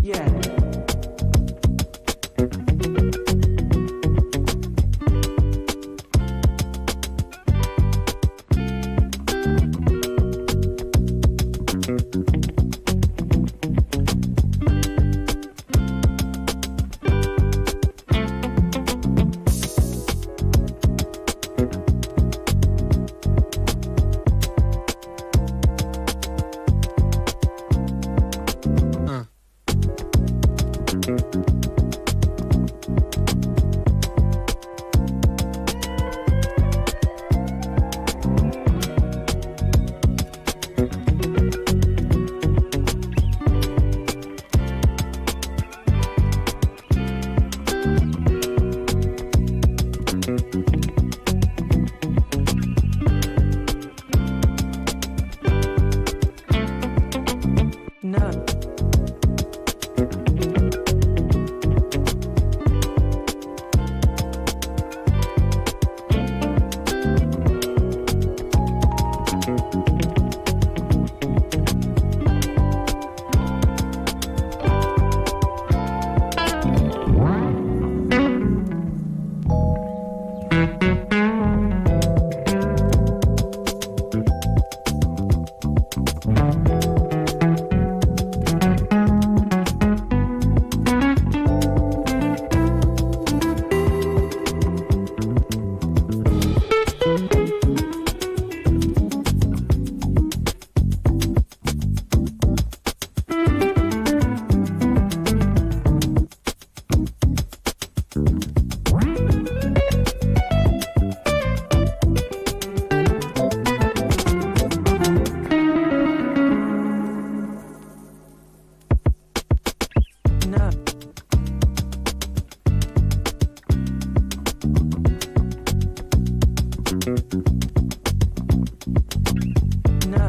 Yeah. No. No. No.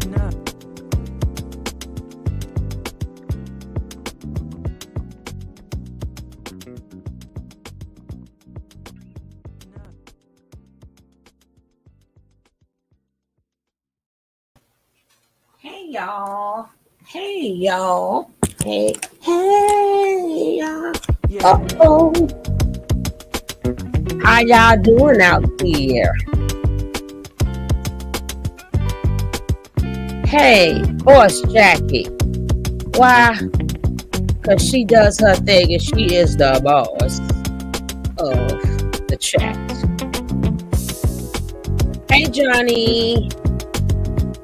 No. Hey y'all. Hey y'all. Hey, hey y'all. Yeah. Uh-oh. How y'all doing out here? Hey, boss Jackie. Why? Because she does her thing and she is the boss of the chat. Hey Johnny.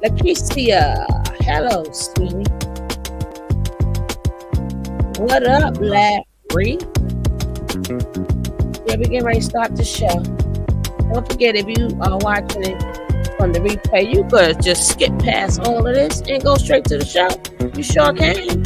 Lakeisha. Hello, sweetie. What up, Larry? Yeah, we're getting ready to start the show. Don't forget, if you are watching it on the replay, you could just skip past all of this and go straight to the show. You sure can.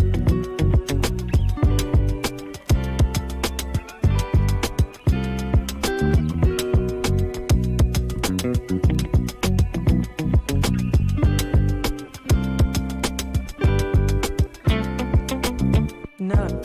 No.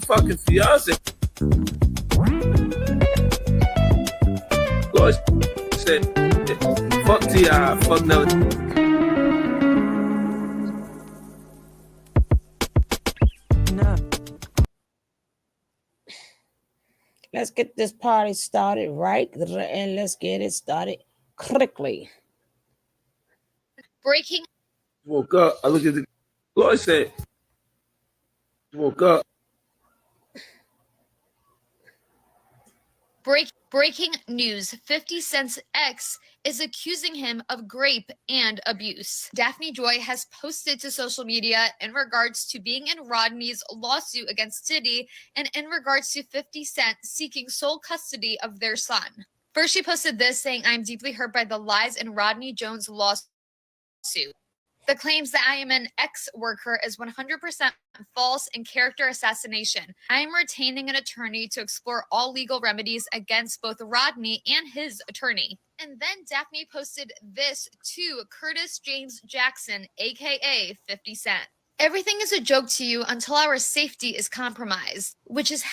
Fucking fiance. Lord said, fuck T.I., fuck Nelly. No. Let's get this party started right, and let's get it started quickly. Breaking. Woke up, I looked at the Lord said, woke up. Breaking news, 50 Cent's ex is accusing him of rape and abuse. Daphne Joy has posted to social media in regards to being in Rodney's lawsuit against Diddy and in regards to 50 Cent seeking sole custody of their son. First, she posted this saying, "I'm deeply hurt by the lies in Rodney Jones' lawsuit. The claims that I am an ex-worker is 100% false and character assassination. I am retaining an attorney to explore all legal remedies against both Rodney and his attorney." And then Daphne posted this to Curtis James Jackson, aka 50 Cent. "Everything is a joke to you until our safety is compromised, which is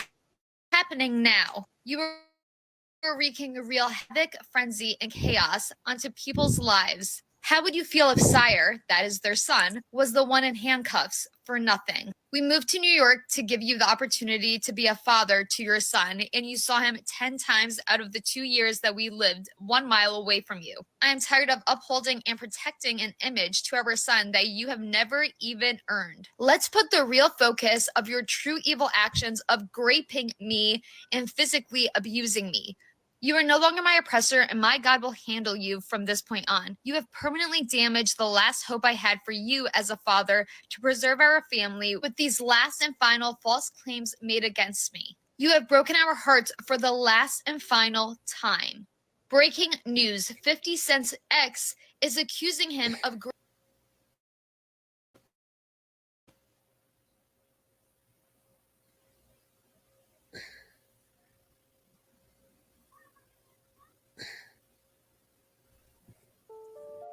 happening now. You are wreaking real havoc, frenzy, and chaos onto people's lives. How would you feel if Sire, that is their son, was the one in handcuffs for nothing? We moved to New York to give you the opportunity to be a father to your son, and you saw him 10 times out of the 2 years that we lived 1 mile away from you. I am tired of upholding and protecting an image to our son that you have never even earned. Let's put the real focus of your true evil actions of raping me and physically abusing me. You are no longer my oppressor, and my God will handle you from this point on. You have permanently damaged the last hope I had for you as a father to preserve our family with these last and final false claims made against me. You have broken our hearts for the last and final time." Breaking news, 50 Cent's ex is accusing him of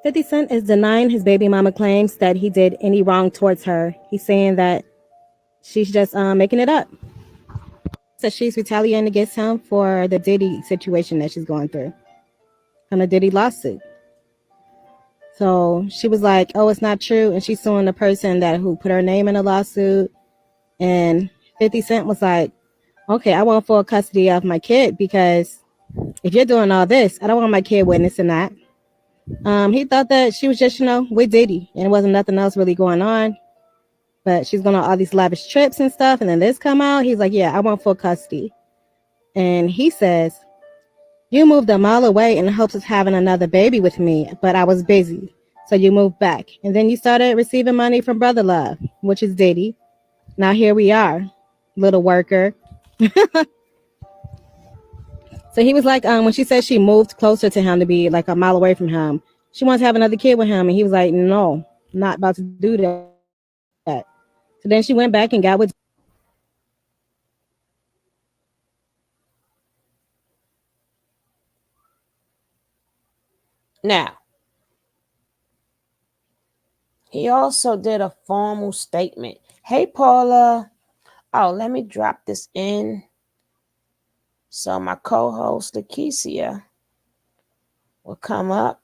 50 Cent is denying his baby mama claims that he did any wrong towards her. He's saying that she's just making it up. So she's retaliating against him for the Diddy situation that she's going through from the Diddy lawsuit. So she was like, "Oh, it's not true," and she's suing the person who put her name in the lawsuit. And 50 Cent was like, "Okay, I want full custody of my kid because if you're doing all this, I don't want my kid witnessing that." He thought that she was just, with Diddy, and it wasn't nothing else really going on. But she's going on all these lavish trips and stuff, and then this come out. He's like, "Yeah, I want full custody." And he says, "You moved a mile away in hopes of having another baby with me, but I was busy. So you moved back. And then you started receiving money from Brother Love, which is Diddy. Now here we are, little worker." So he was like, when she said she moved closer to him to be like a mile away from him, she wants to have another kid with him. And he was like, "No, not about to do that." So then she went back and got with. Now, he also did a formal statement. Hey, Paula. Oh, let me drop this in. So my co-host, Lakeisha, will come up.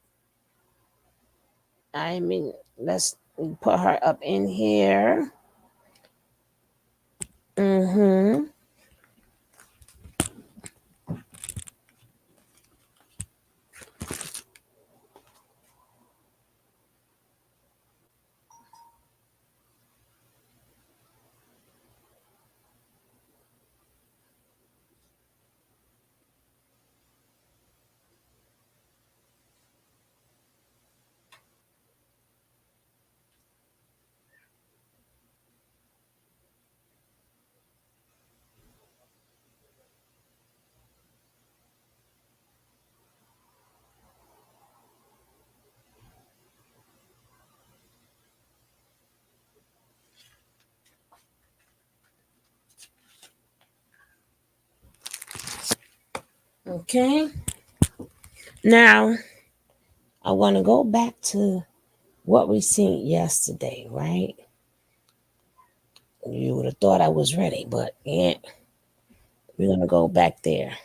Let's put her up in here. Okay. Now, I want to go back to what we seen yesterday, right? You would have thought I was ready, but yeah, we're going to go back there.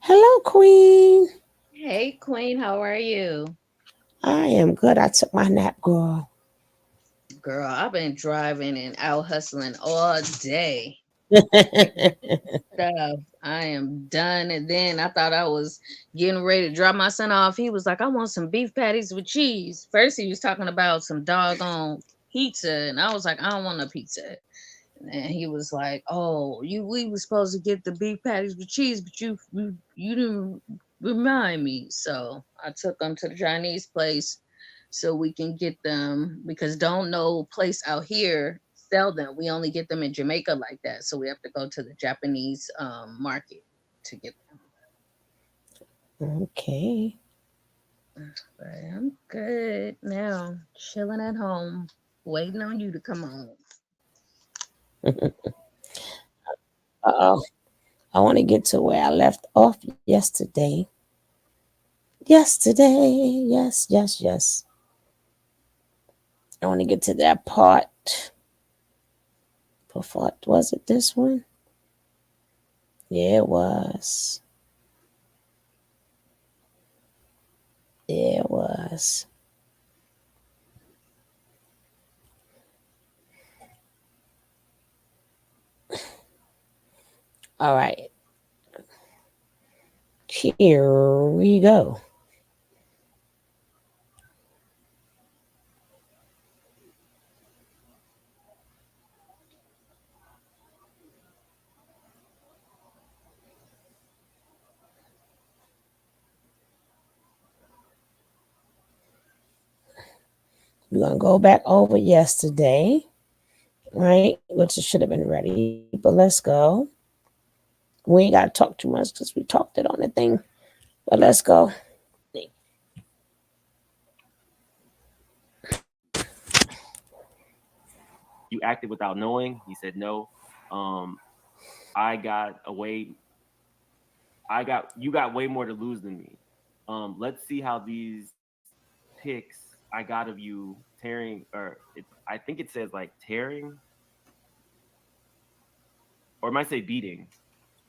Hello, Queen. Hey, Queen, how are you? I am good. I took my nap, girl. Girl, I've been driving and out hustling all day. Stuff. I am done. And then I thought I was getting ready to drop my son off. He was like, I want some beef patties with cheese. First, he was talking about some doggone pizza, and I was like, I don't want no pizza. And he was like, "Oh, we were supposed to get the beef patties with cheese, but you didn't remind me." So I took them to the Chinese place so we can get them because don't no place out here sell them. We only get them in Jamaica like that, so we have to go to the Japanese market to get them. Okay. But I'm good now, chilling at home, waiting on you to come home. Uh-oh. I want to get to where I left off yesterday. Yesterday. Yes, yes, yes. I want to get to that part. What was it? This one? Yeah, it was. Yeah, it was. All right. Here we go. We're going to go back over yesterday, right? Which should have been ready, but let's go. We ain't got to talk too much because we talked it on the thing, but let's go. You acted without knowing. He said no. I got away. You got way more to lose than me. Let's see how these pics I got of you tearing, I think it says like tearing, or it might say beating.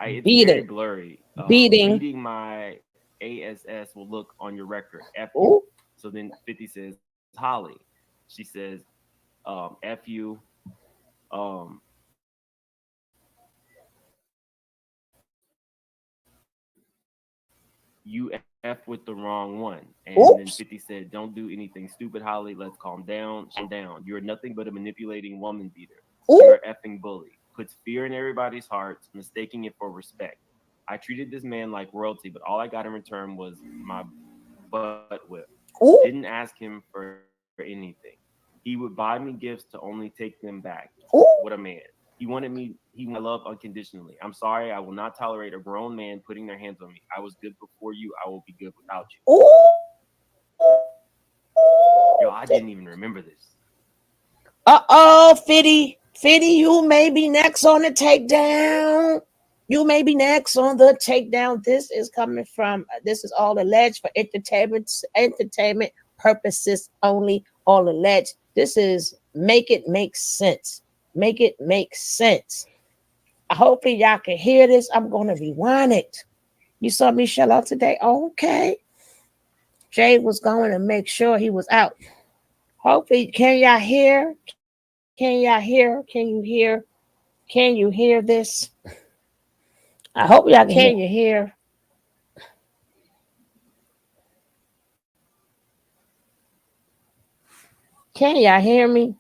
It's very blurry. Beating. Beating my ASS will look on your record. F you. Ooh. So then 50 says Holly. She says F you. You F with the wrong one. And Oops. then 50 said, don't do anything stupid, Holly. Let's calm down. Calm down. You're nothing but a manipulating woman beater. Ooh. You're an effing bully. Puts fear in everybody's hearts, mistaking it for respect. I treated this man like royalty, but all I got in return was my butt whip. Ooh. Didn't ask him for anything. He would buy me gifts to only take them back. Ooh. What a man. He wanted my love unconditionally. I'm sorry, I will not tolerate a grown man putting their hands on me. I was good before you. I will be good without you. Ooh. Yo, I didn't even remember this. Uh-oh, Fitty. Fitty, you may be next on the takedown. You may be next on the takedown. This is all alleged for entertainment purposes only. All alleged. This is make it make sense. Make it make sense. Hopefully y'all can hear this. I'm going to rewind it. You saw me shell out today? Okay. Jay was going to make sure he was out. Hopefully, can y'all hear? Can y'all hear? Can you hear? Can you hear this? I hope y'all can you hear? Can y'all hear me?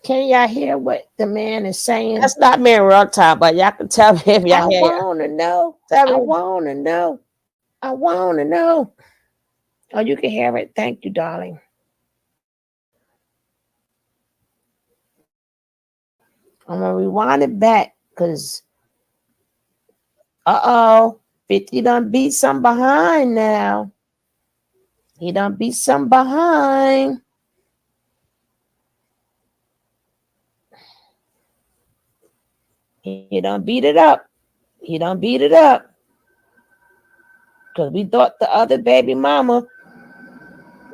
Can y'all hear what the man is saying? That's not me in real time, but y'all can tell me if y'all hear. I want to know. I want to know. I want to know. Oh, you can hear it. Thank you, darling. I'm going to rewind it back because, 50 done beat some behind now. He done beat some behind. He done beat it up. He done beat it up. Because we thought the other baby mama,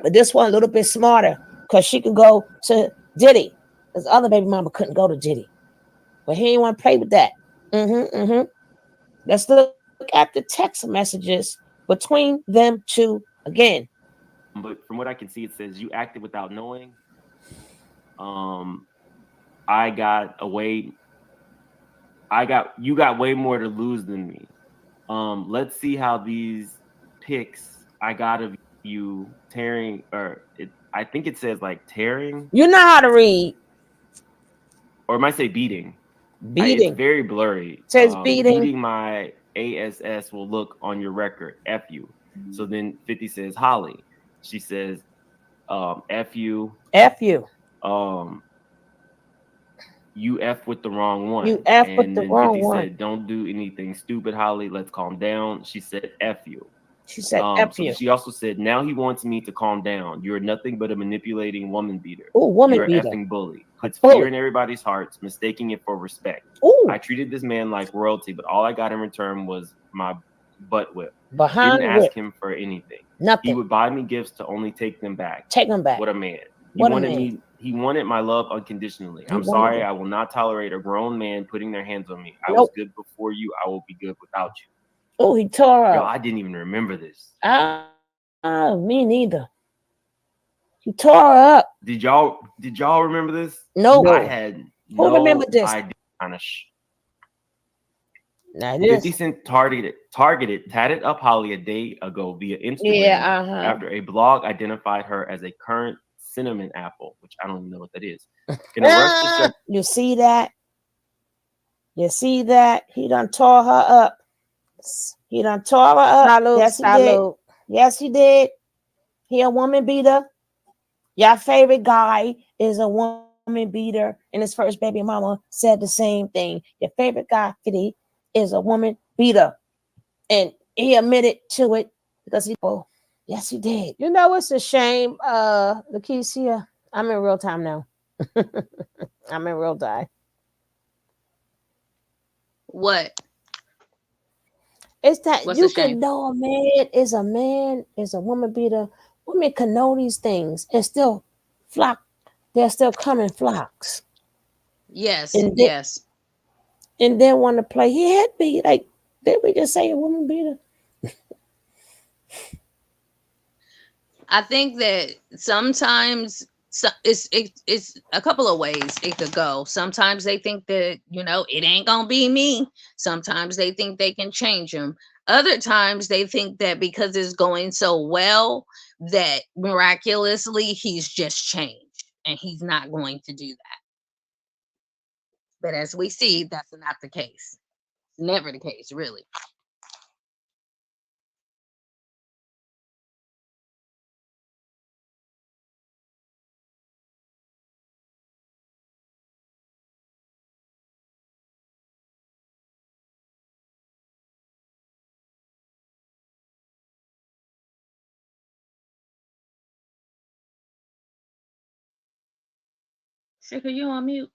but this one a little bit smarter because she could go to Diddy. Because the other baby mama couldn't go to Diddy. But he didn't want to play with that. Let's look at the text messages between them two again. But from what I can see, it says you acted without knowing. I got away. you got way more to lose than me. Let's see how these pics I got of you tearing, I think it says like tearing, You know how to read. or it might say beating. It's Beating. very blurry. Says beating. Beating my ASS will look on your record. F you. So then 50 says Holly. She says, F you. F you. You F with the wrong one. You F and with the then wrong 50 one. said, don't do anything stupid, Holly. Let's calm down. She said, F you. She said, F you. She also said, now he wants me to calm down. You're nothing but a manipulating woman beater. Oh, woman You're beater. You're effing bully. Puts Bully. fear in everybody's hearts, mistaking it for respect. Ooh. I treated this man like royalty, but all I got in return was my butt whip. Behind Didn't ask him for anything. Nothing. He would buy me gifts to only take them back. Take them back. What a man. He wanted my love unconditionally. I'm sorry. I will not tolerate a grown man putting their hands on me. I was good before you. I will be good without you. Oh, he tore up. Yo, I didn't even remember this. Me neither. He tore her up. Did y'all remember this? No. I had Who remembered this? idea. Kind of Now 50 Cent tatted up Holly a day ago via Instagram after a blog identified her as a current cinnamon apple, which I don't even know what that is. In a rush to shut You see that? You see that? He done tore her up. He done tore her up. Salute, Yes, he salute. did. Yes, he did. He a woman beater. Your favorite guy is a woman beater, and his first baby mama said the same thing. Your favorite guy, 50, is a woman beater, and he admitted to it because yes, he did. You know, it's a shame, Lakeisha. I'm in real time now. I'm in real time. What? It's that What's you the shame? can know a man is a woman beater. Women can know these things and still flock. They're still coming flocks. Yes, And then, yes. And then want to play. He had be like, did we just say a woman beater? I think that sometimes it's a couple of ways it could go. Sometimes they think that, it ain't gonna be me. Sometimes they think they can change him. Other times they think that because it's going so well that miraculously he's just changed and he's not going to do that. But as we see, that's not the case. Never the case, really. Sugar, you on mute?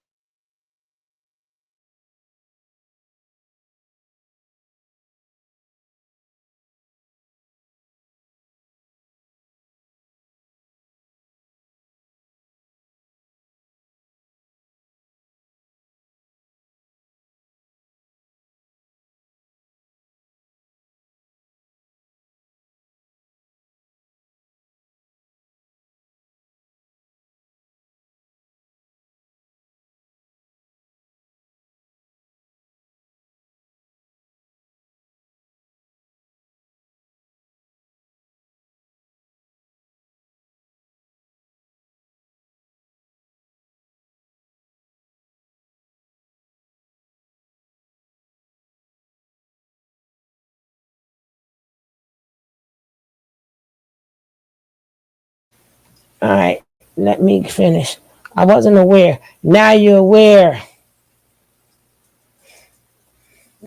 All right, let me finish. I wasn't aware. Now you're aware.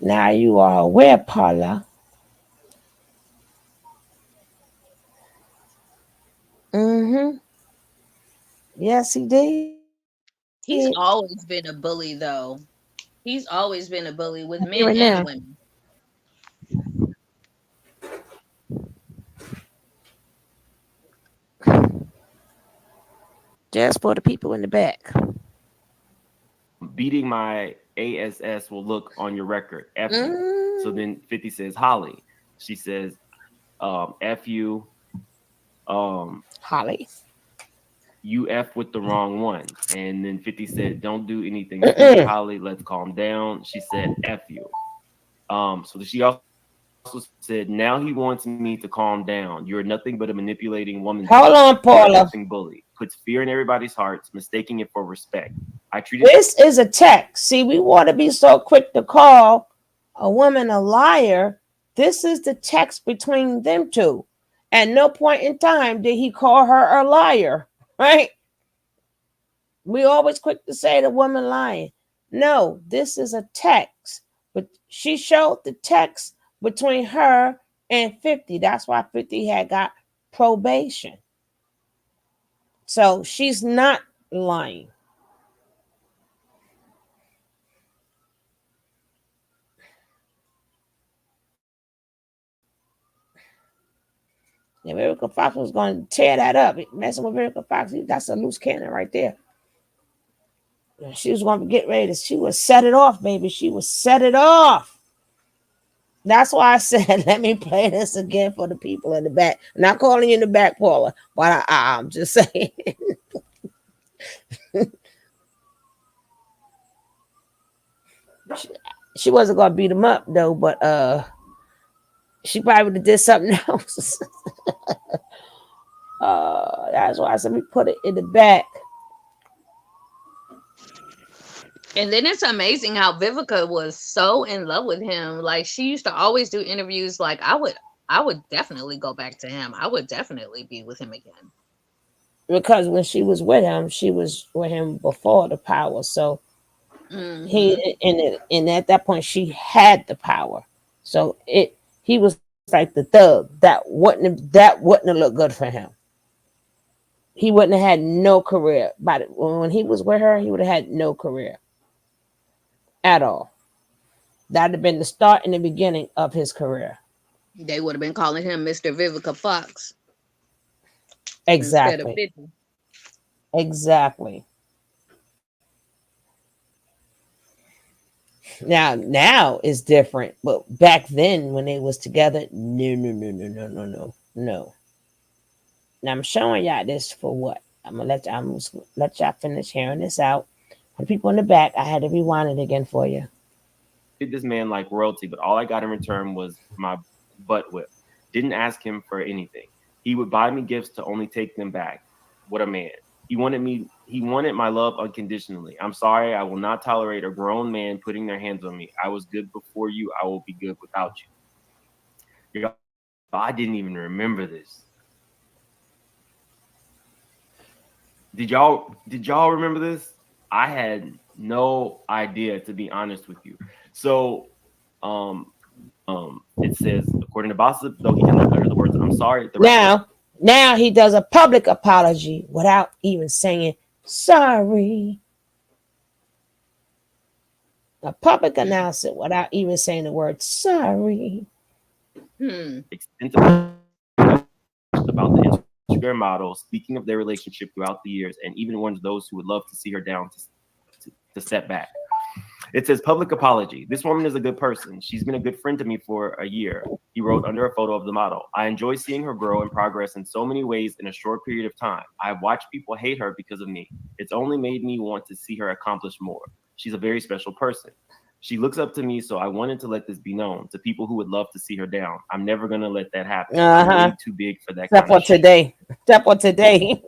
Now you are aware, Paula. Mm-hmm. Yes, he did. He's always been a bully, though. He's always been a bully with men Hear it and now. women. Just for the people in the back. beating my ASS will look on your record. F you. So then 50 says Holly. She says, F you. Holly. you F with the wrong one. And then 50 said, don't do anything stupid, Holly. Let's calm down. She said, F you. So she also said, now he wants me to calm down. You're nothing but a manipulating woman. Hold on, Paula. Effing bully. Puts fear in everybody's hearts, mistaking it for respect. I treated This is a text. See, we want to be so quick to call a woman a liar. This is the text between them two. At no point in time did he call her a liar, right? We always quick to say the woman lying. No, this is a text. But she showed the text between her and 50. That's why 50 had got probation. So she's not lying. If Erica Fox was going to tear that up, messing with Erica Fox, that's a loose cannon right there. She was going to get ready to, she would set it off, baby. She would set it off. That's why I said, let me play this again for the people in the back. I'm not calling you in the back, Paula, but I'm just saying. She wasn't going to beat him up, though, but she probably would have did something else. That's why I said, let me put it in the back. And then it's amazing how Vivica was so in love with him. Like, she used to always do interviews. Like, I would definitely go back to him. I would definitely be with him again. Because when she was with him, she was with him before the power. So he and at that point she had the power. So he was like the thug. That wouldn't have looked good for him. He wouldn't have had no career. But when he was with her, he would have had no career at all. That'd have been the start and the beginning of his career. They would have been calling him Mr. Vivica Fox. Exactly. Exactly. Now it's different, but back then when they was together, no. Now I'm showing y'all this for what? I'm gonna let y'all finish hearing this out. For the people in the back, I had to rewind it again for you. this man like royalty, but all I got in return was my butt whip. Didn't ask him for anything. He would buy me gifts to only take them back. What a man. He wanted my love unconditionally. I'm sorry, I will not tolerate a grown man putting their hands on me. I was good before you. I will be good without you. I didn't even remember this. Did y'all remember this? I had no idea, to be honest with you. So it says, according to Gossip, though he cannot utter the words, I'm sorry. Now he does a public apology without even saying sorry. A public announcement without even saying the word sorry. About the Instagram model, speaking of their relationship throughout the years, and even warns those who would love to see her down to step back. It says, public apology. This woman is a good person. She's been a good friend to me for a year. He wrote under a photo of the model. I enjoy seeing her grow and progress in so many ways in a short period of time. I've watched people hate her because of me. It's only made me want to see her accomplish more. She's a very special person. She looks up to me, so I wanted to let this be known to people who would love to see her down. I'm never going to let that happen. I'm really too big for that kind of shit. Step on today.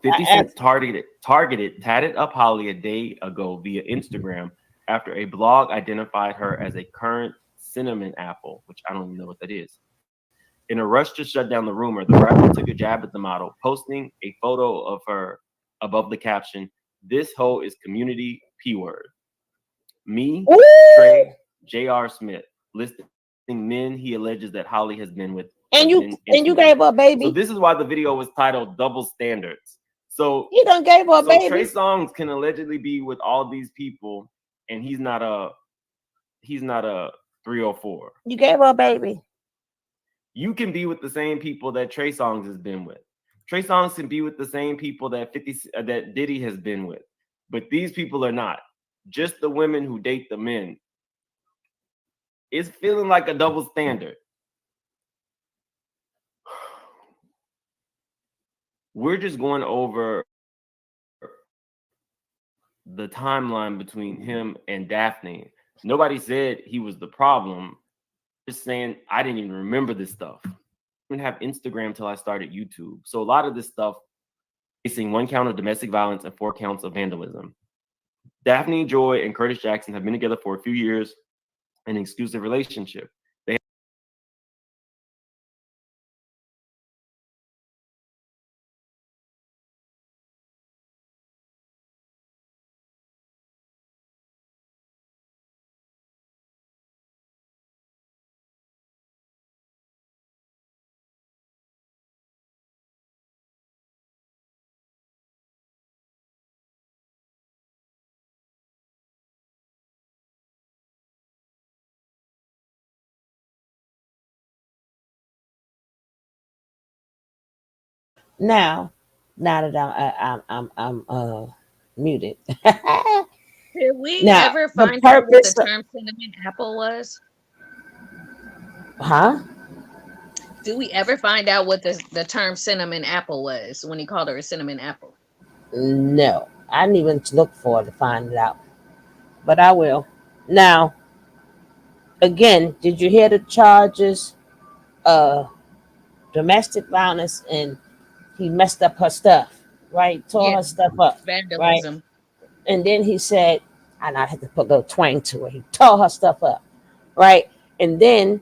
50 Cent tatted up Holly a day ago via Instagram after a blog identified her as a current cinnamon apple, which I don't even know what that is. In a rush to shut down the rumor, the rapper took a jab at the model, posting a photo of her above the caption, "This hoe is community P-word." Me, Trey, J.R. Smith, listing men he alleges that Holly has been with. And you gave her a baby. So this is why the video was titled Double Standards. So you done gave her a baby. Trey Songz can allegedly be with all these people, and he's not a 304. You gave her a baby. You can be with the same people that Trey Songz has been with. Trey Songz can be with the same people that Diddy has been with, but these people are not. Just the women who date the men. It's feeling like a double standard. We're just going over the timeline between him and Daphne. Nobody said he was the problem. Just saying I didn't even remember this stuff. I didn't have Instagram till I started YouTube. So a lot of this stuff facing 1 count of domestic violence and 4 counts of vandalism. Daphne Joy and Curtis Jackson have been together for a few years in an exclusive relationship. Now that I'm muted. Did we Now ever the find out what the purpose term cinnamon apple was? huh? Did we ever find out what the term cinnamon apple was when he called her a cinnamon apple? No, I didn't even look for it to find it out, but I will. Now, again, did you hear the charges? Domestic violence, and he messed up her stuff, right? Tore Yeah, her stuff up, right? vandalism. And then he said, and I had to put a little twang to it. He tore her stuff up, right? And then,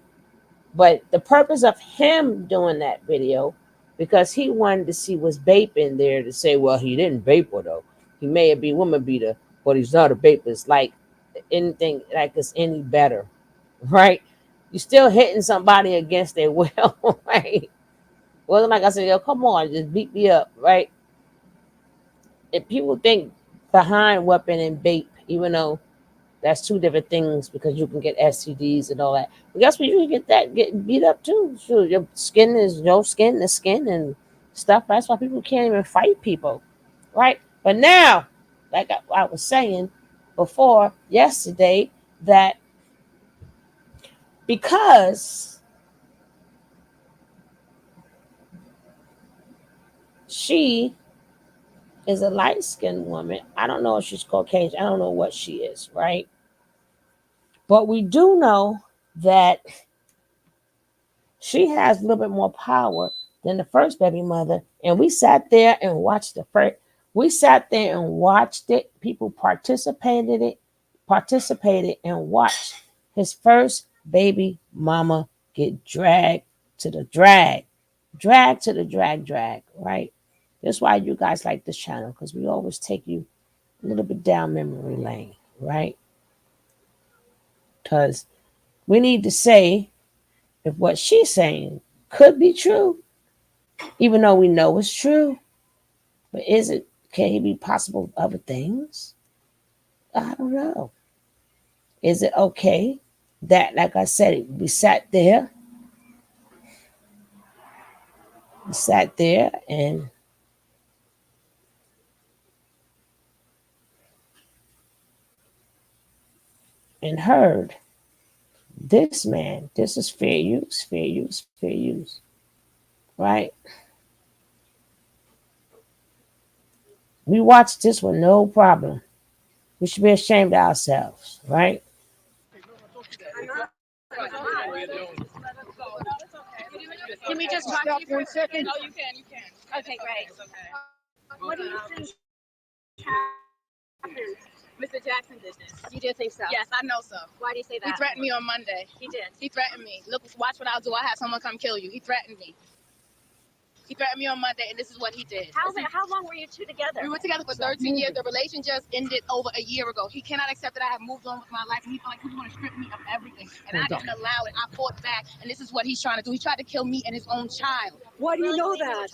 but the purpose of him doing that video, because he wanted to see was Bape in there to say, well, he didn't Bape her though. He may have been woman beater, but he's not a Bape. It's like anything like it's any better, right? You're still hitting somebody against their will, right? Wasn't like I said, yo, come on, just beat me up, right? If people think behind weapon and Bape, even though that's two different things because you can get STDs and all that. But guess what? You can get that getting beat up too. So your skin is your skin, the skin and stuff. That's why people can't even fight people, right? But now, like I was saying before yesterday, that because she is a light-skinned woman, I don't know if she's Caucasian. I don't know what she is, right? But we do know that she has a little bit more power than the first baby mother. And we sat there and watched the first. We sat there and watched it. People participated and watched his first baby mama get dragged to the drag, right? That's why you guys like this channel, because we always take you a little bit down memory lane, right? Because we need to say if what she's saying could be true, even though we know it's true. But can it be possible other things? I don't know. Is it okay that, like I said, we sat there and heard this man, this is fair use, right? We watched this with no problem. We should be ashamed of ourselves, right? Can we just talk for 1 second? Oh, you can. Okay, great. What do you think happened? Mr. Jackson did this. You do think so? Yes, I know so. Why do you say that? He threatened me on Monday. He did. He threatened me. Look, watch what I'll do. I'll have someone come kill you. He threatened me. He threatened me on Monday, and this is what he did. How long were you two together? We were together for 13 years. The relation just ended over a year ago. He cannot accept that I have moved on with my life, and he felt like he want to strip me of everything. And I didn't allow it. I fought back, and this is what he's trying to do. He tried to kill me and his own child. Why do you know that?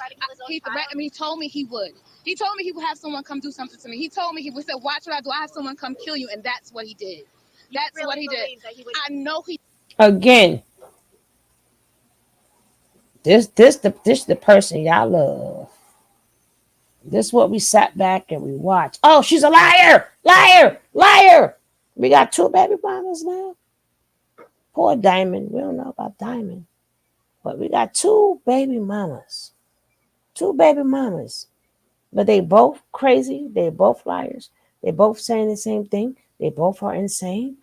He threatened me. He told me he would. He told me he would have someone come do something to me. He told me he would say, watch what I do. I have someone come kill you, and that's what he did. That's really what he did. I know he. Again, this the person y'all love. This is what we sat back and we watched. Oh, she's a liar! We got 2 baby mamas now. Poor Diamond. We don't know about Diamond. But we got 2 baby mamas. 2 baby mamas. But they both crazy. They both liars. They both saying the same thing. They both are insane.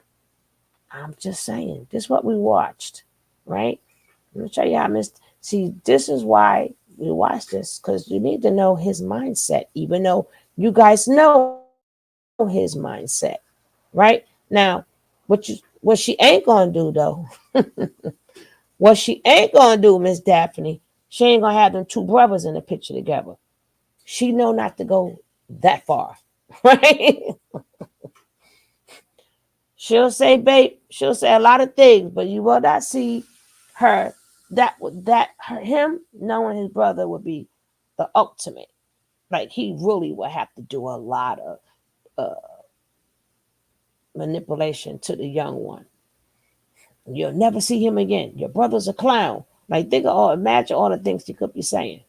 I'm just saying. This is what we watched, right? Let me show you how Mr. See, this is why we watch this, because you need to know his mindset, even though you guys know his mindset, right? Now, what she ain't gonna do though, what she ain't gonna do, Miss Daphne, she ain't gonna have them two brothers in the picture together. She know not to go that far, right? She'll say, babe, she'll say a lot of things, but you will not see her him knowing his brother would be the ultimate. Like he really would have to do a lot of manipulation to the young one. You'll never see him again. Your brother's a clown. Like think of imagine all the things he could be saying.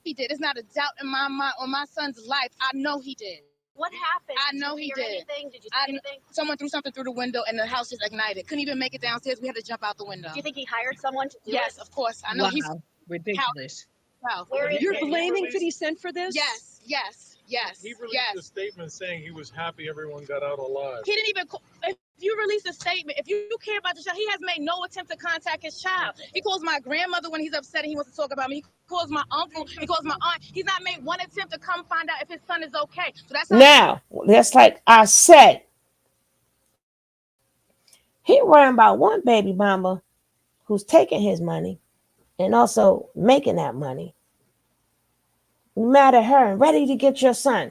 He did. There's not a doubt in my mind on my son's life. I know he did. What happened? I know he did. Anything? Did you see anything? Someone threw something through the window and the house just ignited. Couldn't even make it downstairs. We had to jump out the window. Do you think he hired someone to do it? Yes, of course. I know he's Ridiculous. wow. You're blaming 50 Cent for this? Yes. He released a statement saying he was happy everyone got out alive. He didn't even. If you release a statement, if you care about the child, he has made no attempt to contact his child. He calls my grandmother when he's upset and he wants to talk about me. He calls my uncle. He calls my aunt. He's not made one attempt to come find out if his son is okay. So that's now. That's like I said. He worrying about one baby mama who's taking his money and also making that money. Mad at her and ready to get your son.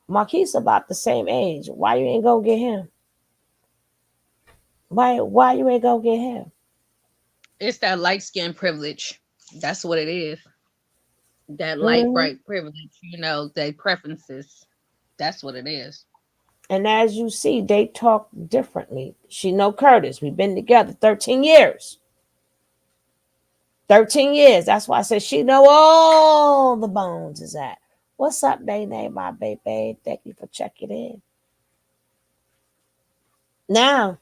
Marquise about the same age. Why you ain't gonna get him? Why you ain't gonna get him? It's that light skin privilege. That's what it is. That light bright privilege, their preferences. That's what it is. And as you see, they talk differently. She know Curtis. We've been together 13 years. 13 years. That's why I said she know all the bones is at. What's up, Nene, my baby? Thank you for checking in. Now,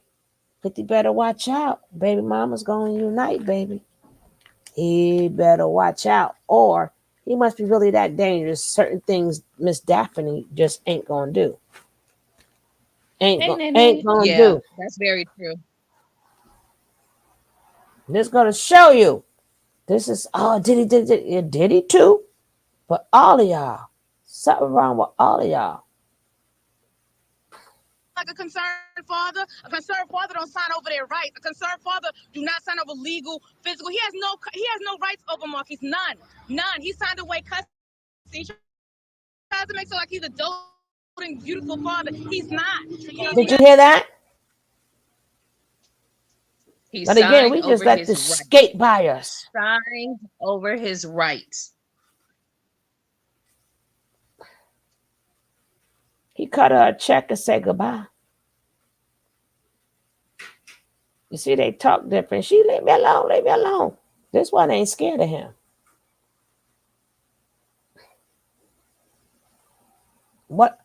50 better watch out. Baby mama's going to unite, baby. He better watch out. Or he must be really that dangerous. Certain things Miss Daphne just ain't going to do. Ain't going to do. That's very true. This going to show you. This is, did he too? But all of y'all, something wrong with all of y'all. Like a concerned father don't sign over their rights. A concerned father do not sign over legal, physical. He has no rights over Marquise. None. He signed away custody. He tries to make sure like he's a doting, beautiful father. He's not. Did you hear that? But again, we just let this skate by us. Signed over his rights. He cut her a check and said goodbye. You see, they talk different. She leave me alone. This one ain't scared of him. What?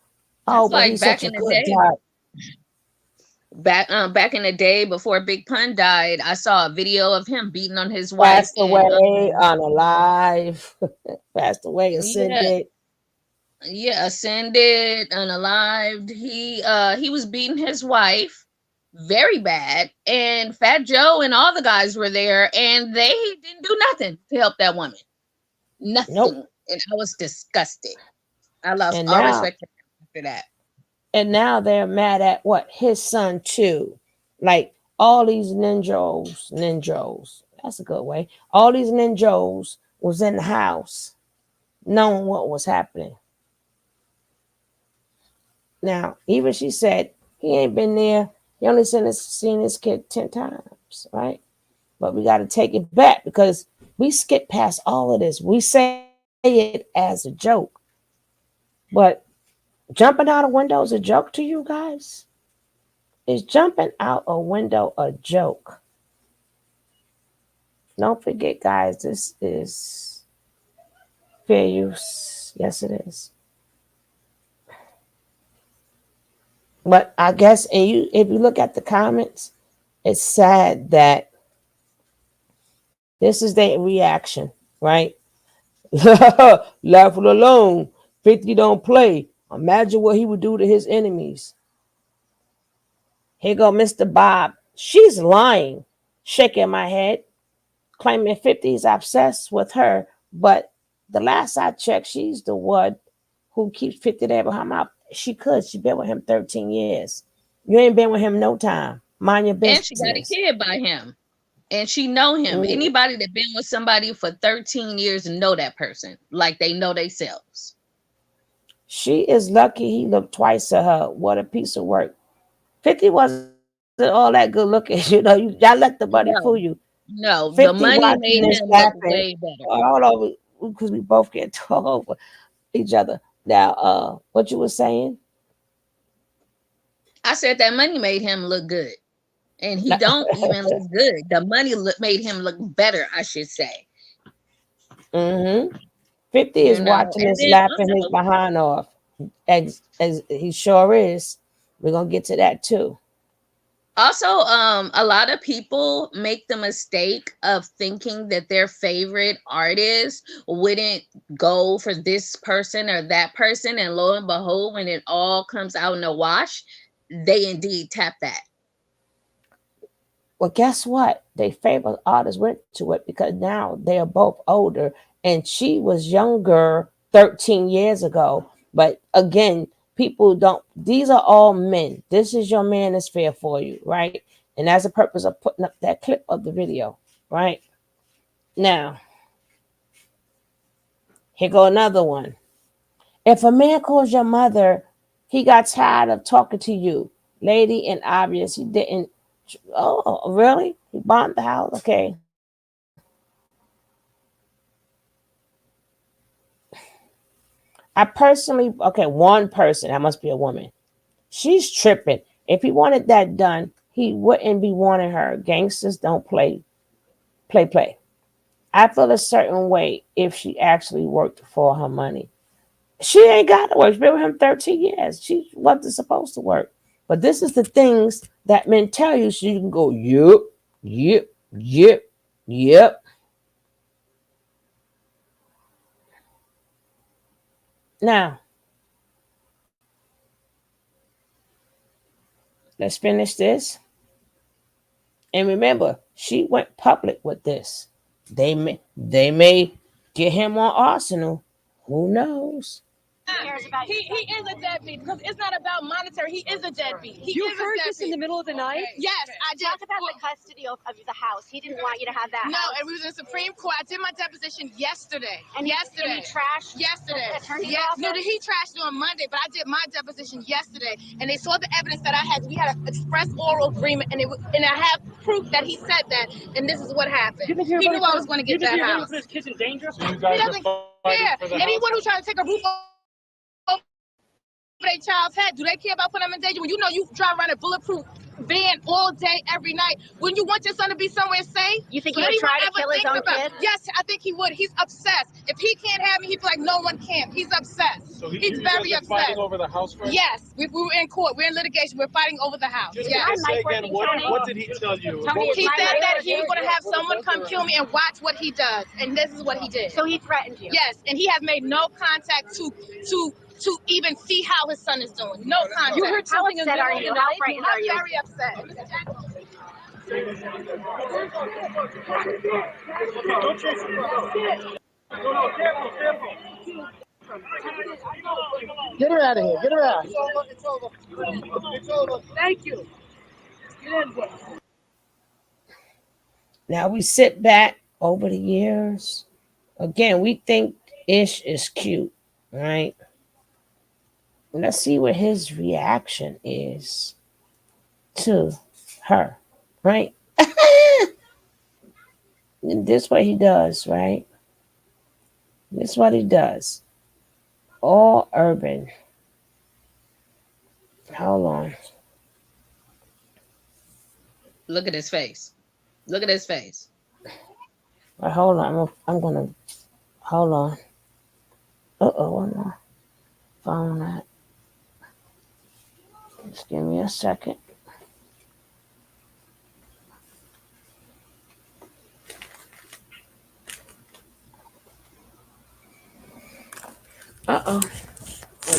Oh, but he's such a good guy. Back in the day before Big Pun died, I saw a video of him beating on his wife. Passed away, unalive. Passed away, ascended. Yeah, ascended, unalived. He was beating his wife very bad, and Fat Joe and all the guys were there, and they didn't do nothing to help that woman. Nothing. Nope. And I was disgusted. I lost all respect for that. And now they're mad at what? His son too. Like all these ninjos. That's a good way. All these ninjos was in the house knowing what was happening. Now, even she said he ain't been there. He only seen his kid 10 times, right? But we got to take it back because we skip past all of this. We say it as a joke. But jumping out a window is a joke to you guys? Is jumping out a window a joke? Don't forget, guys, this is fair use. Yes, it is. But I guess, if you look at the comments, it's sad that this is their reaction, right? Laugh it alone. 50 don't play. Imagine what he would do to his enemies. Here go Mr. Bob. She's lying. Shaking my head, claiming 50 is obsessed with her. But the last I checked, she's the one who keeps 50 there behind my. She could. She been with him 13 years. You ain't been with him no time. Mind your And she got a business. kid by him. And she know him. Mm. Anybody that been with somebody for 13 years know that person. Like they know themselves. She is lucky he looked twice at her. What a piece of work. 50 wasn't all that good looking. Y'all let the money fool you. No, the 50 money watching made this him look laughing. way better. Hold on, because we both get talk over each other. Now, what you were saying? I said that money made him look good. And he don't even look good. The money made him look better, I should say. 50 is watching And this then laughing his also, behind off. As he sure is. We're gonna get to that too. a lot of people make the mistake of thinking that their favorite artist wouldn't go for this person or that person, and lo and behold, when it all comes out in the wash, they indeed tap that. Well, guess what? Their favorite artist went to it because now they are both older, and she was younger 13 years ago. But again, people don't. These are all men. This is your manosphere for you, right? And that's the purpose of putting up that clip of the video, right? Now, here go another one. If a man calls your mother, he got tired of talking to you, lady, and obvious he didn't. Oh, really? He bombed the house? Okay. One person, that must be a woman. She's tripping. If he wanted that done, he wouldn't be wanting her. Gangsters don't play. I feel a certain way if she actually worked for her money. She ain't got to work. She's been with him 13 years. She wasn't supposed to work. But this is the things that men tell you so you can go, yep, yep, yep, yep. Now, let's finish this. And remember, she went public with this. They may get him on Arsenal. Who knows? He is a deadbeat because it's not about monetary. He is a deadbeat. You heard this in the middle of the night? Yes, I did. Talk about the custody of the house. He didn't want you to have that No, house. and we was in Supreme Court. I did my deposition yesterday. And yesterday. he trashed yesterday. the attorney's Yeah, office? no, he trashed it on Monday, but I did my deposition yesterday, and they saw the evidence that I had. We had an express oral agreement, and I have proof that he said that, and this is what happened. He knew I was going to get that house. This kitchen dangerous? He doesn't care. Anyone who's trying to take a roof over their child's head, do they care about putting them in danger? When you know you drive around a bulletproof van all day, every night, wouldn't you want your son to be somewhere safe? You think he would try to kill his own kid? Yes, I think he would. He's obsessed. If he can't have me, he'd be like, no one can. He's obsessed. So he's very upset. Fighting over the house first? Yes, we were in court. We're in litigation. We're fighting over the house. Just yes. say again, what did he tell you? He said that he was going to have someone come kill me and watch what he does, and this is what he did. So he threatened you? Yes, and he has made no contact to even see how his son is doing. No contact. You heard something in the middle of the night? I'm very upset. Don't chase him. No, careful. Get her out of here. Get her out. It's over. Thank you. Get in, bro. Now we sit back over the years. Again, we think Ish is cute, right? Let's see what his reaction is to her, right? And this what he does, right? This is what he does. All urban. Hold on. Look at his face. Look at his face. Right, hold on. I'm gonna hold on. One more. Phone that. Just give me a second.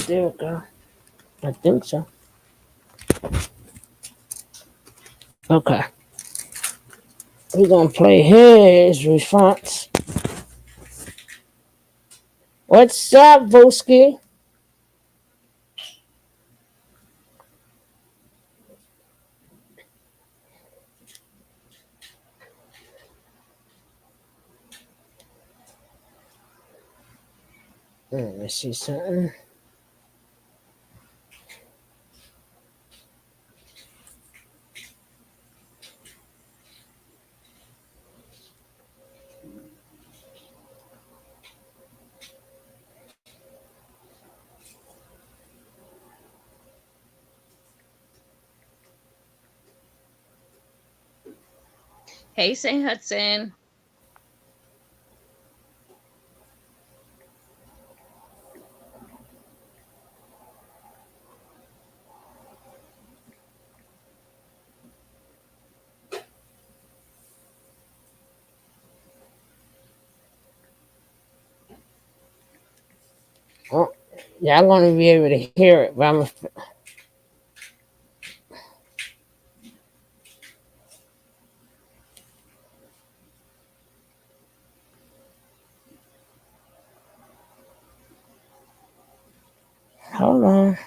There we go. I think so. Okay. We're gonna play his response. What's up, Vuski? Let me see something. Hey, St. Hudson. Oh, yeah, I'm gonna be able to hear it, but I'm. Hold on.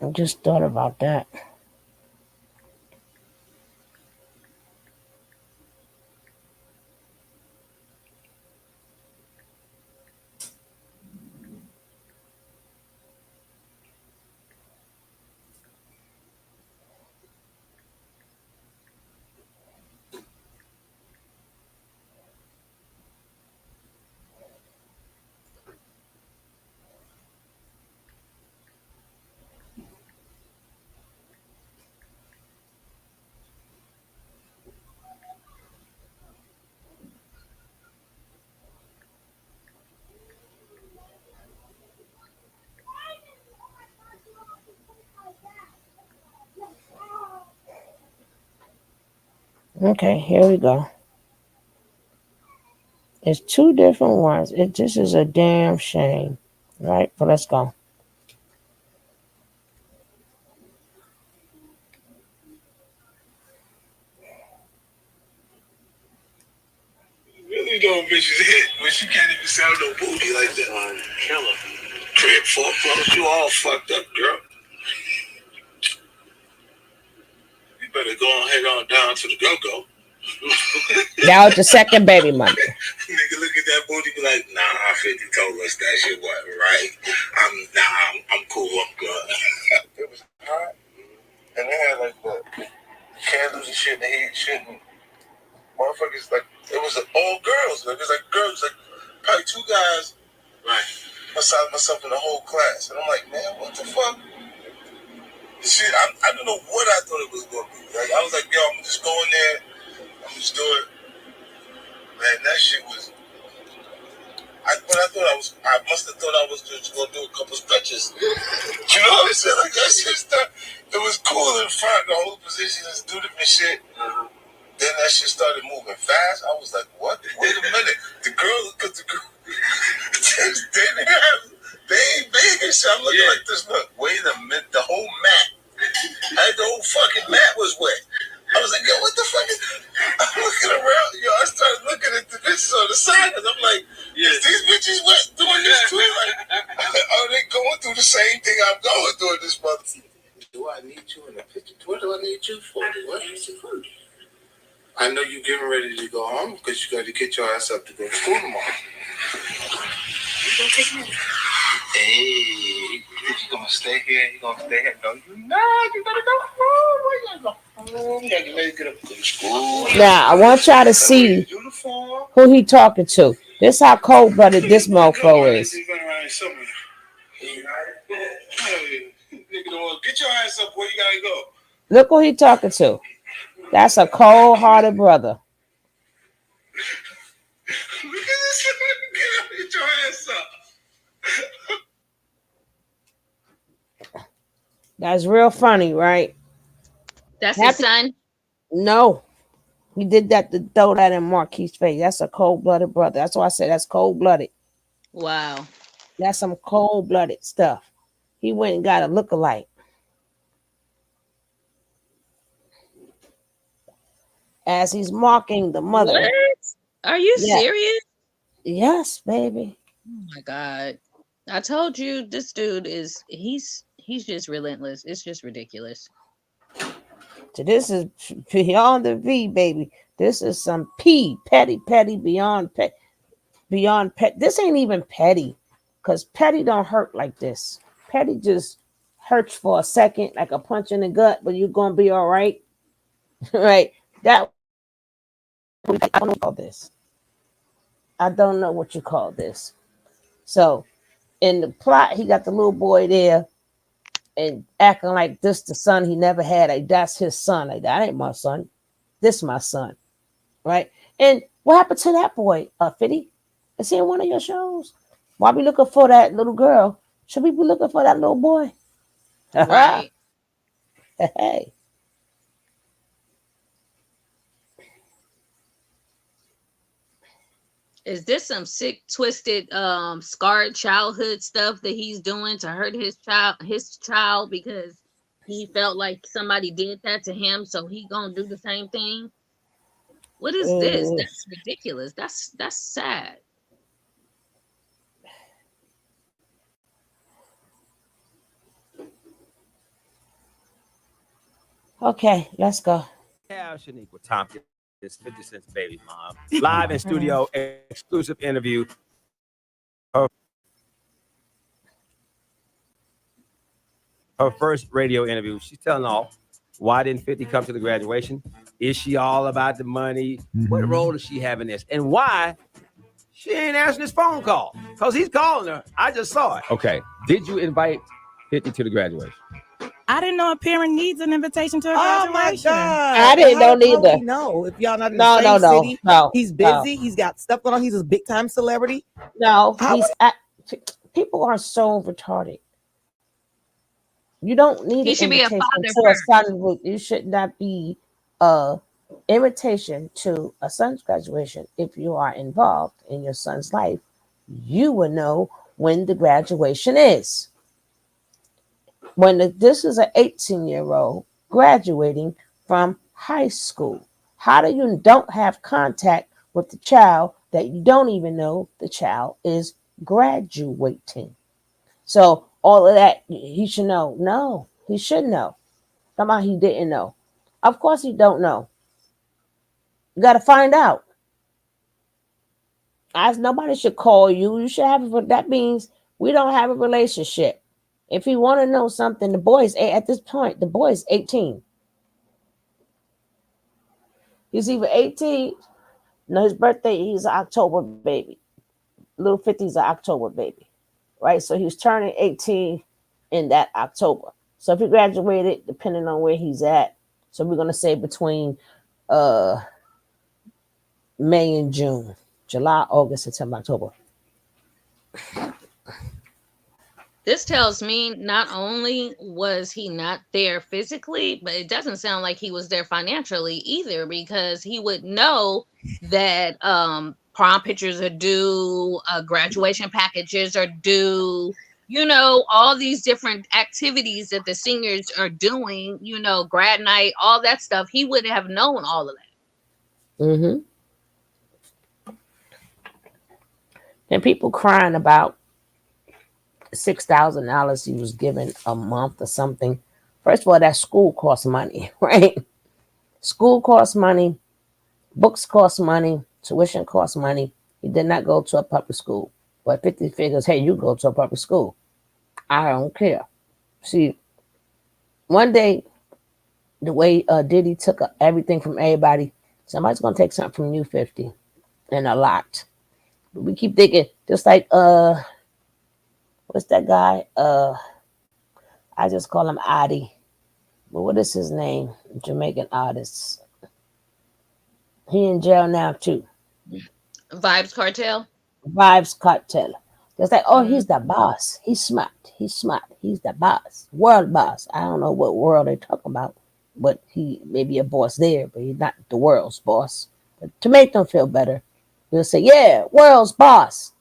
I just thought about that. Okay, here we go. It's two different ones. This is a damn shame. Right? But let's go. Really don't bitches hit when she can't even sell no booty like that. Killer. Crib foreclosed, you all fucked up, girl. You better go ahead on down to the go-go. That was the second baby mother. Nigga look at that booty be like, nah, 50 told us that shit wasn't right. I'm cool, I'm good. It was hot. And they had like the candles and shit, and he shouldn't. Motherfuckers, like, it was all girls. Like, it was like girls, like probably two guys, right, besides myself in the whole class. And I'm like, man, what the fuck? Shit, I don't know what I thought it was going to be. Like, I was like, yo, I'm just going there. I'm just doing it. Man, that shit was. I must have thought I was just going to do a couple stretches. You know what I'm saying? Like, that shit stuff. It was cool in front, the whole position, just do different shit. Then that shit started moving fast. I was like, what? Wait a minute. The girl, because the girl, they ain't big and shit. I'm looking like this. Look, wait a minute. The whole mat. The whole fucking mat was wet. I was like, yo, what the fuck is... I'm looking around. Yo, I started looking at the bitches on the side, and I'm like, is these bitches wet doing this too? Like, are they going through the same thing I'm going through in this month? Do I need you in the picture? What do I need you for? What is it for? I know you're getting ready to go home because you got to get your ass up to go to school tomorrow. You gonna take me? Hey, you gonna stay here? You gonna stay here? No, you not. You gotta go home. Where you go home? You gotta get up to go to school. Now, I want y'all to see who he talking to. This how cold-blooded this mofo is. Get your ass up. Where you gotta go? Look who he talking to. That's a cold-hearted brother. Look at this. Get your ass up. That's real funny, right? That's his son? No. He did that to throw that in Marquis' face. That's a cold-blooded brother. That's why I said that's cold-blooded. Wow. That's some cold-blooded stuff. He went and got a lookalike. As he's mocking the What? mother. Are you Yeah. serious? Yes, baby. Oh my God. I told you this dude is he's just relentless. It's just ridiculous. So this is beyond the V, baby. This is some P, petty, beyond pet, beyond pet. This ain't even petty, because petty don't hurt like this. Petty just hurts for a second, like a punch in the gut, but you're gonna be all right, right? That I don't know call this. I don't know what you call this. So in the plot, he got the little boy there and acting like this the son he never had. Like that's his son. Like that ain't my son. This my son, right? And what happened to that boy, 50? Is he in one of your shows? Why be looking for that little girl? Should we be looking for that little boy? Right. Hey. Is this some sick, twisted, scarred childhood stuff that he's doing to hurt his child because he felt like somebody did that to him, so he gonna do the same thing? What is this? That's ridiculous. That's sad. Okay, let's go. Yeah, Shaniqua Tompkins, 50 Cent's baby mom. Live in studio, exclusive interview. Her first radio interview. She's telling all, why didn't 50 come to the graduation? Is she all about the money? What role does she have in this? And why she ain't answering his phone call? Because he's calling her. I just saw it. Okay. Did you invite 50 to the graduation? I didn't know a parent needs an invitation to a graduation. Oh my God. I didn't know neither. No, if y'all not in the same city, no. He's busy. He's got stuff going on. He's a big time celebrity. No, people are so retarded. You don't need He an should be a invitation father to first. a son. You should not be a invitation to a son's graduation. If you are involved in your son's life, you will know when the graduation is. This is an 18-year-old graduating from high school. How do you don't have contact with the child that you don't even know the child is graduating? So all of that, he should know. No, he should know. Come on, he didn't know. Of course he don't know. You got to find out. As nobody should call you. You should have it. That means we don't have a relationship. If you want to know something, the boy's at this point, the boy's 18. He's either 18. No, his birthday, he's an October baby. Little 50's an October baby. Right? So he's turning 18 in that October. So if he graduated, depending on where he's at, so we're gonna say between May and June, July, August, September, October. This tells me not only was he not there physically, but it doesn't sound like he was there financially either, because he would know that prom pictures are due, graduation packages are due, all these different activities that the seniors are doing, grad night, all that stuff. He would have known all of that. Mm-hmm. And people crying about $6,000 he was given a month or something. First of all, that school costs money, right? School costs money, books cost money, tuition costs money. He did not go to a public school. But 50 figures, hey, you go to a public school. I don't care. See, one day, the way Diddy took everything from everybody, somebody's going to take something from you, 50, and a lot. But we keep thinking, just like, what's that guy? I just call him Adi. But what is his name? Jamaican artist. He in jail now too. Vibes Cartel. Vibes Cartel. Just like, oh, he's the boss. He's smart. He's smart. He's the boss. World boss. I don't know what world they're talking about, but he may be a boss there, but he's not the world's boss. But to make them feel better, we'll say, yeah, world's boss.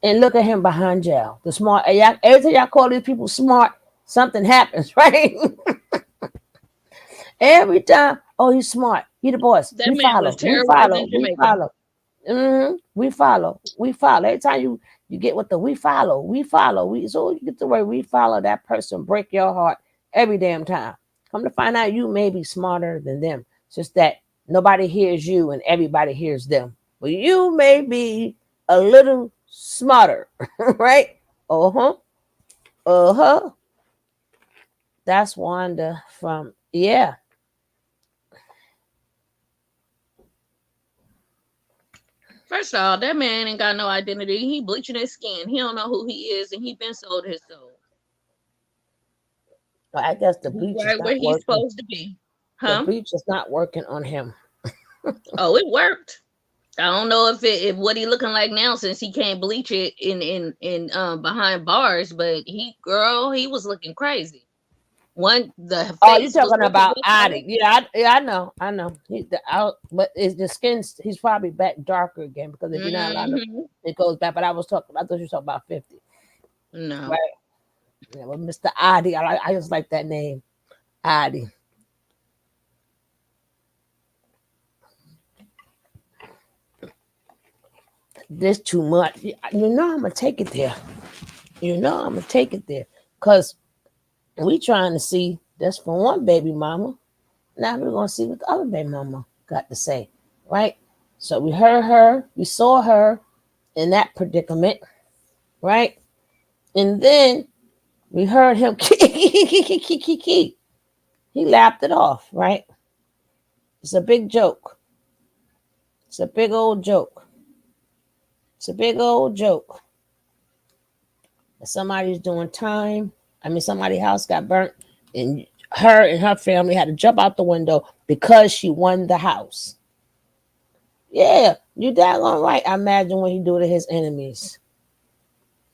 And look at him behind jail. The smart. Every time y'all call these people smart, something happens, right? Every time. Oh, he's smart. He the boss. That We man was follow. We terrorizing follow. We Jamaica. follow. We follow. We follow. Every time you get with the we follow. We follow. So you get the word we follow, that person break your heart every damn time. Come to find out, you may be smarter than them. It's just that nobody hears you and everybody hears them. But you may be a little smarter, right? Uh-huh. That's Wanda from, yeah. First of all, that man ain't got no identity. He bleaching his skin. He don't know who he is, and he been sold his soul. I guess the He's bleach is right where not he's working. supposed to be. The Huh? bleach is not working on him. Oh, it worked. I don't know if what he looking like now, since he can't bleach it in behind bars, but he was looking crazy. The Oh, you face was talking looking about just Adi? like. Yeah, I know. But it's the skin's. He's probably back darker again because if you're not allowed to, it goes back. But I thought you were talking about 50. No. Right. Yeah, well, Mr. Adi, I just like that name, Adi. This too much. You know I'm gonna take it there. Cause we trying to see this for one baby mama. Now we're gonna see what the other baby mama got to say, right? So we heard her, we saw her in that predicament, right? And then we heard him he laughed it off, right? It's a big joke. It's a big old joke. Somebody's doing time. Somebody's house got burnt, and her and her family had to jump out the window because she won the house. Yeah, you daggone right. I imagine what he do to his enemies.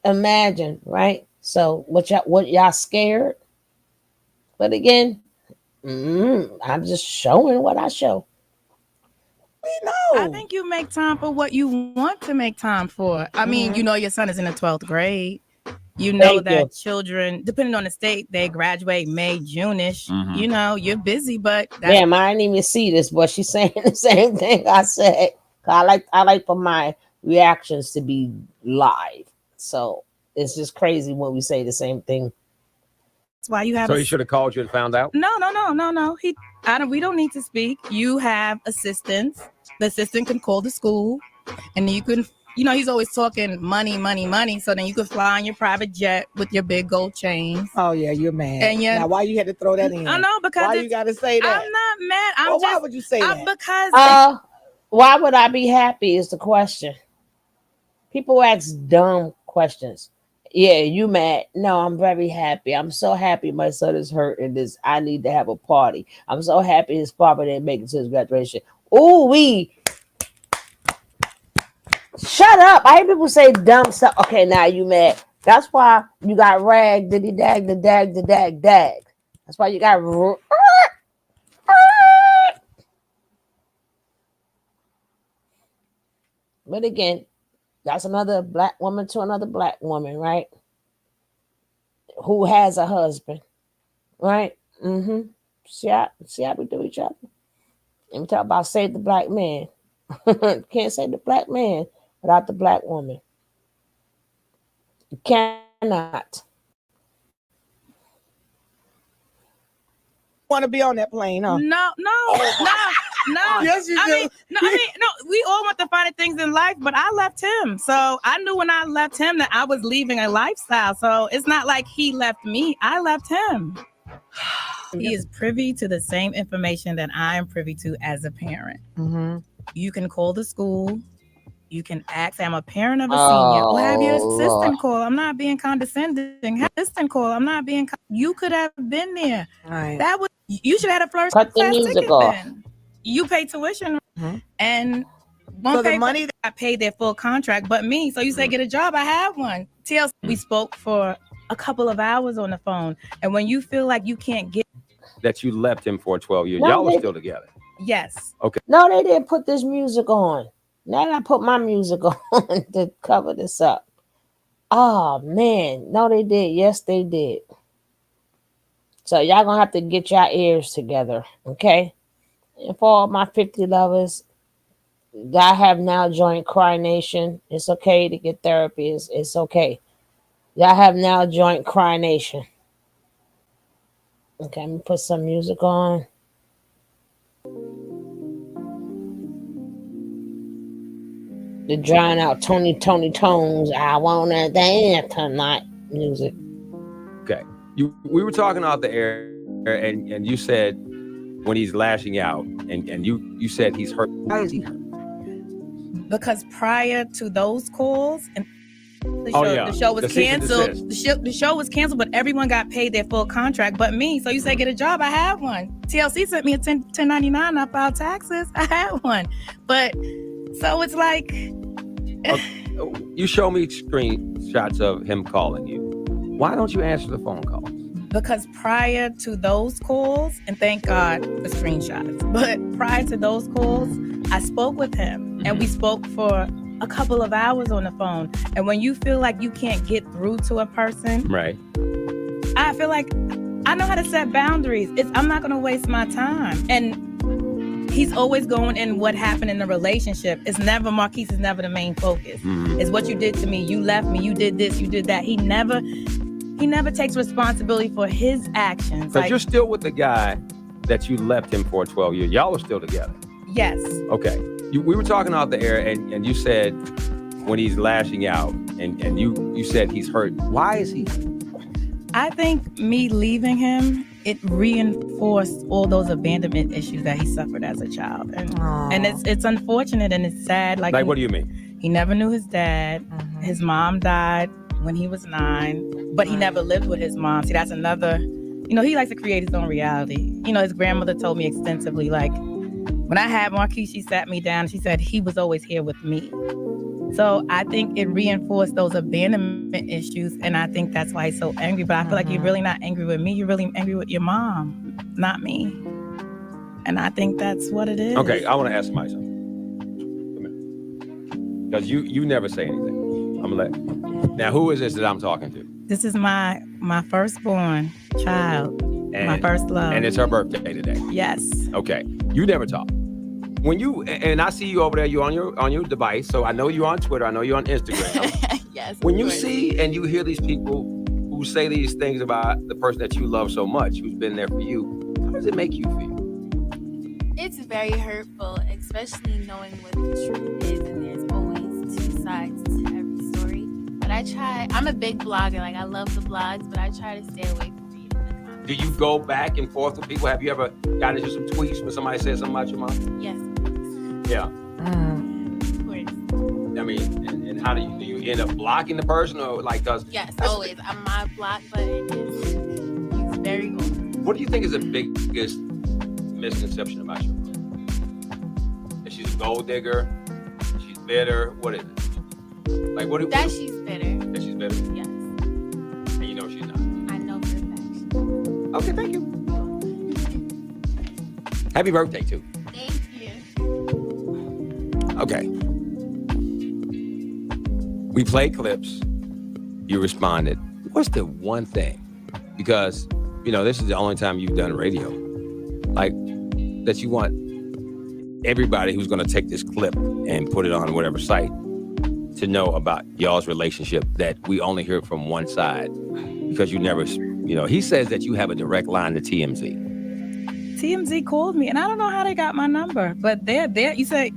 Imagine, right? So what y'all scared? But again, I'm just showing what I show. I think you make time for what you want to make time for. I mean, you know your son is in the 12th grade. You know that children, depending on the state, they graduate May, June-ish. You know, you're busy, but damn, I didn't even see this, but she's saying the same thing I said. I like for my reactions to be live. So it's just crazy when we say the same thing. That's why you have. So he should have called you and found out. No. We don't need to speak. You have assistants. The assistant can call the school, and you can. You know, he's always talking money. So then you could fly on your private jet with your big gold chains. Oh yeah, you're mad. And now why you had to throw that in? I know, because why you gotta say that? I'm not mad. Why would you say that? Because why would I be happy is the question. People ask dumb questions. Yeah, you mad? No, I'm very happy. I'm so happy my son is hurt in this. I need to have a party. I'm so happy his father didn't make it to his graduation. Ooh, shut up. I hear people say dumb stuff. Okay, now you mad. That's why you got rag, diddy dag, the dag, the dag, dag. That's why you got. But again, that's another black woman to another black woman, right? Who has a husband, right? See how we do each other. And we talk about save the black man. Can't save the black man without the black woman. You cannot. Want to be on that plane, huh? No. Yes, you do. We all want to find things in life, but I left him. So I knew when I left him that I was leaving a lifestyle. So it's not like he left me. I left him. He is privy to the same information that I am privy to as a parent. You can call the school. You can ask, I'm a parent of a senior. Or have your assistant call. I'm not being condescending. Have assistant call. I'm not being. You could have been there. Right. That was. You should have had a first Cut the class music ticket off. then. You pay tuition, and So the money I paid their full contract, but me. So you say get a job. I have one. TLC. We spoke for a couple of hours on the phone, and when you feel like you can't get that, you left him for 12 years. No, Y'all were they- still together. yes. Okay. No, they didn't put this music on. Now I put my music on to cover this up. Oh man, no, they did. Yes, they did. So y'all gonna have to get your ears together, okay? And for all my 50 lovers, I have now joined Cry Nation. It's okay to get therapy. It's okay. Y'all have now joined Cry Nation. Okay, let me put some music on. The drown out Tony Tones. I wanna dance tonight music. Okay. We were talking off the air, and you said when he's lashing out, and you said he's hurt. Why is he hurt? Because prior to those calls, and the show was cease and canceled. desist. The show was canceled, but everyone got paid their full contract, but me. So you say get a job, I had one. TLC sent me a 1099. I filed taxes. I had one, but so it's like. You show me screenshots of him calling you. Why don't you answer the phone calls? Because prior to those calls, and thank God for screenshots, but prior to those calls, I spoke with him, and we spoke for a couple of hours on the phone. And when you feel like you can't get through to a person, right? I feel like I know how to set boundaries. I'm not going to waste my time. And he's always going in what happened in the relationship. It's never, Marquise is never the main focus. It's what you did to me. You left me. You did this. You did that. He never takes responsibility for his actions. Because you're still with the guy that you left him for 12 years. Y'all are still together. Yes. Okay. We were talking off the air, and you said when he's lashing out, and you said he's hurt. Why is he hurt? I think me leaving him, it reinforced all those abandonment issues that he suffered as a child. And it's unfortunate and it's sad. Like what do you mean? He never knew his dad. His mom died when he was 9, but he never lived with his mom. See, that's another, he likes to create his own reality. His grandmother told me extensively, like, when I had Marquise, she sat me down and she said he was always here with me. So I think it reinforced those abandonment issues, and I think that's why he's so angry. But I feel like you're really not angry with me. You're really angry with your mom, not me. And I think that's what it is. Okay, I want to ask somebody something. Come here. Because you never say anything. I'm going to let... Now, who is this that I'm talking to? This is my firstborn child, my first love. And it's her birthday today. Yes. Okay. You never talk. When you, and I see you over there, you're on your device, so I know you're on Twitter, I know you're on Instagram. Yes. When you see and you hear these people who say these things about the person that you love so much, who's been there for you, how does it make you feel? It's very hurtful, especially knowing what the truth is, and there's always two sides to every story. But I'm a big blogger, like I love the blogs, but I try to stay away from Do you go back and forth with people? Have you ever gotten into some tweets when somebody said something about your mom? Yes. Yeah. Of course. I mean, and how do you end up blocking the person or like does? Yes, always. My block button is very open. What do you think is the biggest misconception about your mom? That she's a gold digger? She's bitter? What is it? Like what? That she's bitter. That she's bitter? Yes. And you know she's not. I know for a fact. Okay, thank you. Happy birthday, too. Thank you. Okay. We played clips. You responded. What's the one thing? Because, this is the only time you've done radio. Like, that you want everybody who's going to take this clip and put it on whatever site to know about y'all's relationship that we only hear from one side. Because you never... he says that you have a direct line to TMZ. TMZ called me, and I don't know how they got my number, but they're there. You say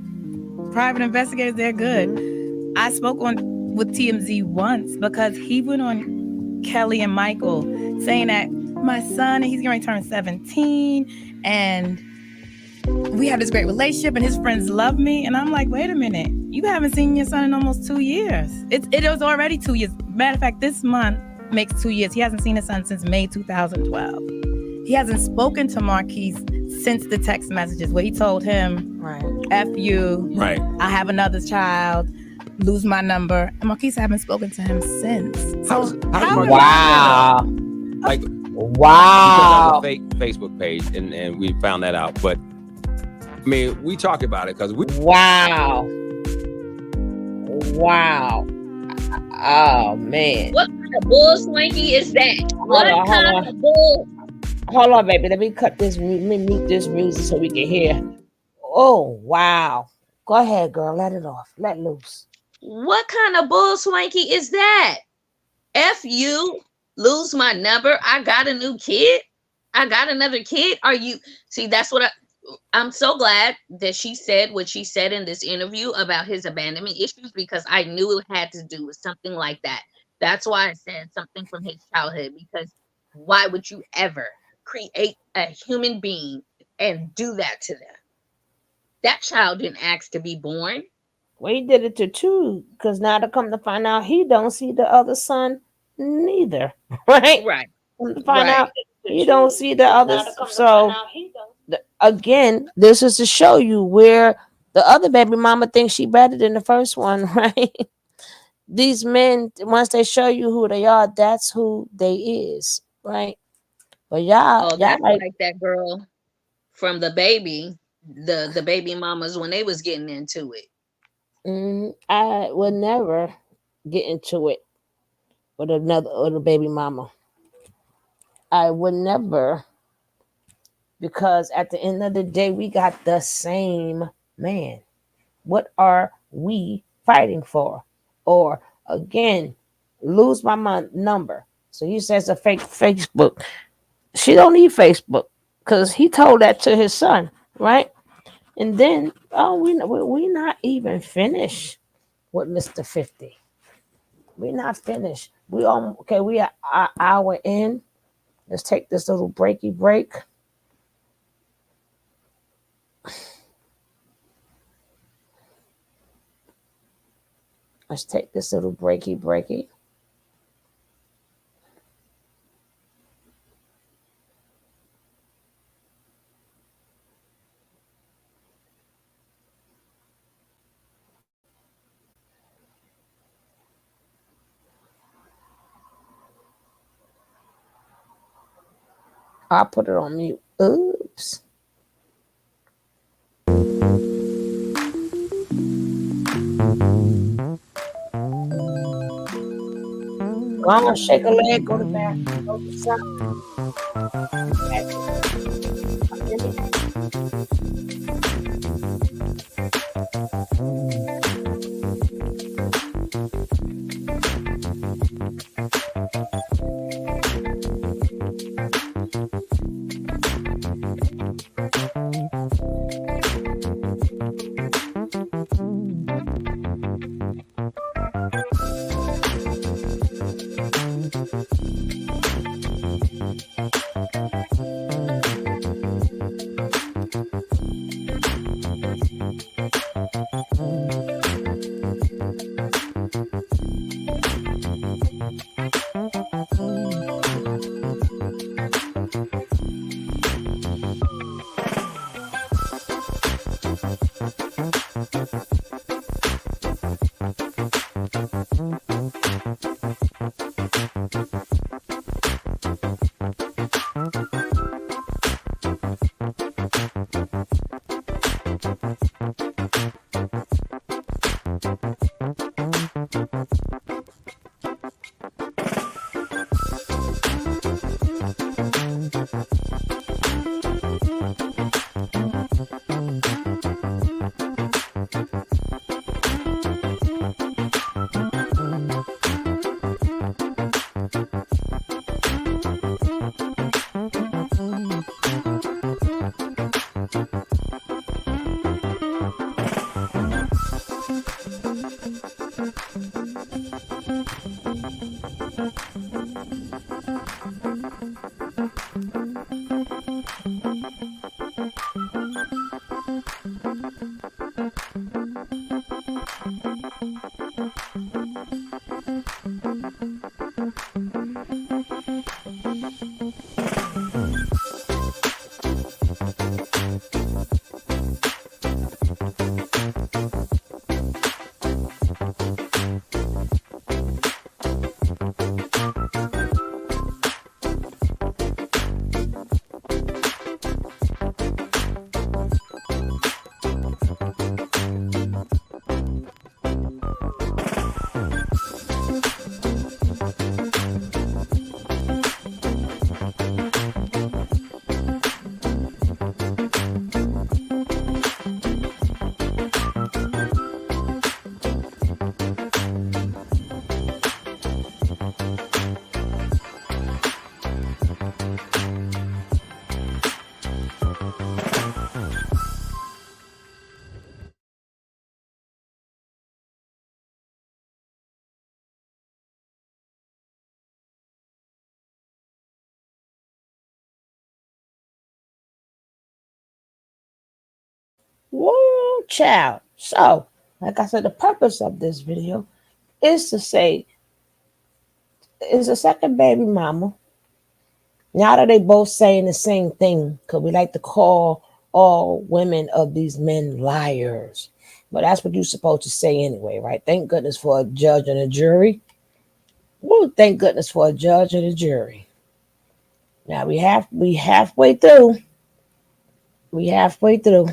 private investigators, they're good. I spoke with TMZ once because he went on Kelly and Michael saying that my son, he's going to turn 17, and we have this great relationship, and his friends love me. And I'm like, wait a minute, you haven't seen your son in almost 2 years. It was already 2 years. Matter of fact, this month makes 2 years. He hasn't seen his son since May 2012. He hasn't spoken to Marquise since the text messages where he told him, F you, I have another child, lose my number. And Marquise haven't spoken to him since. Wow. Like, wow. Because that's a fake Facebook page, and we found that out. But, I mean, we talk about it because we... Wow. Wow. Oh man. What kind of bull swanky is that? Hold on, baby. Let me cut this. Let me mute this music so we can hear. Oh wow. Go ahead, girl. Let it off. Let loose. What kind of bull swanky is that? F you, lose my number. I got a new kid. I got another kid. Are you see? That's what I'm so glad that she said what she said in this interview about his abandonment issues, because I knew it had to do with something like that. That's why I said something from his childhood, because why would you ever create a human being and do that to them? That child didn't ask to be born. Well, he did it to two, because now to come to find out, he don't see the other son neither. Right? Right. Come to find out, he don't see the other. So again, this is to show you where the other baby mama thinks she better than the first one, right? These men, once they show you who they are, that's who they is, right? But y'all, that's like that girl from the baby, the baby mamas when they was getting into it. I would never get into it with a baby mama. I would never, because at the end of the day, we got the same man. What are we fighting for? Or again, lose my number. So you say it's a fake Facebook. She don't need Facebook, because he told that to his son, right? And then, we not even finished with Mr. 50. We're not finished. We are an hour in. Let's take this little breaky break. Let's take this little breaky. I'll put it on mute. Oops. Go on, shake a leg, go to the bathroom, go to something. Woo, child. So, like I said, the purpose of this video is to say, is a second baby mama. Now that they both saying the same thing, because we like to call all women of these men liars. But that's what you're supposed to say anyway, right? Thank goodness for a judge and a jury. Woo, thank goodness for a judge and a jury. Now we halfway through. We halfway through.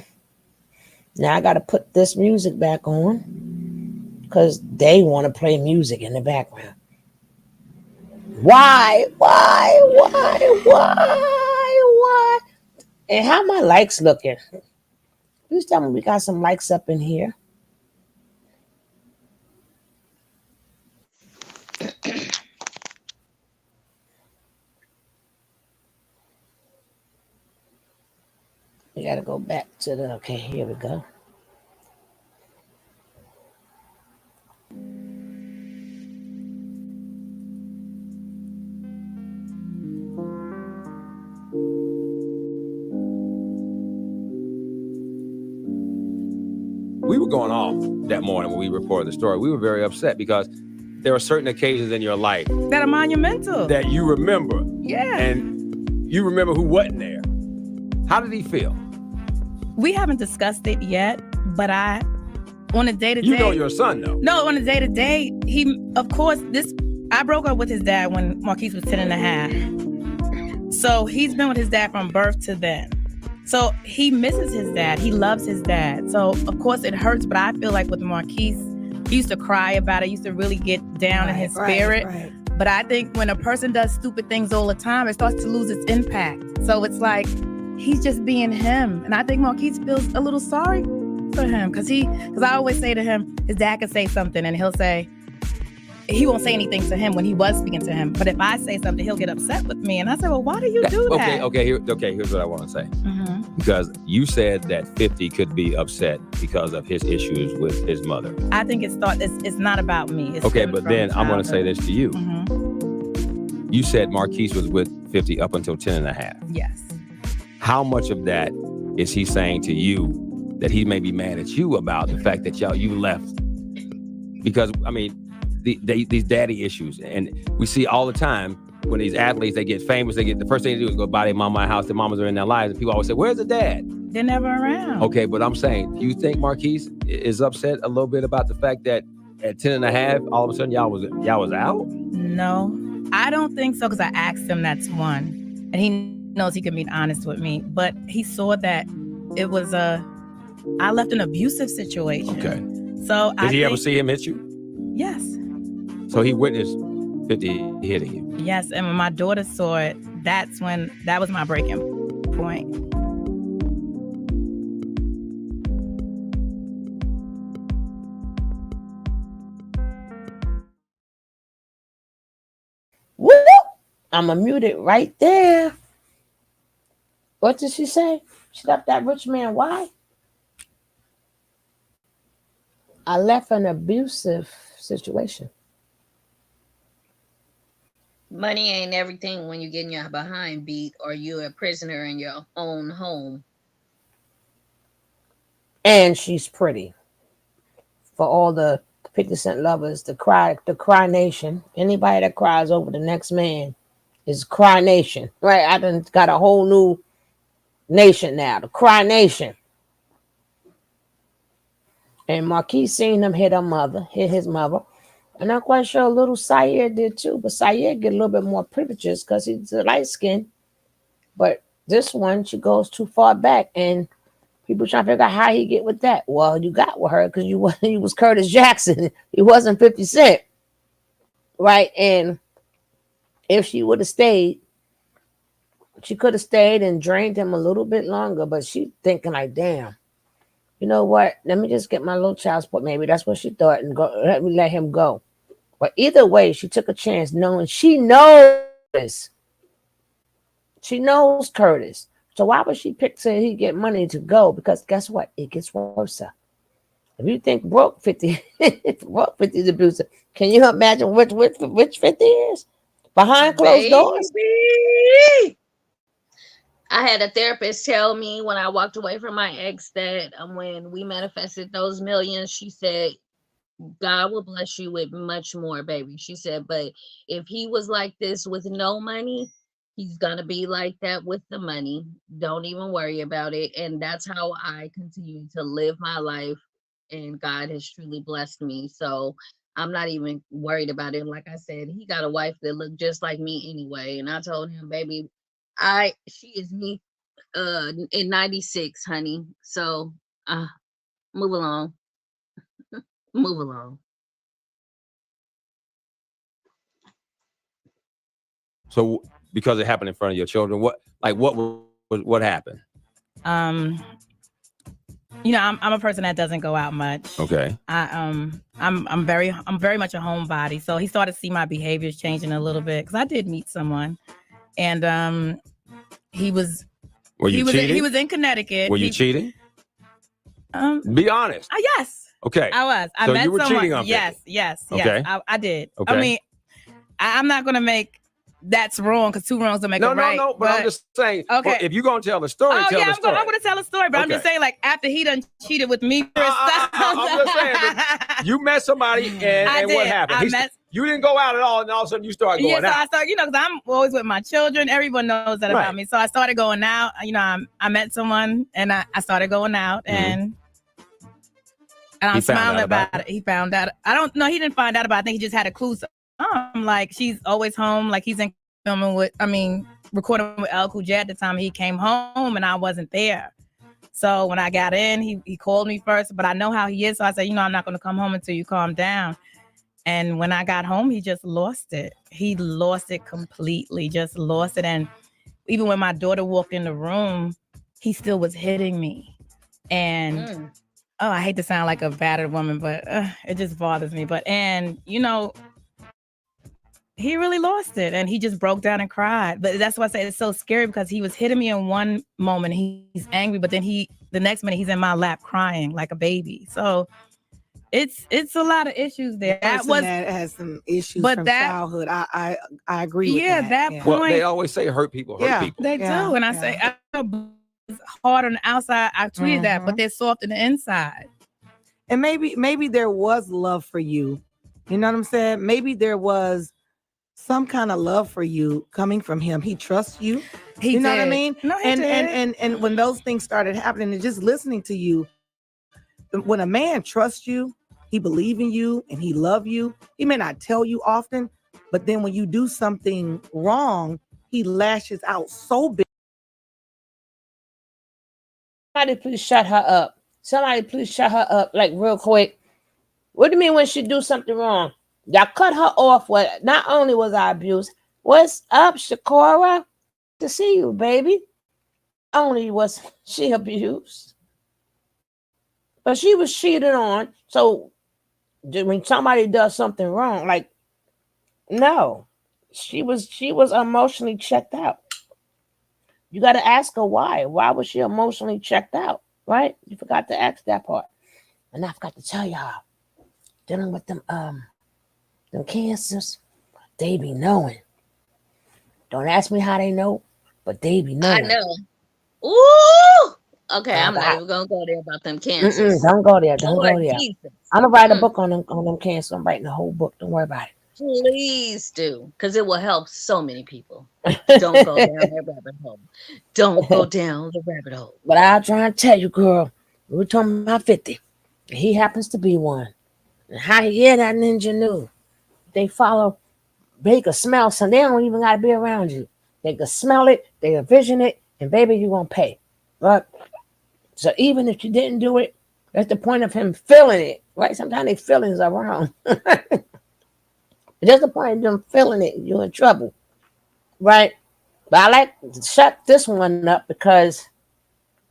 Now I got to put this music back on because they want to play music in the background. Why? And how my likes looking? Please tell me we got some likes up in here. We got to go back to the, okay, here we go. We were going off that morning when we reported the story. We were very upset because there are certain occasions in your life that are monumental that you remember. Yeah. And you remember who wasn't there. How did he feel? We haven't discussed it yet, but on a day-to-day. You know your son, though. No, on a day-to-day, I broke up with his dad when Marquise was 10 and a half. So he's been with his dad from birth to then. So he misses his dad. He loves his dad. So, of course, it hurts. But I feel like with Marquise, he used to cry about it. He used to really get down in his spirit. Right. But I think when a person does stupid things all the time, it starts to lose its impact. So it's like he's just being him. And I think Marquise feels a little sorry for him because I always say to him, his dad can say something and he'll say, he won't say anything to him when he was speaking to him. But if I say something, he'll get upset with me. And I said, well, why do you do that? Here's what I want to say. Mm-hmm. Because you said that 50 could be upset because of his issues with his mother. I think it's not about me. But then I'm going to say this to you. Mm-hmm. You said Marquise was with 50 up until 10 and a half. Yes. How much of that is he saying to you that he may be mad at you about the fact that you left? Because, I mean, these daddy issues, and we see all the time when these athletes, they get famous, the first thing they do is go buy their mama a house. Their mamas are in their lives, and people always say, "Where's the dad?" They're never around. Okay, but I'm saying, do you think Marquise is upset a little bit about the fact that at 10 and a half, all of a sudden y'all was out? No, I don't think so, because I asked him. That's one, and he knows he can be honest with me. But he saw that it was I left an abusive situation. Okay. So did he ever see him hit you? Yes. So he witnessed 50 hitting you. Yes, and when my daughter saw it, that was my breaking point. Woo! I'm going to mute it right there. What did she say? She left that rich man. Why? I left an abusive situation. Money ain't everything when you're getting your behind beat or you're a prisoner in your own home. And she's pretty. For all the 50 Cent lovers, the cry nation. Anybody that cries over the next man is cry nation. Right? I done got a whole new nation now. The cry nation. And Marquise seen him hit his mother. And I'm quite sure little Sayer did too. But Sayer get a little bit more privileges because he's a light skin. But this one, she goes too far back. And people trying to figure out how he get with that. Well, you got with her because he was Curtis Jackson. He wasn't 50 Cent. Right? And if she would have stayed, she could have stayed and drained him a little bit longer. But she thinking like, damn. You know what? Let me just get my little child support. Maybe that's what she thought, and let him go. But either way, she took a chance, knowing she knows this. She knows Curtis. So why would she pick till he get money to go? Because guess what? It gets worse. If you think broke 50, broke 50 is abusive, can you imagine which 50 is? Behind closed doors? I had a therapist tell me when I walked away from my ex that when we manifested those millions, she said, God will bless you with much more, baby. She said, but if he was like this with no money, he's going to be like that with the money. Don't even worry about it. And that's how I continue to live my life. And God has truly blessed me. So I'm not even worried about it. Like I said, he got a wife that looked just like me anyway. And I told him, baby, she is me in 96, honey. So move along. Move along. So because it happened in front of your children, what happened? You know, I'm a person that doesn't go out much. Okay. I'm very much a homebody. So he started to see my behaviors changing a little bit because I did meet someone, and he was. Were you cheating? He was in Connecticut. Were you cheating? Be honest. Yes. Okay. I was. I so met you were someone. cheating on Yes. Okay. I did. Okay. I mean, I'm not gonna make that's wrong because two wrongs don't make a right. No. But I'm just saying. Okay. Well, if you're gonna tell the story, Oh tell yeah, the story. I'm gonna tell a story, but I'm just saying, like after he done cheated with me, I'm just saying. But you met somebody, and what happened? You didn't go out at all, and all of a sudden you started going out. So I started, because I'm always with my children. Everyone knows that about me. So I started going out. I met someone, and I started going out, and I'm smiling about it. He found out. I don't know. He didn't find out about it. I think he just had a clue. So I'm like, she's always home. Like he's in recording with El Cool J at the time. He came home, and I wasn't there. So when I got in, he called me first, but I know how he is. So I said, I'm not going to come home until you calm down. And when I got home, he just lost it. He lost it completely, just lost it. And even when my daughter walked in the room, he still was hitting me. And, I hate to sound like a battered woman, but it just bothers me. He really lost it. And he just broke down and cried. But that's why I say it's so scary because he was hitting me in one moment. He's angry, but then the next minute he's in my lap crying like a baby. So it's a lot of issues there. That has some issues from childhood. I agree with that. That point. Well, they always say hurt people hurt people. They do. And I say, it's hard on the outside. I tweeted that, but they're soft on the inside. And maybe there was love for you. You know what I'm saying? Maybe there was some kind of love for you coming from him. He trusts you. You know what I mean? No, he did. And when those things started happening and just listening to you, when a man trusts you, he believes in you and he loves you. He may not tell you often, but then when you do something wrong, he lashes out so big. Somebody please shut her up. Somebody please shut her up, like real quick. What do you mean when she do something wrong? Y'all cut her off. What? Not only was I abused. What's up, Shakora? To see you, baby. Only was she abused, but she was cheated on. So when somebody does something wrong, like no, she was emotionally checked out. You got to ask her why. Why was she emotionally checked out? Right? You forgot to ask that part, and I forgot to tell y'all. Dealing with them cancers, they be knowing. Don't ask me how they know, but they be knowing. I know. Ooh. Okay, I'm not even gonna go there about them cancers. Don't go there. Don't go there. Jesus. I'm gonna write a book on them cancers. I'm writing a whole book. Don't worry about it. Please do, because it will help so many people. Don't go down that rabbit hole. Don't go down the rabbit hole. But I'll try and tell you, girl, we're talking about 50. He happens to be one. And how that ninja knew. They can smell something. They don't even gotta be around you. They can smell it, they can vision it, and baby, you're gonna pay. Right? So even if you didn't do it, that's the point of him feeling it. Right? Sometimes their feelings are wrong. That's the point of them feeling it. You're in trouble. Right? But I like to shut this one up because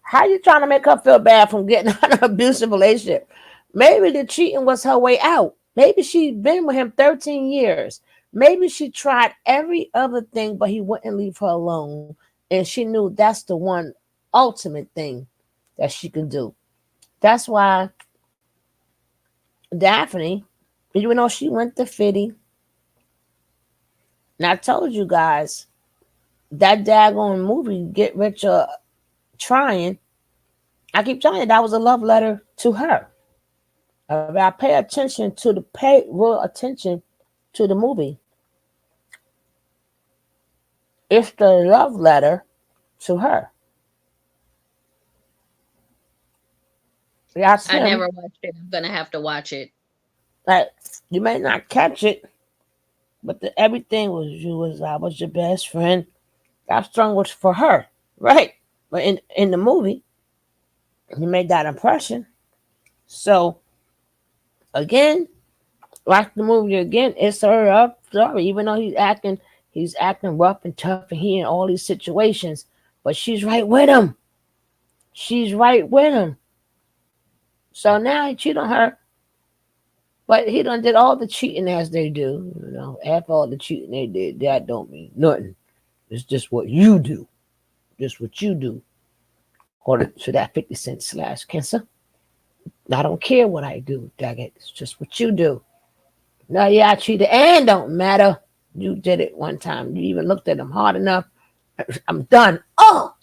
how you trying to make her feel bad from getting out of an abusive relationship? Maybe the cheating was her way out. Maybe she'd been with him 13 years. Maybe she tried every other thing, but he wouldn't leave her alone. And she knew that's the one ultimate thing that she could do. That's why Daphne, even though she went to 50, and I told you guys, that daggone movie, Get Rich or Trying, I keep telling you that was a love letter to her. If I pay real attention to the movie, it's the love letter to her. That's I him. never watched it. I'm gonna have to watch it. Like, you may not catch it, but everything I was your best friend. That song was for her, right? But in the movie, he made that impression. So again, watch the movie again. It's her up story, even though he's acting rough and tough, and he in all these situations. But she's right with him. She's right with him. So now he cheated on her, but he done did all the cheating as they do. After all the cheating they did, that don't mean nothing. It's just what you do. Just what you do. According to that 50 Cent / Cancer. I don't care what I do, daggett. It's just what you do. No, yeah, I cheated, and don't matter. You did it one time. You even looked at him hard enough. I'm done. Oh.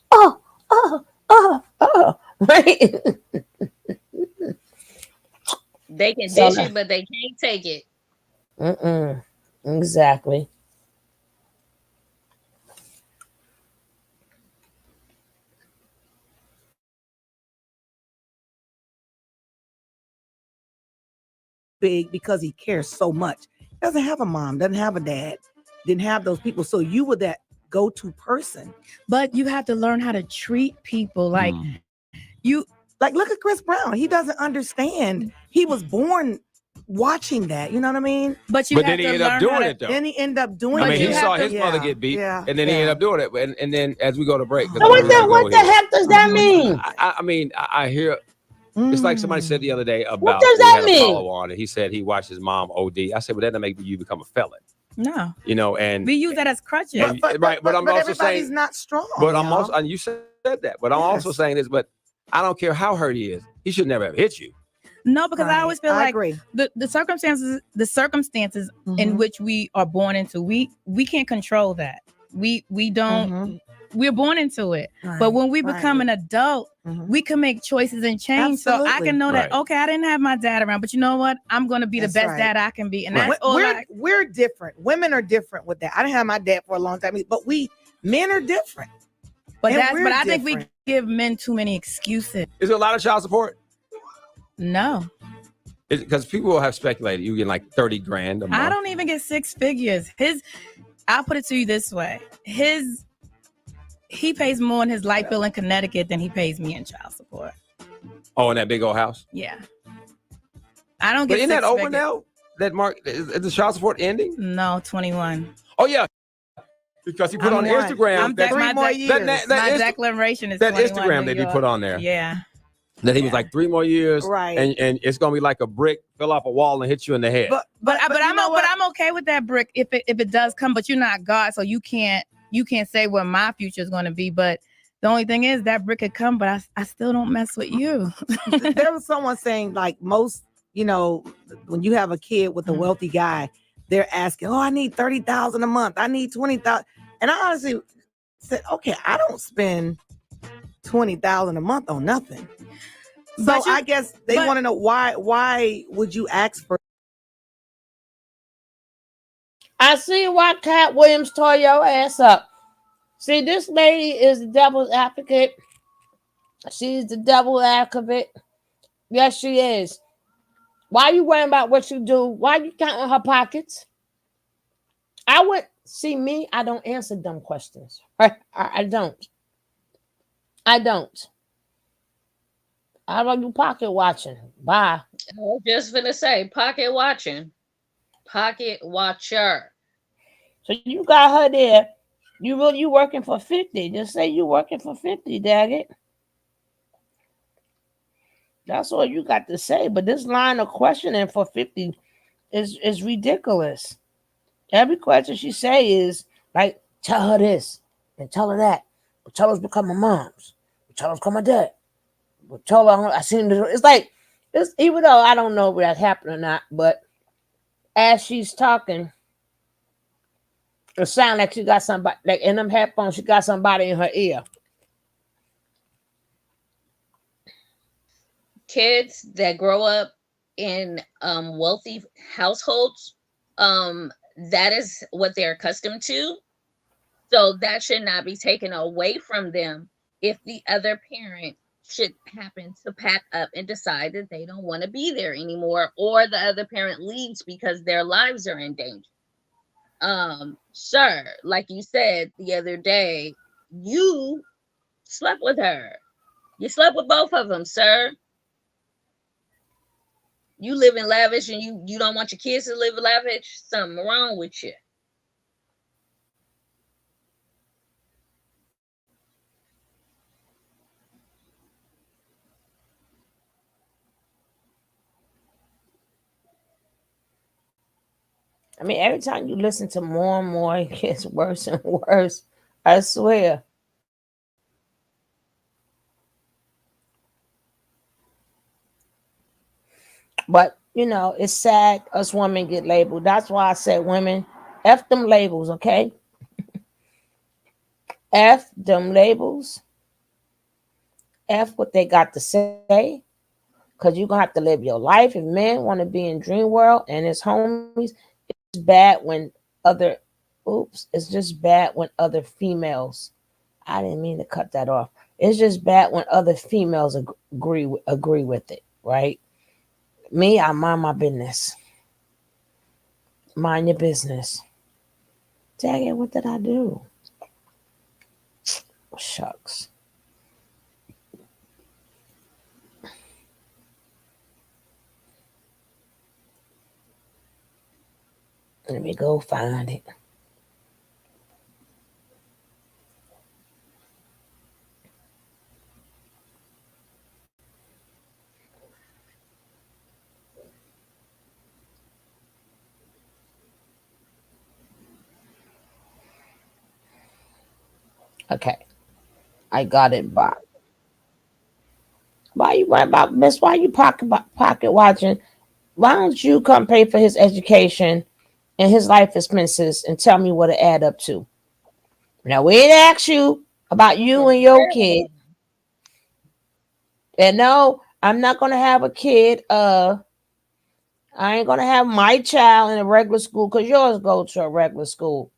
Right? They can dish it, but they can't take it. Exactly. Big because he cares so much. Doesn't have a mom, doesn't have a dad, didn't have those people. So you were that go-to person. But you have to learn how to treat people like you. Like, look at Chris Brown. He doesn't understand. He was born watching that. You know what I mean? But then he ended up doing it though. Then he ended up doing it. I mean, he saw his mother get beat, and then he ended up doing it. And then as we go to break, So what the heck does that mean? I mean, I hear. It's like somebody said the other day about what does that mean? Follow on, and he said he watched his mom OD. I said, well, that doesn't make you become a felon. No, and we use that as crutches. But I'm also saying not strong. But I'm also, and you said that, but I'm also saying this. But I don't care how hurt he is. He should never have hit you. No, because I always feel like agree. the circumstances in which we are born into, we can't control that. We don't. We're born into it. Right, but when we become an adult, we can make choices and change. Absolutely. So I can know that, okay, I didn't have my dad around, but you know what? I'm going to be the best dad I can be. And that's all we're different. Women are different with that. I didn't have my dad for a long time, but men are different. But I think we give men too many excuses. Is there a lot of child support? No. Because people have speculated you get like 30 grand a month. I don't even get 6 figures. I'll put it to you this way. He pays more in his light bill in Connecticut than he pays me in child support. Oh, in that big old house? Yeah. I don't get. But isn't that over now? That mark is the child support ending? No, 21. Oh yeah. Because he put on Instagram that 3 more years. My declaration is that 21, Instagram that he put on there. Yeah. That he was like 3 more years, right? And it's gonna be like a brick fell off a wall and hit you in the head. But I'm okay with that brick if it does come. But you're not God, so you can't say what my future is going to be. But the only thing is that brick could come, but I still don't mess with you. There was someone saying like most, when you have a kid with a wealthy guy, they're asking, oh, I need 30,000 a month. I need 20,000. And I honestly said, okay, I don't spend 20,000 a month on nothing. So I guess they want to know why would you ask for? I see why Cat Williams tore your ass up. See, this lady is the devil's advocate. She's the devil advocate. Yes, she is. Why are you worrying about what you do? Why are you counting her pockets? I don't answer dumb questions. I don't. I don't do pocket watching. Bye. I was just gonna say pocket watching. Pocket watcher. So you got her there. You working for 50. Just say you working for 50, daggit. That's all you got to say. But this line of questioning for 50 is ridiculous. Every question she say is like, tell her this and tell her that. But tell her to become my mom's. But tell her to become my dad. But tell her I seen this. It's like, even though I don't know if that happened or not, but as she's talking, It sounds like she got somebody, like in them headphones, she got somebody in her ear. Kids that grow up in wealthy households, that is what they're accustomed to. So that should not be taken away from them if the other parent should happen to pack up and decide that they don't want to be there anymore, or the other parent leaves because their lives are in danger. Sir, like you said the other day, you slept with her. You slept with both of them, sir. You live in lavish and you don't want your kids to live lavish. Something wrong with you. I mean, every time you listen to more and more, it gets worse and worse. I swear. But, you know, it's sad us women get labeled. That's why I said women, F them labels, okay? F them labels. F what they got to say. Because you're going to have to live your life. If men want to be in dream world and his homies, it's bad when other, it's just bad when other females, I didn't mean to cut that off. It's just bad when other females agree with it, right? Me, I mind my business. Mind your business. Dang it, what did I do? Shucks. Let me go find it. Okay. I got it back. Why you worry about Miss? Why you pocket watching? Why don't you come pay for his education and his life expenses and tell me what it add up to? Now we ain't ask you about you and your kid. And no, I'm not gonna have a kid. I ain't gonna have my child in a regular school because yours go to a regular school.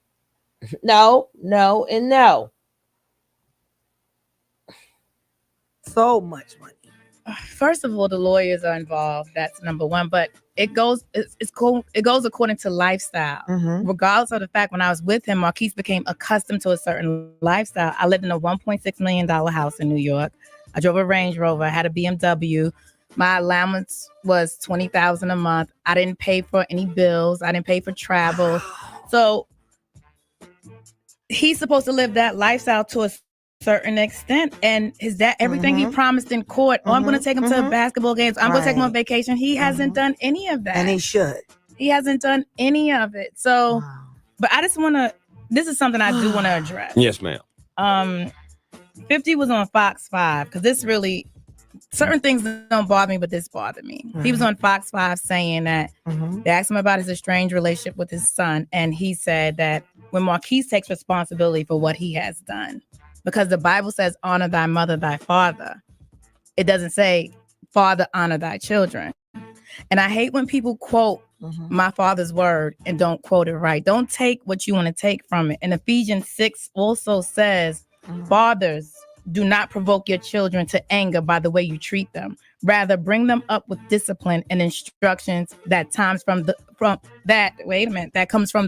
No, no, and no. So much money. First of all, the lawyers are involved. That's number one. But it goes, it's cool. It goes according to lifestyle. Regardless of the fact, when I was with him, Marquise became accustomed to a certain lifestyle. I lived in a $1.6 million house in New York. I drove a Range Rover. I had a BMW. My allowance was $20,000 a month. I didn't pay for any bills. I didn't pay for travel. So he's supposed to live that lifestyle to a certain extent, and his dad, everything he promised in court, I'm going to take him to basketball games, I'm going to take him on vacation, he hasn't done any of that, and he should. He hasn't done any of it. So but I just want to, this is something I do want to address. Yes, ma'am. 50 was on Fox 5 because this really, certain things don't bother me, but this bothered me. He was on Fox 5 saying that they asked him about his estranged relationship with his son, and he said that when Marquise takes responsibility for what he has done, because the Bible says, honor thy mother, thy father. It doesn't say, father, honor thy children. And I hate when people quote my father's word and don't quote it right. Don't take what you want to take from it. And Ephesians 6 also says, fathers, do not provoke your children to anger by the way you treat them. Rather, bring them up with discipline and instructions that comes from the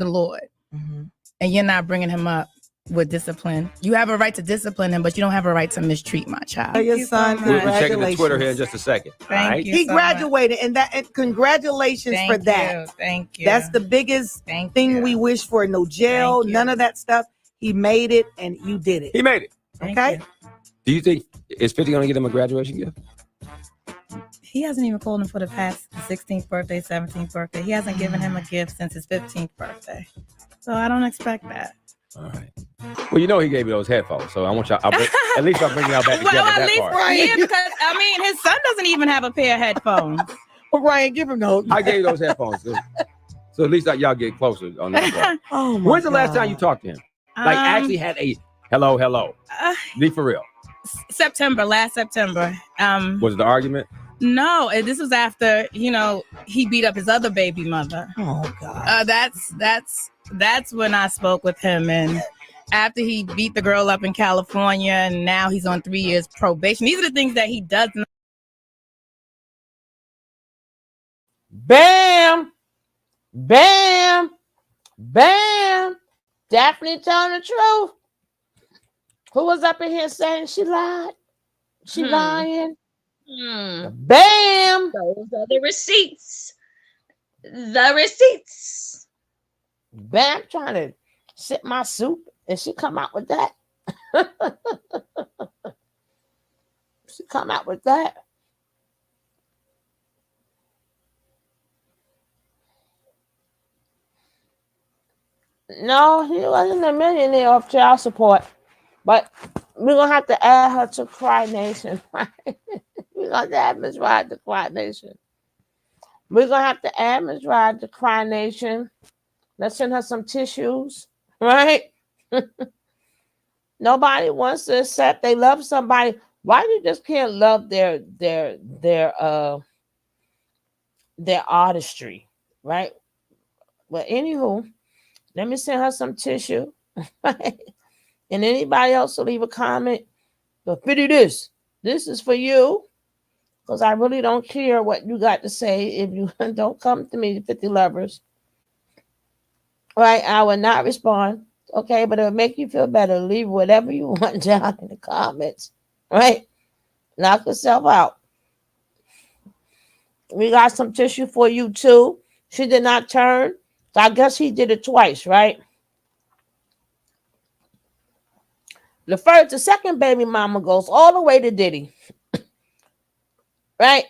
Lord. And you're not bringing him up with discipline. You have a right to discipline him, but you don't have a right to mistreat my child. Your son, We'll be checking the Twitter here in just a second. Thank you. He so graduated, and congratulations for that. Thank you. That's the biggest thing we wish for. No jail, none of that stuff. He made it, and you did it. He made it. Okay. Do you think is 50 going to get him a graduation gift? He hasn't even called him for the past 16th birthday, 17th birthday. He hasn't given him a gift since his 15th birthday. So I don't expect that. All right. Well, you know he gave you those headphones, so I want y'all. At least I'll bring y'all back together. Well, at that least, part. yeah, because I mean, his son doesn't even have a pair of headphones. Well, Ryan, give him those. I gave you those headphones. So at least y'all get closer on that part. Oh my When's the last time you God. talked to him? Like actually had a hello. Be for real. Last September. Was it the argument? No, this was after, he beat up his other baby mother. Oh God. That's when I spoke with him, and after he beat the girl up in California, and now he's on 3 years probation. These are the things that he does not. Bam, bam, bam. Daphne telling the truth. Who was up in here saying she lied? She lying. Bam. Those are the receipts. The receipts. Bam, trying to sip my soup, and she come out with that. She come out with that. No, he wasn't a millionaire off child support. But we're going to have to add her to Cry Nation, right? We're going to add Ms. Ride to Cry Nation. We're going to have to add Ms. Ride to Cry Nation. Let's send her some tissues, right? Nobody wants to accept they love somebody. Why you just can't love their artistry, right? Well, anywho, let me send her some tissue, right? And anybody else will leave a comment. But Fitty, this is for you. Because I really don't care what you got to say. If you don't come to me, 50 lovers. Right? I will not respond. Okay, but it'll make you feel better. Leave whatever you want down in the comments. Right? Knock yourself out. We got some tissue for you too. She did not turn. So I guess he did it twice, right? The second baby mama goes all the way to Diddy. Right?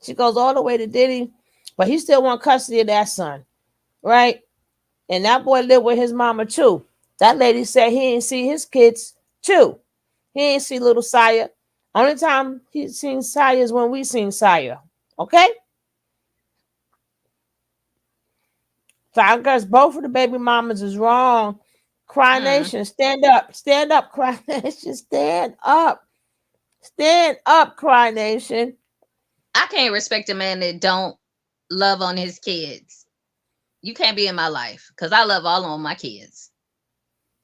She goes all the way to Diddy, but he still want custody of that son. Right? And that boy lived with his mama too. That lady said he ain't see his kids too. He ain't see little Saya. Only time he seen Saya is when we seen Saya. Okay? So I guess both of the baby mamas is wrong. Cry Nation, stand up. Stand up, Cry Nation. Stand up. Stand up, Cry Nation. I can't respect a man that don't love on his kids. You can't be in my life because I love all of my kids.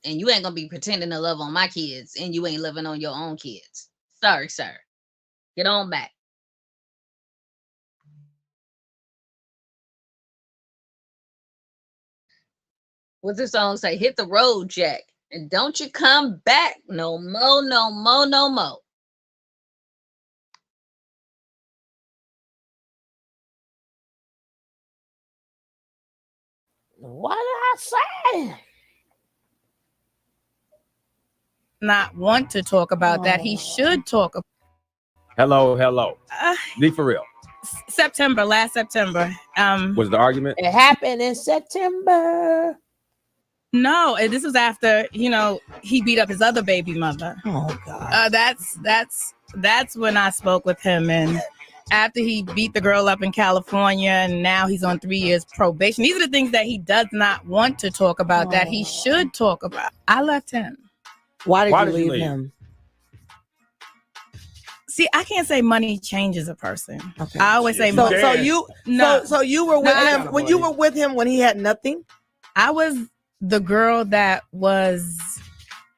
And you ain't going to be pretending to love on my kids and you ain't loving on your own kids. Sorry, sir. Get on back. What's the song say? Hit the road, Jack. And don't you come back no more, no more, no more. What did I say? Not want to talk about that. He should talk about. Hello. Be for real. Last September. Was the argument? It happened in September. No, this was after, he beat up his other baby mother. Oh God. That's when I spoke with him, and after he beat the girl up in California, and now he's on 3 years probation. These are the things that he does not want to talk about that he should talk about. I left him. Why did you leave him? See, I can't say money changes a person. Okay. I always say so. money. So you were with him when you were with him when he had nothing. I was the girl that was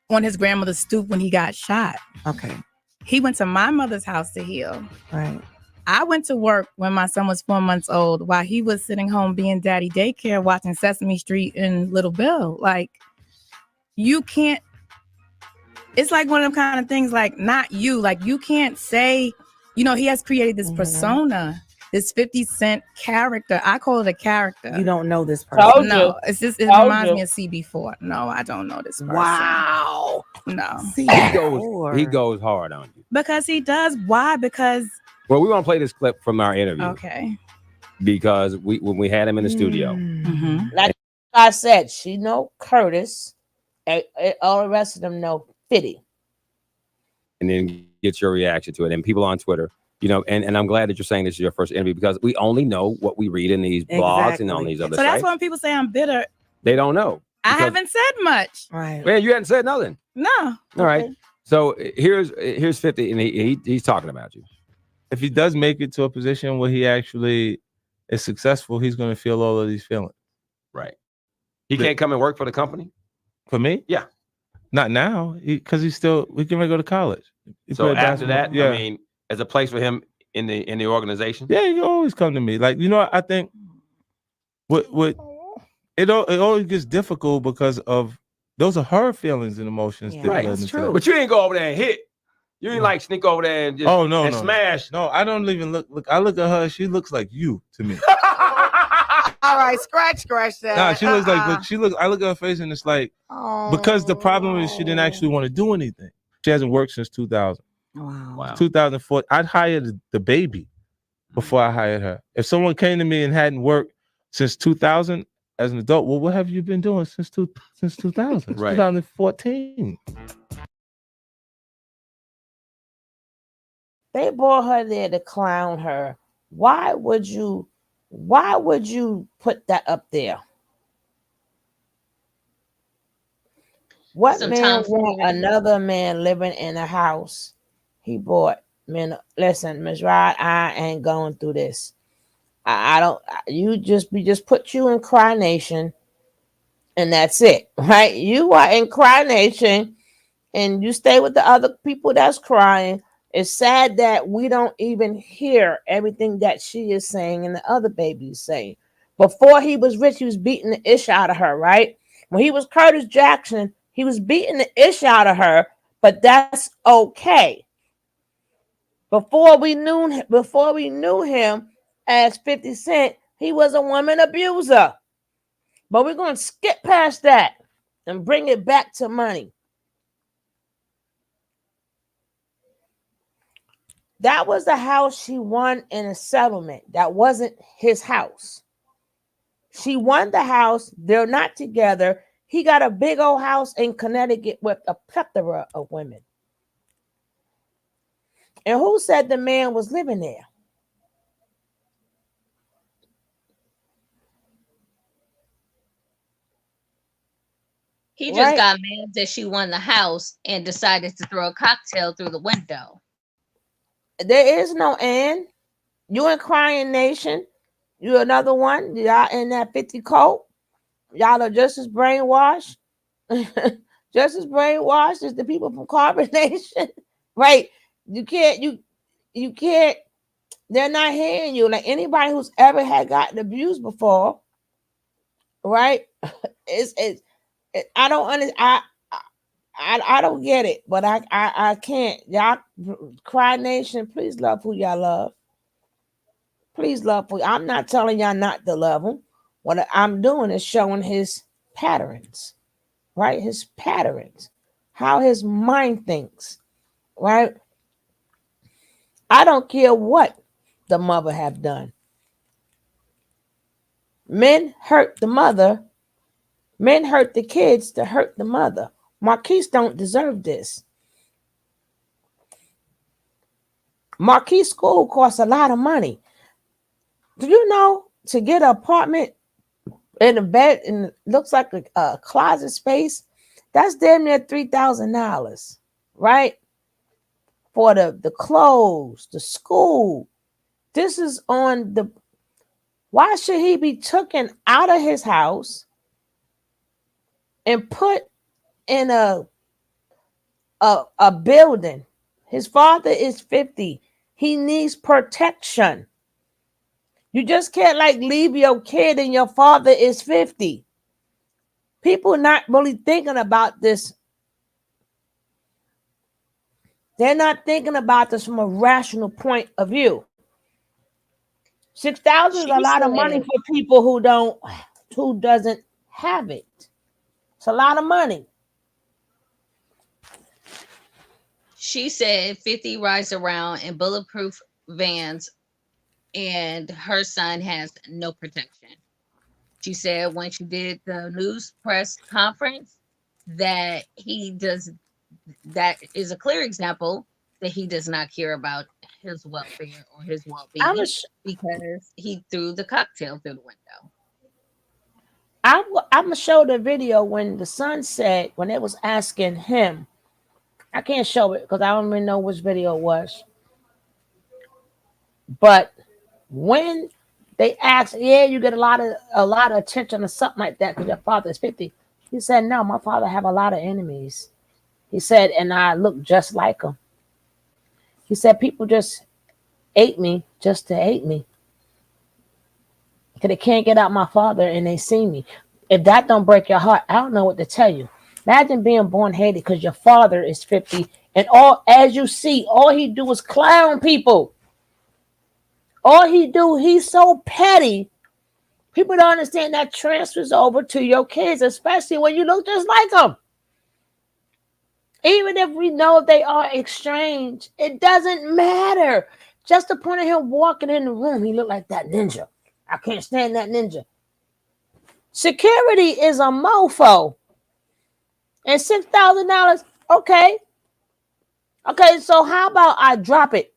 on his grandmother's stoop when he got shot. Okay. He went to my mother's house to heal. Right. I went to work when my son was 4 months old while he was sitting home being daddy daycare watching Sesame Street and Little Bill. Like, you can't. It's like one of them kind of things, like, not you. Like, you can't say, he has created this persona, this 50 Cent character. I call it a character. You don't know this person. No, it reminds me of CB4. No, I don't know this person. Wow. No. He goes hard on you. Because he does. Why? Because. Well, we want to play this clip from our interview. Okay. Because when we had him in the studio. Mm-hmm. Like I said, she know Curtis. All the rest of them know 50. And then get your reaction to it. And people on Twitter, You know, and I'm glad that you're saying this is your first interview because we only know what we read in these blogs and on these other So sites. that's when people say I'm bitter. They don't know. I haven't said much. Right. Man, you hadn't said nothing. No. All right. So here's 50, and he's talking about you. If he does make it to a position where he actually is successful, he's going to feel all of these feelings. Right. He can't come and work for the company? For me? Yeah. Not now, because we can go to college. So after that, I mean, as a place for him in the organization? Yeah, you always come to me. Like, you know, I think what it always gets difficult because of those are her feelings and emotions. Yeah, right, that's true. But you ain't go over there and hit. You ain't like sneak over there and just no, smash. No, I don't even look. I look at her. She looks like you to me. All right, scratch that. Nah, she looks like. But I look at her face and it's like because the problem is she didn't actually want to do anything. She hasn't worked since 2000. Wow. 2004. I'd hired the baby before I hired her. If someone came to me and hadn't worked since 2000 as an adult, well, what have you been doing since 2000? Right. 2014. They brought her there to clown her. Why would you put that up there? What man want another man living in a house he bought? Man, listen, Ms. Rod, I ain't going through this. I don't. We just put you in Cry Nation, and that's it, right? You are in Cry Nation, and you stay with the other people that's crying. It's sad that we don't even hear everything that she is saying and the other babies saying. Before he was rich, he was beating the ish out of her, right? When he was Curtis Jackson, he was beating the ish out of her, but that's okay. Before we knew him as 50 Cent, he was a woman abuser. But we're going to skip past that and bring it back to money. That was the house she won in a settlement. That wasn't his house. She won the house. They're not together. He got a big old house in Connecticut with a plethora of women. And who said the man was living there? He just got mad that she won the house and decided to throw a cocktail through the window. There is no and. You in Crying Nation. You another one. Y'all in that 50 coat. Y'all are just as brainwashed. Just as brainwashed as the people from Carbon Nation. Right. You can't. They're not hearing you. Like anybody who's ever had gotten abused before, right? I don't understand. I don't get it, but I can't. Y'all, Cry Nation, please love who y'all love. Please love who. I'm not telling y'all not to love him. What I'm doing is showing his patterns, right? His patterns, how his mind thinks, right? I don't care what the mother have done. Men hurt the mother. Men hurt the kids to hurt the mother. Marquise don't deserve this. Marquise school costs a lot of money. Do you know to get an apartment in a bed and looks like a closet space, that's damn near $3,000, right? For the clothes, the school. This is on the. Why should he be taken out of his house and put in a building? His father is 50. He needs protection. You just can't like leave your kid and your father is 50. People not really thinking about this. They're not thinking about this from a rational point of view. 6,000 is a lot of money for people who doesn't have it. It's a lot of money. She said 50 rides around in bulletproof vans and her son has no protection. She said when she did the news press conference that is a clear example that he does not care about his welfare or his I'm well-being a, sh- because he threw the cocktail through the window. I'm gonna show the video when the son said when it was asking him. I can't show it because I don't even know which video it was. But when they asked, yeah, you get a lot of attention or something like that because your father is 50. He said, no, my father have a lot of enemies. He said, and I look just like him. He said, people just hate me just to hate me. Because they can't get out my father and they see me. If that don't break your heart, I don't know what to tell you. Imagine being born hated because your father is 50 and all, as you see, all he do is clown people. All he do, he's so petty. People don't understand that transfers over to your kids, especially when you look just like them. Even if we know they are estranged, it doesn't matter. Just the point of him walking in the room, he looked like that ninja. I can't stand that ninja. Security is a mofo. And $6,000, okay. Okay, so how about I drop it?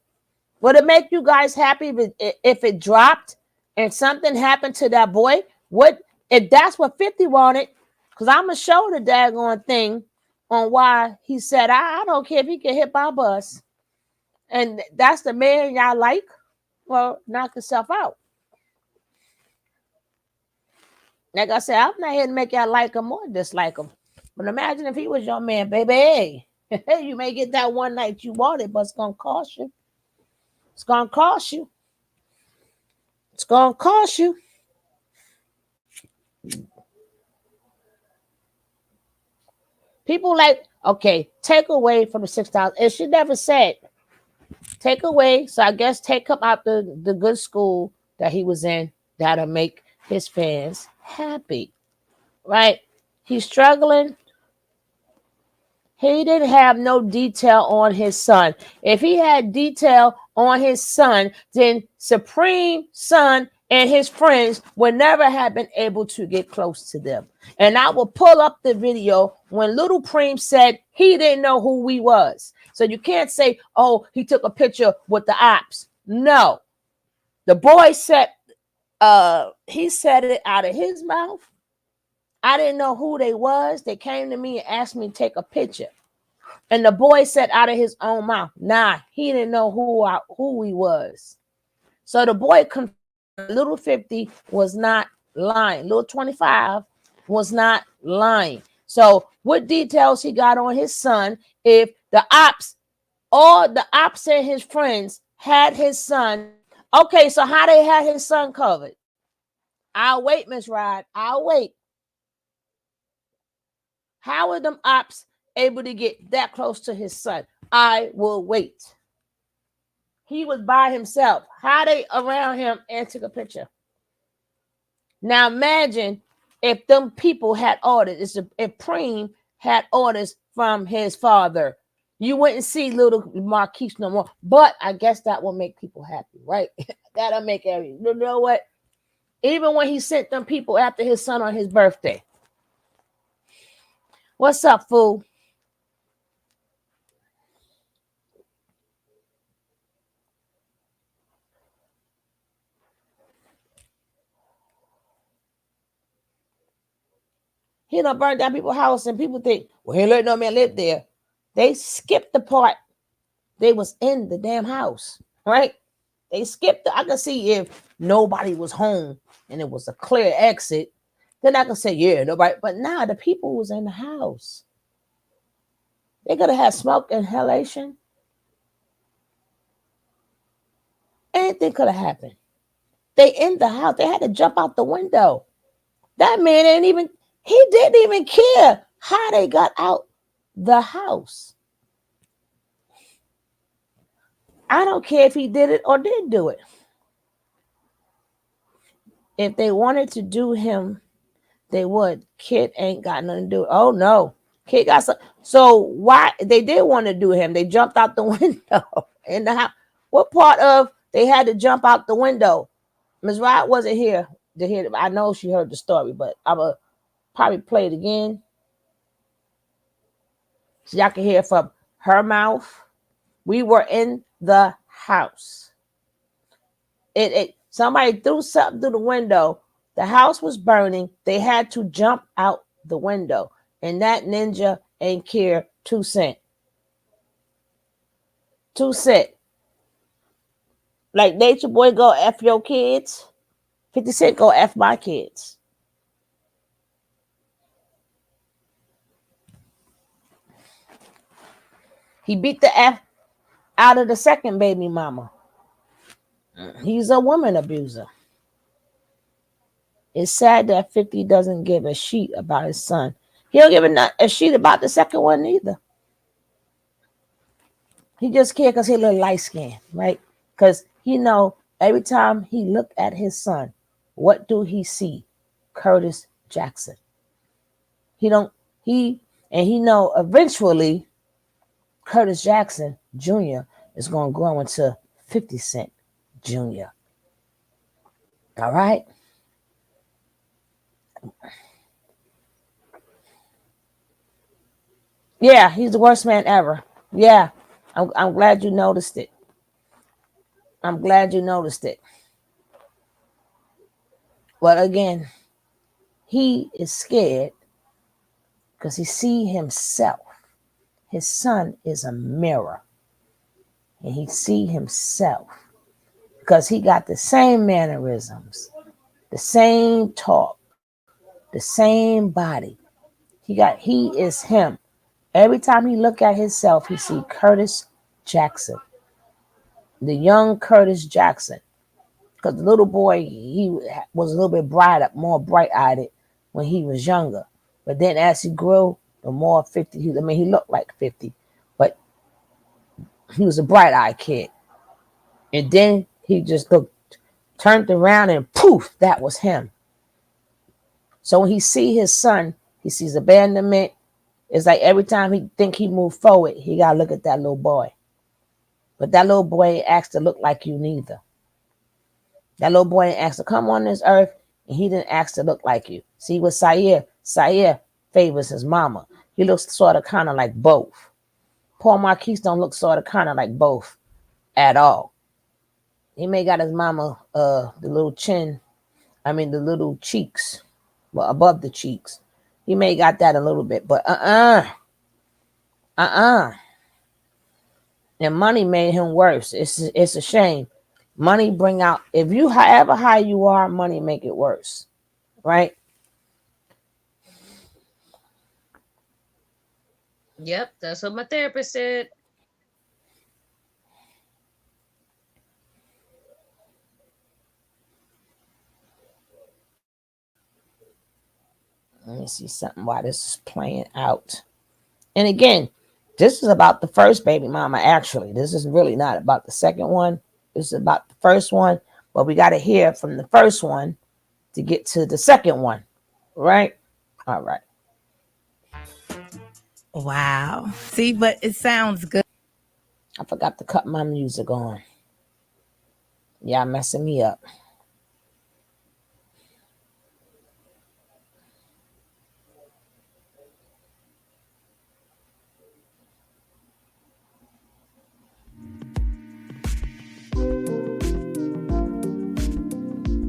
Would it make you guys happy if it dropped and something happened to that boy? What if that's what 50 wanted? Because I'm gonna show the daggone thing on why he said, I don't care if he get hit by a bus. And that's the man y'all like. Well, knock yourself out. Like I said, I'm not here to make y'all like him or dislike him. But imagine if he was your man, baby. Hey, you may get that one night you wanted, but it's gonna cost you. It's gonna cost you. It's gonna cost you. People like, okay, take away from the 6,000. And she never said take away. So I guess take him out the good school that he was in. That'll make his fans happy. Right? He's struggling. He didn't have no detail on his son. If he had detail on his son, then Supreme Son and his friends would never have been able to get close to them. And I will pull up the video when Little Preem said he didn't know who we was. So you can't say, oh, he took a picture with the ops. No. The boy said, he said it out of his mouth. I didn't know who they was. They came to me and asked me to take a picture. And the boy said out of his own mouth, nah, he didn't know who he was. So the boy confirmed Little 50 was not lying. Little 25 was not lying. So what details he got on his son, if the ops, all the ops and his friends had his son. Okay, so how they had his son covered? I'll wait, Miss Rod. I'll wait. How are them ops able to get that close to his son? I will wait. He was by himself. How they around him and took a picture? Now imagine if them people had orders. If Preem had orders from his father, you wouldn't see little Marquise no more. But I guess that will make people happy, right? That'll make everything. You know what? Even when he sent them people after his son on his birthday. What's up, fool? He done burned down people's house and people think, well, he ain't let no man live there. They skipped the part. They was in the damn house, right? They skipped I can see if nobody was home and it was a clear exit, then I can say, yeah, nobody. But now the people was in the house. They could have had smoke inhalation. Anything could have happened. They in the house. They had to jump out the window. That man he didn't even care how they got out the house. I don't care if he did it or didn't do it. If they wanted to do him, they would. Kid ain't got nothing to do. Oh no. Kid got some. So why they did want to do him? They jumped out the window in the house. What part of they had to jump out the window? Ms. Rod wasn't here to hear it. I know she heard the story, but I'm going to probably play it again so y'all can hear from her mouth. We were in the house. Somebody threw something through the window. The house was burning. They had to jump out the window. And that ninja ain't care 2 cents. 2 cents. Like Nature Boy go F your kids. 50 Cent go F my kids. He beat the F out of the second baby mama. He's a woman abuser. It's sad that 50 doesn't give a shit about his son. He don't give a shit about the second one either. He just cares because he's a little light skinned, right? Because he know every time he look at his son, what do he see? Curtis Jackson. He know eventually Curtis Jackson Jr. is going to grow into 50 Cent Jr. All right? Yeah, he's the worst man ever. Yeah, I'm glad you noticed it. I'm glad you noticed it. But again, he is scared because he see himself. His son is a mirror. And he see himself because he got the same mannerisms, the same talk, the same body. He is him. Every time he look at himself, he see Curtis Jackson, the young Curtis Jackson. Because the little boy, he was a little bit more bright-eyed when he was younger. But then as he grew, the more 50, he looked like 50, but he was a bright-eyed kid. And then he just turned around and poof, that was him. So when he see his son, he sees abandonment. It's like every time he think he move forward, he got to look at that little boy. But that little boy ain't asked to look like you neither. That little boy ain't asked to come on this earth, and he didn't ask to look like you. See, with Sayer favors his mama. He looks sort of kind of like both. Paul Marquise don't look sort of kind of like both at all. He may got his mama, the little cheeks, well, above the cheeks. He may got that a little bit, but And money made him worse. It's a shame. Money bring out, if you, however high you are, money make it worse, right? Yep, that's what my therapist said. Let me see something while this is playing out. And again, this is about the first baby mama, actually. This is really not about the second one. This is about the first one. But we got to hear from the first one to get to the second one, right? All right. Wow. See, but it sounds good. I forgot to cut my music on. Y'all messing me up.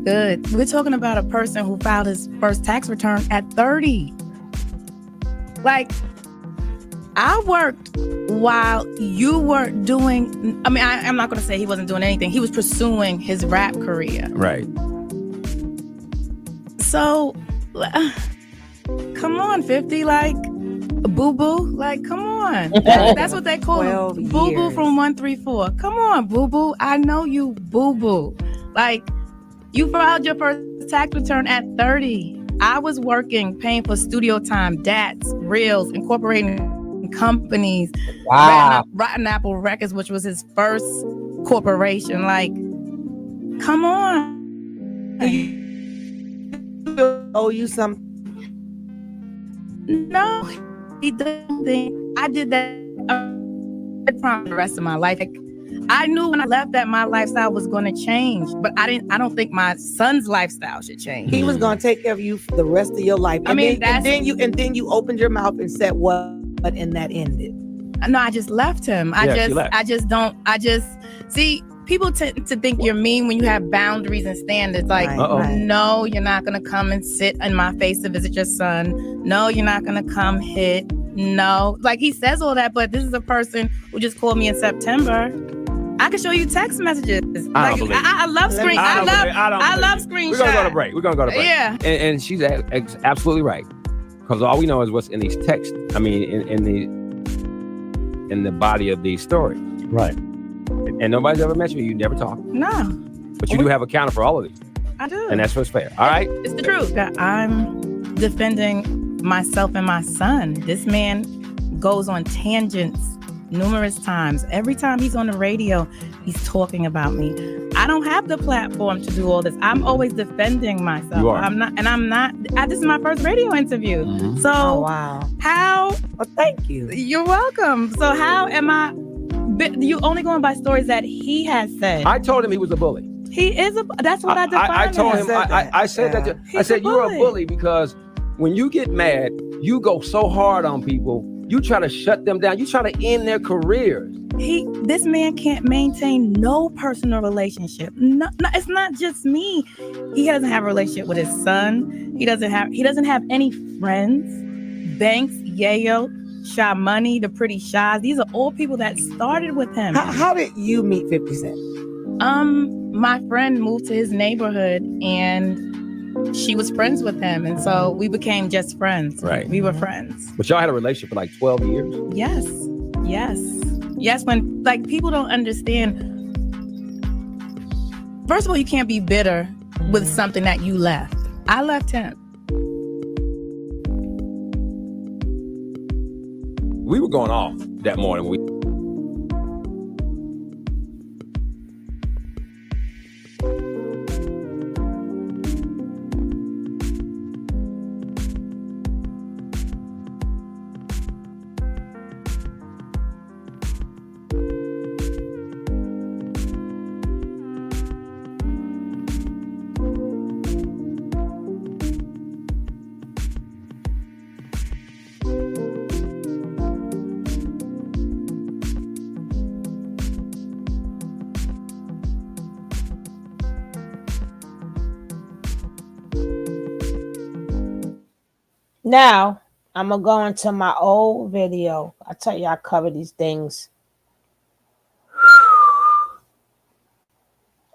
Good. We're talking about a person who filed his first tax return at 30. Like, I worked while you weren't doing, I'm not going to say he wasn't doing anything. He was pursuing his rap career. Right. So, come on, 50, like, boo-boo, like, come on. That's what they call him. Boo-boo from 134. Come on, boo-boo. I know you, boo-boo. Like, you filed your first tax return at 30. I was working, paying for studio time, DATs, Reels, incorporating companies, Rotten Apple Records, which was his first corporation. Like, come on. Owe you some? No, he doesn't think I did that for the rest of my life. Like, I knew when I left that my lifestyle was going to change, but I don't think my son's lifestyle should change. He was going to take care of you for the rest of your life. And then you opened your mouth and said what, and that ended. No, I just left him. I just see, people tend to think you're mean when you have boundaries and standards. Like, no, you're not gonna come and sit in my face to visit your son. No, you're not gonna come hit. No, like he says all that, but this is a person who just called me in September. I can show you text messages. I don't believe it. I love screen. I love screenshots. We're gonna go to break. We're gonna go to break. Yeah. And she's absolutely right. Because all we know is what's in these texts. I mean, in the body of these stories. Right. And nobody's ever mentioned you never talk. No. But you do have a counter for all of these. I do. And that's what's fair. All right. It's the truth. I'm defending myself and my son. This man goes on tangents numerous times. Every time he's on the radio, he's talking about me. I don't have the platform to do all this. I'm always defending myself. You are. I'm not. This is my first radio interview. Mm-hmm. So wow. How? Well, thank you. You're welcome. So how am I? You only going by stories that he has said. I told him he was a bully. He is a. That's what I defined. I told him. I said that. I said you're a bully because when you get mad, you go so hard on people. You try to shut them down. You try to end their careers. This man can't maintain no personal relationship. No, it's not just me. He doesn't have a relationship with his son. He doesn't have any friends. Banks, Yayo, Sha Money, the Pretty Shas. These are all people that started with him. How did you meet 50 Cent? My friend moved to his neighborhood and she was friends with him, and so we became just friends. Right. We were friends. But y'all had a relationship for like 12 years? Yes. When like people don't understand. First of all, you can't be bitter with something that you left. I left him. We were going off that morning. Now, I'm going to go into my old video. I tell you, I cover these things.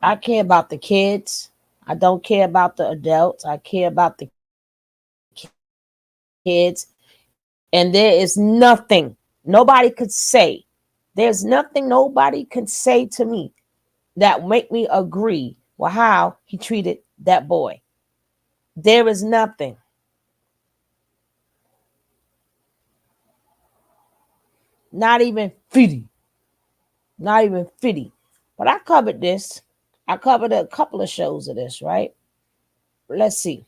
I care about the kids. I don't care about the adults. I care about the kids. And there is nothing nobody could say. There's nothing nobody can say to me that make me agree with how he treated that boy. There is nothing. Not even 50. Not even 50. But I covered this. I covered a couple of shows of this, right? Let's see.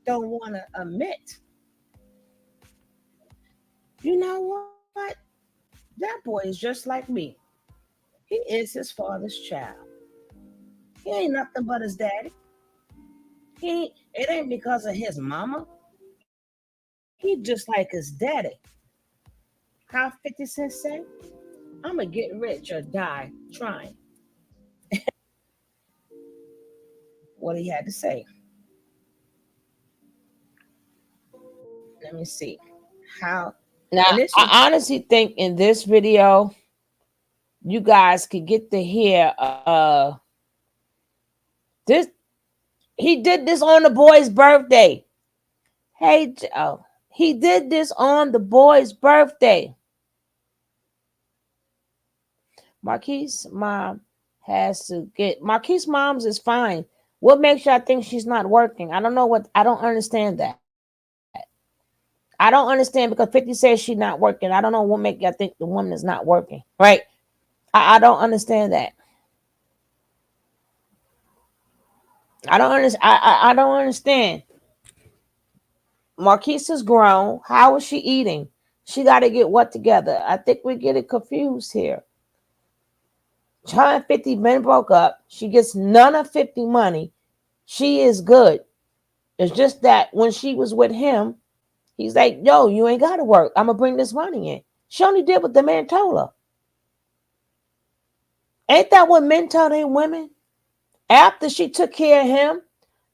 Don't want to admit. You know what? That boy is just like me. He is his father's child. He ain't nothing but his daddy. It ain't because of his mama. He just like his daddy. How 50 Cent say? I'm going to get rich or die trying. What he had to say. Let me see. How. Now, I honestly think in this video, you guys could get to hear this. He did this on the boy's birthday. Hey, Joe. He did this on the boy's birthday. Marquise' mom has to get. Marquise' mom's is fine. What makes y'all think she's not working? I don't know what. I don't understand that. I don't understand because 50 says she's not working. I don't know what make y'all think the woman is not working. Right? I don't understand that. I don't understand. I don't understand. Marquise is grown. How is she eating? She got to get what together? I think we get it confused here. Her and 50 men broke up. She gets none of 50 money. She is good. It's just that when she was with him, He's like, yo, you ain't got to work. I'm going to bring this money in. She only did what the man told her. Ain't that what men tell their women? After she took care of him,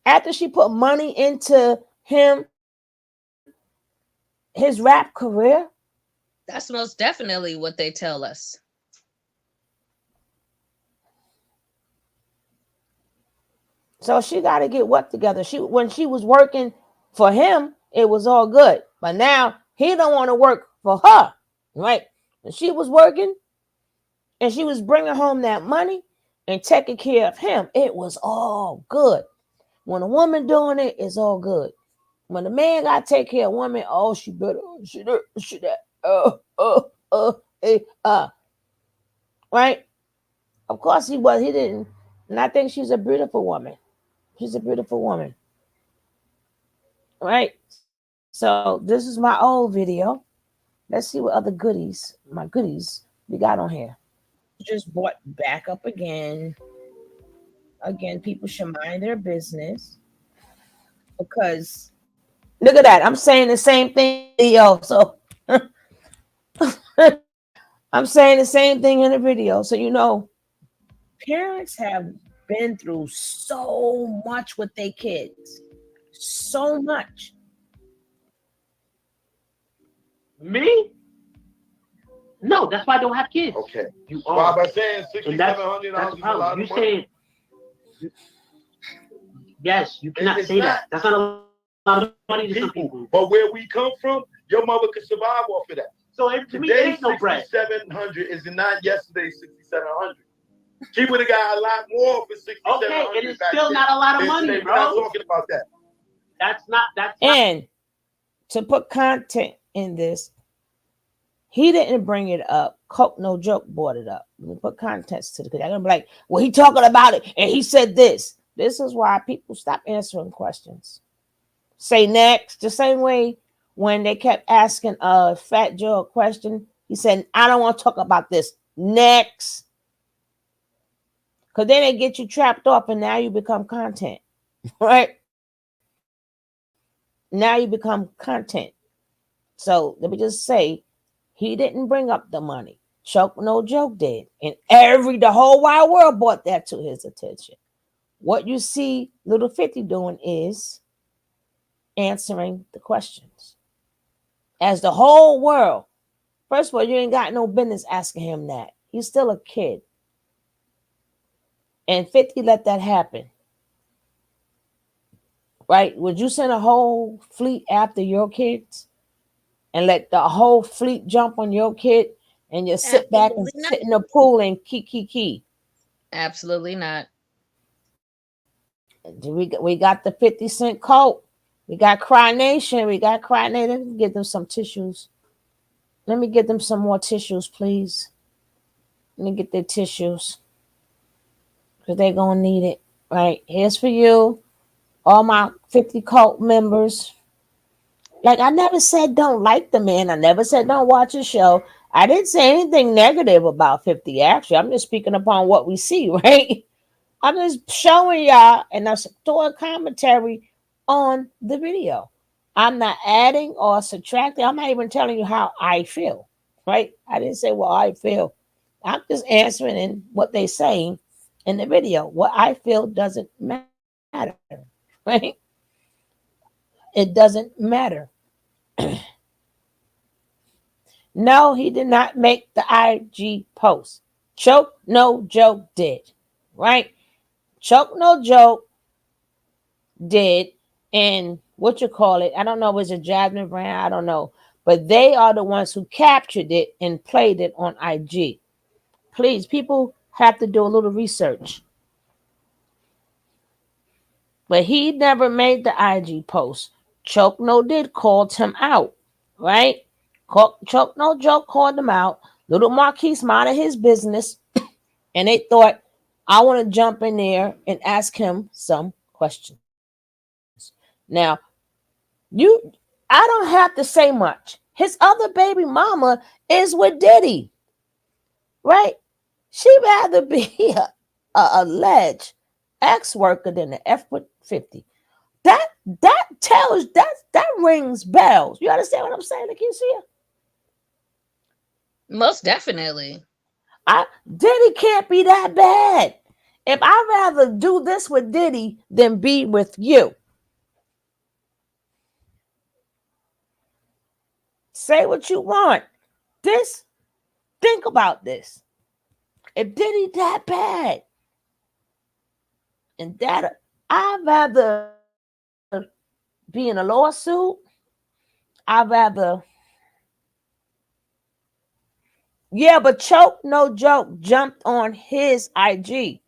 after she put money into him, his rap career. That's most definitely what they tell us. So she got to get what together? When she was working for him, it was all good. But now he don't want to work for her, right? When she was working and she was bringing home that money and taking care of him, it was all good. When a woman doing it, it's all good. When a man got to take care of a woman, oh, she better, she that, right? Of course he was. He didn't. And I think she's a beautiful woman. She's a beautiful woman. Right? So this is my old video. Let's see what other goodies, my goodies, we got on here. Just bought back up again. Again, people should mind their business. Because look at that. I'm saying the same thing, yo. So I'm saying the same thing in the video. So you know, parents have been through so much with their kids. So much. Me? No, that's why I don't have kids. Okay. You Why are. by saying $6,700 That's is a lot of you money? saying. Yes, you cannot say that. That's not a lot of money to some people. But where we come from, your mother could survive off of that. So to me, it Today, ain't no bread. $6,700 is not yesterday's $6,700. She would have got a lot more for $6,700. Okay, it is still not a lot of money, We're bro. not talking about that. That's and to put content in this, he didn't bring it up. Coke No Joke brought it up. We put context to the. I'm gonna be like, well, he talking about it, and he said this. This is why people stop answering questions. Say next. The same way when they kept asking Fat Joe a question, he said, I don't want to talk about this. Next. Because then they get you trapped up and now you become content. Right? Now you become content. So let me just say, he didn't bring up the money. Choke No Joke did. And the whole wide world brought that to his attention. What you see Little 50 doing is answering the questions. As the whole world, first of all, you ain't got no business asking him that. He's still a kid. And 50 let that happen. Right? Would you send a whole fleet after your kids and let the whole fleet jump on your kid and just sit back and sit in the pool and key? Absolutely not. We got the 50 Cent cult. We got Cry Nation. Let me get them some tissues. Let me get them some more tissues, please. Let me get their tissues. Because they're going to need it. Right? Here's for you. All my 50 cult members. Like, I never said don't like the man. I never said don't watch his show. I didn't say anything negative about 50, actually. I'm just speaking upon what we see, right? I'm just showing y'all, and I'm doing commentary on the video. I'm not adding or subtracting. I'm not even telling you how I feel, right? I didn't say what I feel. I'm just answering in what they're saying in the video. What I feel doesn't matter, right? It doesn't matter. No, he did not make the IG post. Choke No Joke did, right? Choke No Joke did, and what you call it, I don't know, was it Jasmine Brand? I don't know. But they are the ones who captured it and played it on IG. Please, people have to do a little research. But he never made the IG post. Choke No did called him out, right? Choke No Joke called him out. Little Marquise minded his business, and they thought, I want to jump in there and ask him some questions. Now, I don't have to say much. His other baby mama is with Diddy, right? She rather be a alleged ex-worker than the F with 50. That rings bells. You understand what I'm saying, Lakeisha? Most definitely. Diddy can't be that bad. If I'd rather do this with Diddy than be with you. Say what you want. Think about this. If Diddy that bad, and that I'd rather be in a lawsuit. I'd rather. Yeah, but Choke, no joke, jumped on his IG.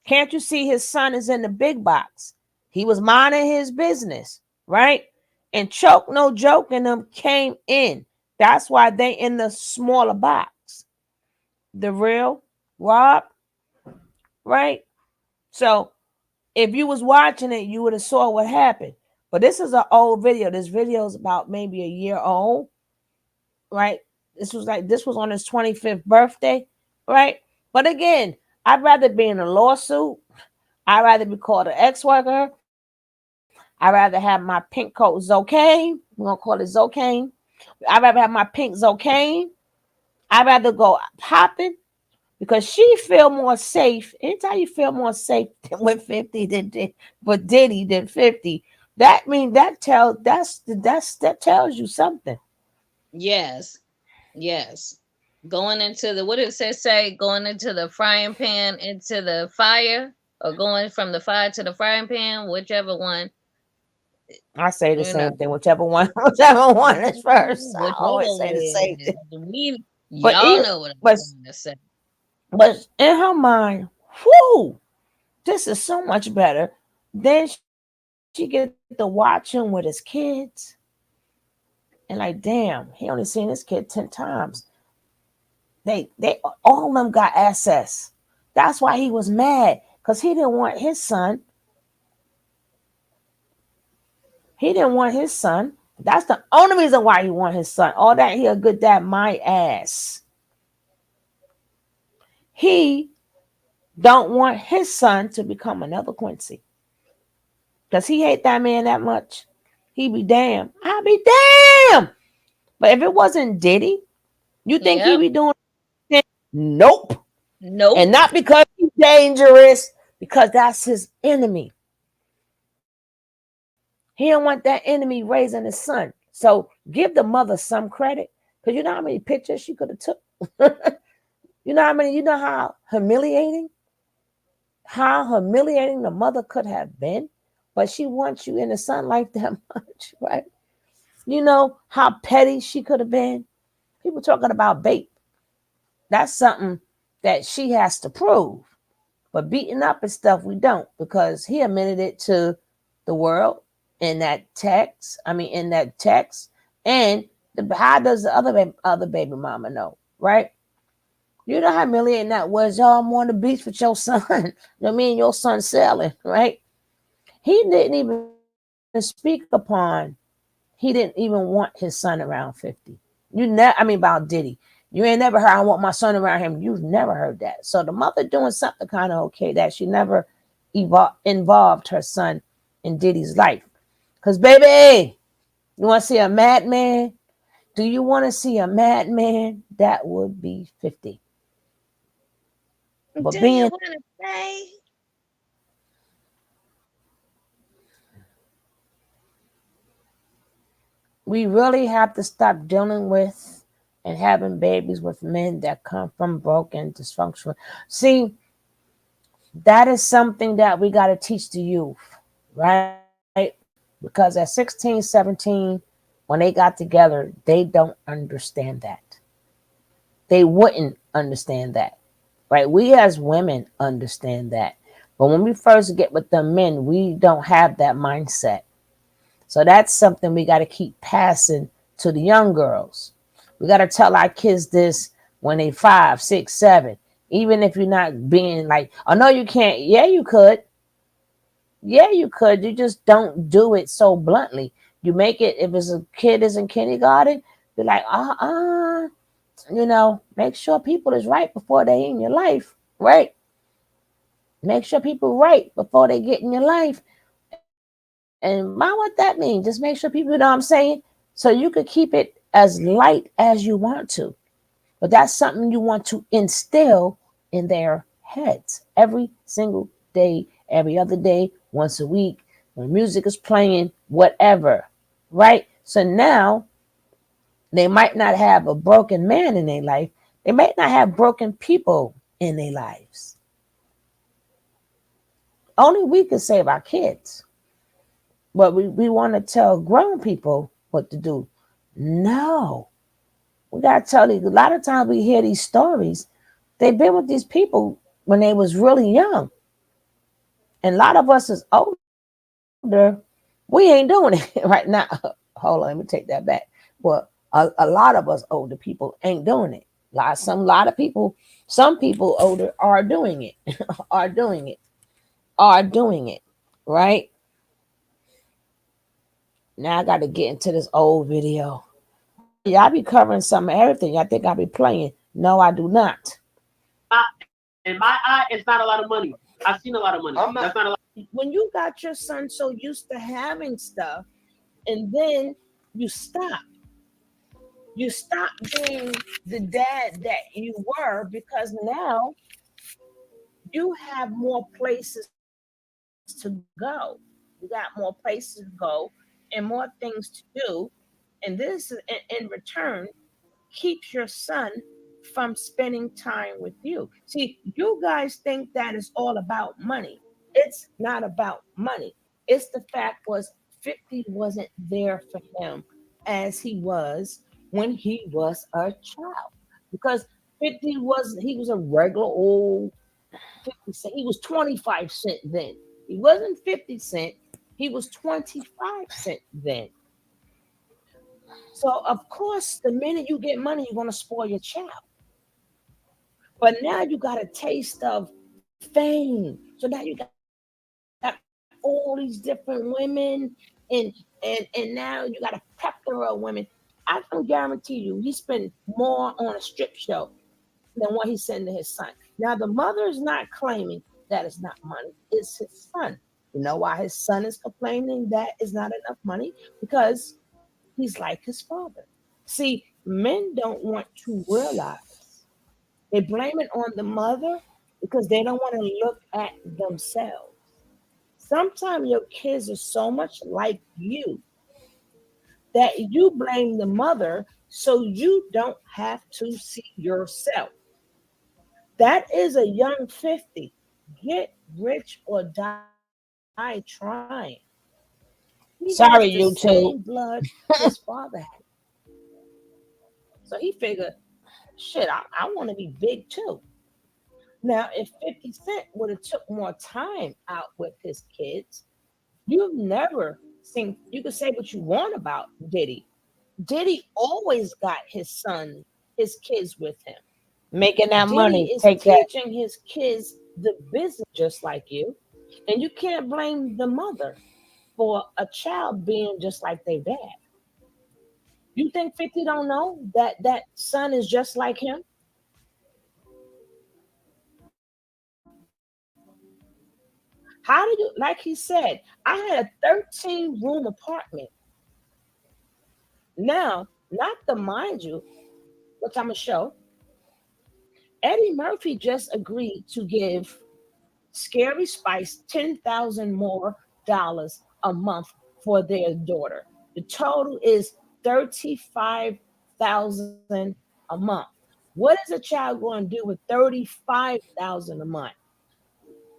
Can't you see his son is in the big box? He was minding his business, right? And Choke, no joke, and them came in. That's why they in the smaller box. The real Rob, right? So if you was watching it, you would have saw what happened. But this is an old video. This video is about maybe a year old, right? This was on his 25th birthday, right? But again, I'd rather be in a lawsuit. I'd rather be called an ex-worker. I'd rather have my pink coat Zocaine. We're going to call it Zocaine. I'd rather have my pink Zocaine. I'd rather go popping because she feel more safe. Anytime you feel more safe with 50 with Diddy than 50, that means that tells you something. Yes. Going into the, what did it say? Going into the frying pan into the fire, or going from the fire to the frying pan, whichever one. I say the same thing. Whichever one is first. I always say the same thing. Y'all know what I'm trying to say. But in her mind, whoo, this is so much better. Then she get to watch him with his kids. And like, damn, he only seen his kid 10 times. They all of them got access. That's why he was mad. Because he didn't want his son. That's the only reason why he want his son. All that he a good dad, my ass. He don't want his son to become another Quincy. Because he hate that man that much. He be damn. I'll be damn. But if it wasn't Diddy, you think he be doing it? Nope. And not because he's dangerous, because that's his enemy. He don't want that enemy raising his son. So give the mother some credit. Because you know how many pictures she could have took? You know how humiliating the mother could have been? But she wants you in the sun like that much, right? You know how petty she could have been? People talking about bait. That's something that she has to prove. But beating up and stuff, we don't, because he admitted it to the world in that text. And how does the other baby mama know, right? You know how humiliating that was. Y'all, I'm on the beach with your son. You know what I mean? Your son sailing, right? He didn't even speak upon. He didn't even want his son around 50. About Diddy. You ain't never heard, I want my son around him. You've never heard that. So the mother doing something kind of okay, that she never involved her son in Diddy's life. Because, baby, you want to see a madman? Do you want to see a madman? That would be 50. But Do you want to say? We really have to stop dealing with and having babies with men that come from broken, dysfunctional. See, that is something that we got to teach the youth, right? Because at 16, 17, when they got together, they don't understand that. They wouldn't understand that, right? We as women understand that. But when we first get with the men, we don't have that mindset. So that's something we got to keep passing to the young girls. We got to tell our kids this when they 5, 6, 7. Even if you're not being like, oh, no, you can't. Yeah, you could. Yeah, you could. You just don't do it so bluntly. You make it, if it's a kid is in kindergarten, you're like, make sure people is right before they in your life, right? Make sure people right before they get in your life. And mind what that means. Just make sure people know what I'm saying. So you could keep it as light as you want to. But that's something you want to instill in their heads every single day, every other day, once a week, when music is playing, whatever. Right? So now they might not have a broken man in their life. They might not have broken people in their lives. Only we can save our kids. But we want to tell grown people what to do. No. We got to tell you, a lot of times we hear these stories. They've been with these people when they was really young. And a lot of us is older. We ain't doing it right now. Hold on, let me take that back. Well, a lot of us older people ain't doing it. Some people older are doing it, are doing it, right? Now I got to get into this old video. Y'all be covering some of everything. I think I'll be playing. No, I do not. In my eye, it's not a lot of money. I've seen a lot of money. That's not a lot. When you got your son so used to having stuff, and then you stop being the dad that you were, because now you have more places to go. You got more places to go and more things to do. And this, in return, keeps your son from spending time with you. See, you guys think that it's all about money. It's not about money. It's the fact was 50 wasn't there for him as he was when he was a child. Because he was a regular old 50 cent. He was 25 cent then. He wasn't 50 cent. He was 25 cent then. So of course, the minute you get money, you're gonna spoil your child. But now you got a taste of fame. So now you got all these different women, and now you got a plethora of women. I can guarantee you, he spent more on a strip show than what he's sending to his son. Now the mother is not claiming that it's not money; it's his son. You know why his son is complaining that it's not enough money? Because he's like his father. See, men don't want to realize they blame it on the mother because they don't want to look at themselves. Sometimes your kids are so much like you that you blame the mother so you don't have to see yourself. That is a young 50. Get rich or die trying. He Sorry, has the YouTube. same blood his father had. So he figured, shit, I want to be big too. Now, if 50 Cent would have took more time out with his kids, you've never seen, you can say what you want about Diddy. Diddy always got his kids with him. Making that Diddy money. is Take that. teaching his kids the business just like you. And you can't blame the mother for a child being just like their dad. You think 50 don't know that that son is just like him? How do you, like he said, I had a 13-room apartment. Now, not to mind you, which I'm going to show, Eddie Murphy just agreed to give Scary Spice 10,000 more dollars a month for their daughter. The total is 35,000 a month. What is a child going to do with 35,000 a month?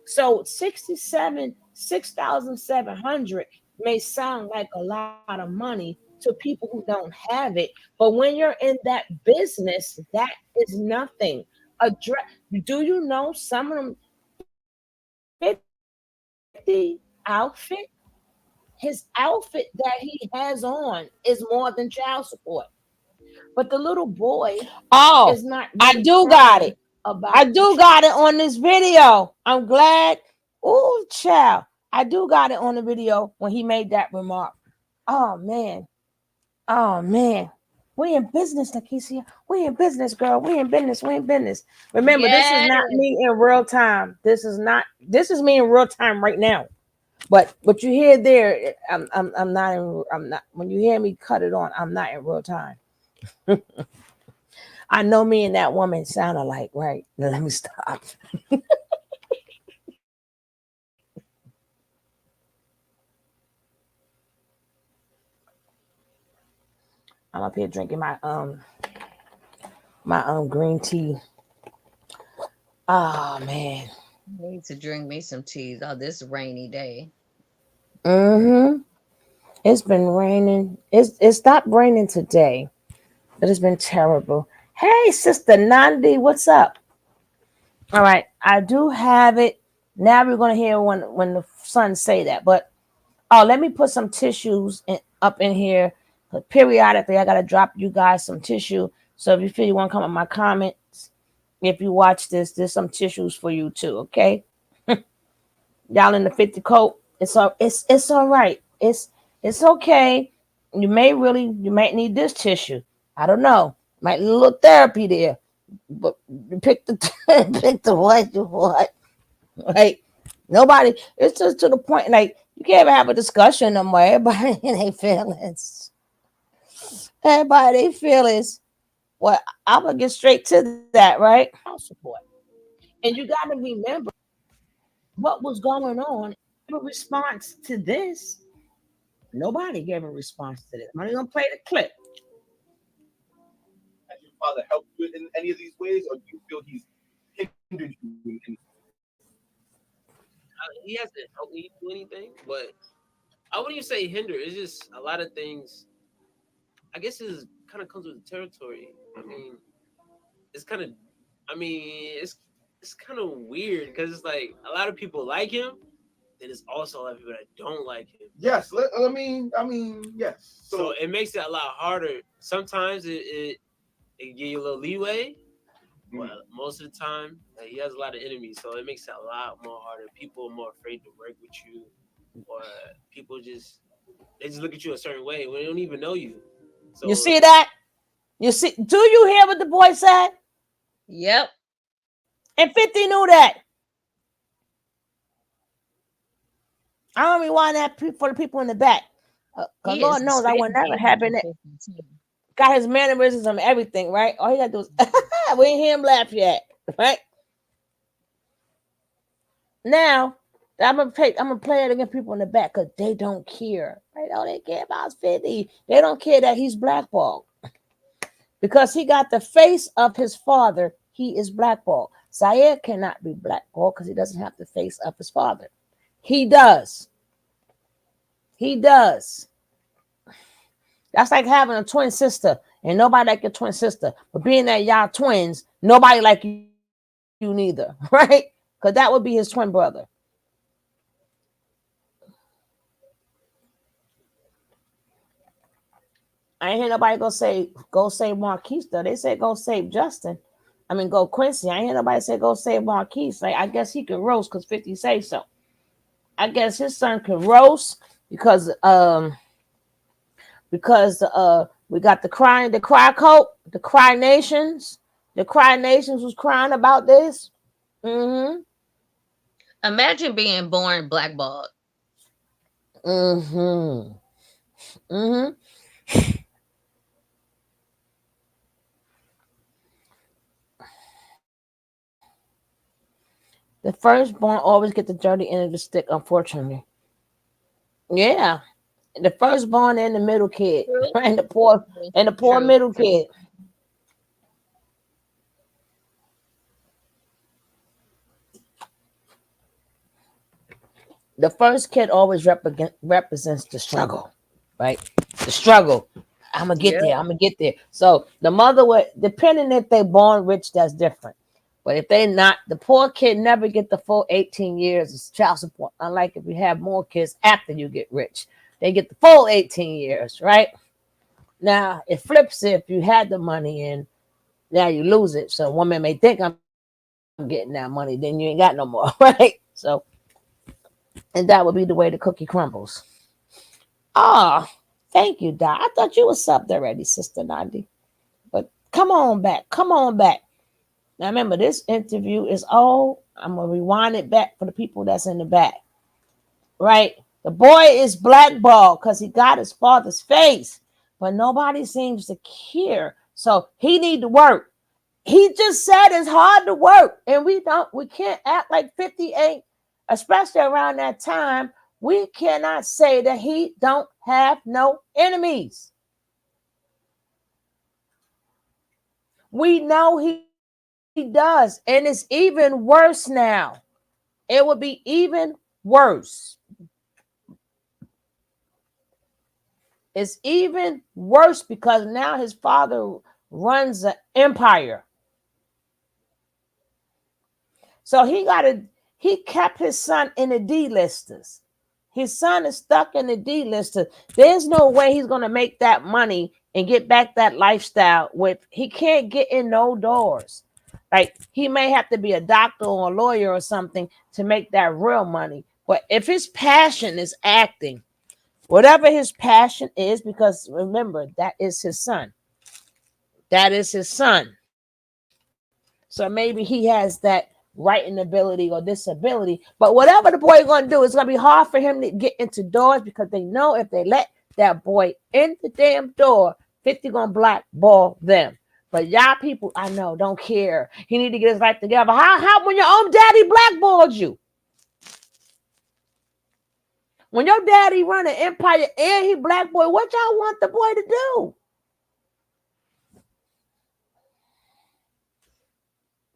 So 6,700 may sound like a lot of money to people who don't have it, but when you're in that business, that is nothing. A do you know some of them 50 outfit? His outfit that he has on is more than child support. But the little boy is not I really do got crying it. about I do got it on this video. I'm glad. Oh, child. I do got it on the video when he made that remark. Oh, man. Oh, man. We in business, Lakeisha. We in business, girl. We in business. We in business. Remember, this is Yes. not me in real time. This is me in real time right now. But what you hear there, I'm not. When you hear me cut it on, I'm not in real time. I know me and that woman sound alike, right? Now let me stop. I'm up here drinking my green tea. Oh man. I need to drink me some tea on this rainy day. Mm-hmm. It's been raining. It stopped raining today, but it's been terrible. Hey, Sister Nandi, what's up? All right, I do have it. Now we're gonna hear when the sun say that. But oh, let me put some tissues up in here. But periodically, I gotta drop you guys some tissue. So if you feel you want to come on my comments, if you watch this, there's some tissues for you too. Okay, y'all in the 50 coat. It's all right. It's okay. You might need this tissue. I don't know. Might need a little therapy there. But pick the pick the what you want. Right? Nobody. It's just to the point. Like you can't even have a discussion no more. Everybody in their feelings. Everybody their feelings. Well, I'm gonna get straight to that. Right? House support. And you got to remember what was going on. A response to this. Nobody gave a response to this. I'm only gonna play the clip. Has your father helped you in any of these ways, or do you feel he's hindered you in any? He hasn't helped me do anything, but I wouldn't even say hinder. It's just a lot of things. I guess it kind of comes with the territory. I mean, it's kind of. I mean, it's kind of weird because it's like a lot of people like him, and it's also a lot of people that don't like him. Yes, I mean, yes. So it makes it a lot harder. Sometimes it give you a little leeway, but most of the time, like, he has a lot of enemies, so it makes it a lot more harder. People are more afraid to work with you, or people just look at you a certain way when they don't even know you. So You see that? You see? Do you hear what the boy said? Yep. And 50 knew that. I don't rewind that for the people in the back. Because Lord knows I would never happen it. Got his mannerisms and everything, right? All he got to do is, we ain't hear him laugh yet, right? Now, I'm gonna play it against people in the back because they don't care, right? All they care about is 50. They don't care that he's blackballed. Because he got the face of his father, he is blackballed. Zaire cannot be blackballed because he doesn't have the face of his father. He does. He does. That's like having a twin sister and nobody like your twin sister. But being that y'all twins, nobody like you neither, right? Because that would be his twin brother. I ain't hear nobody go save Marquise though. They said go save Justin. I mean go Quincy. I ain't hear nobody say go save Marquise. Like I guess he could roast because 50 say so. I guess his son could roast because we got the cry coat, the cry nations. The cry nations was crying about this. Mm-hmm. Imagine being born blackballed. Mm-hmm. Mm-hmm. The firstborn always get the dirty end of the stick, unfortunately. Yeah. The firstborn and the middle kid. And the poor middle kid. The first kid always represents the struggle, right? The struggle. I'm gonna get there. I'm gonna get there. So the mother would, depending if they born rich, that's different. But if they not, the poor kid never get the full 18 years of child support. Unlike if you have more kids after you get rich, they get the full 18 years, right? Now it flips if you had the money and now you lose it. So woman may think I'm getting that money, then you ain't got no more, right? So. And that would be the way the cookie crumbles. Ah, thank you, Doc. I thought you was subbed already, Sister Nandi. But come on back. Come on back. Now remember, this interview is all. I'm gonna rewind it back for the people that's in the back. right? The boy is blackballed because he got his father's face, but nobody seems to care. So he need to work. He just said it's hard to work, and we can't act like 50 ain't, especially around that time. We cannot say that he don't have no enemies. We know he does, and it's even worse now. It would be even worse. It's even worse because now his father runs an empire. So he kept his son in the D-listers. His son is stuck in the D-lister. There's no way he's gonna make that money and get back that lifestyle with he can't get in no doors. Like he may have to be a doctor or a lawyer or something to make that real money. But if his passion is acting, whatever his passion is, because remember, that is his son. That is his son. So maybe he has that writing ability or disability. But whatever the boy going to do, it's going to be hard for him to get into doors because they know if they let that boy in the damn door, 50 going to blackball them. But y'all people, I know, don't care. He need to get his life together. How when your own daddy blackballed you? When your daddy run an empire and he black boy, what y'all want the boy to do?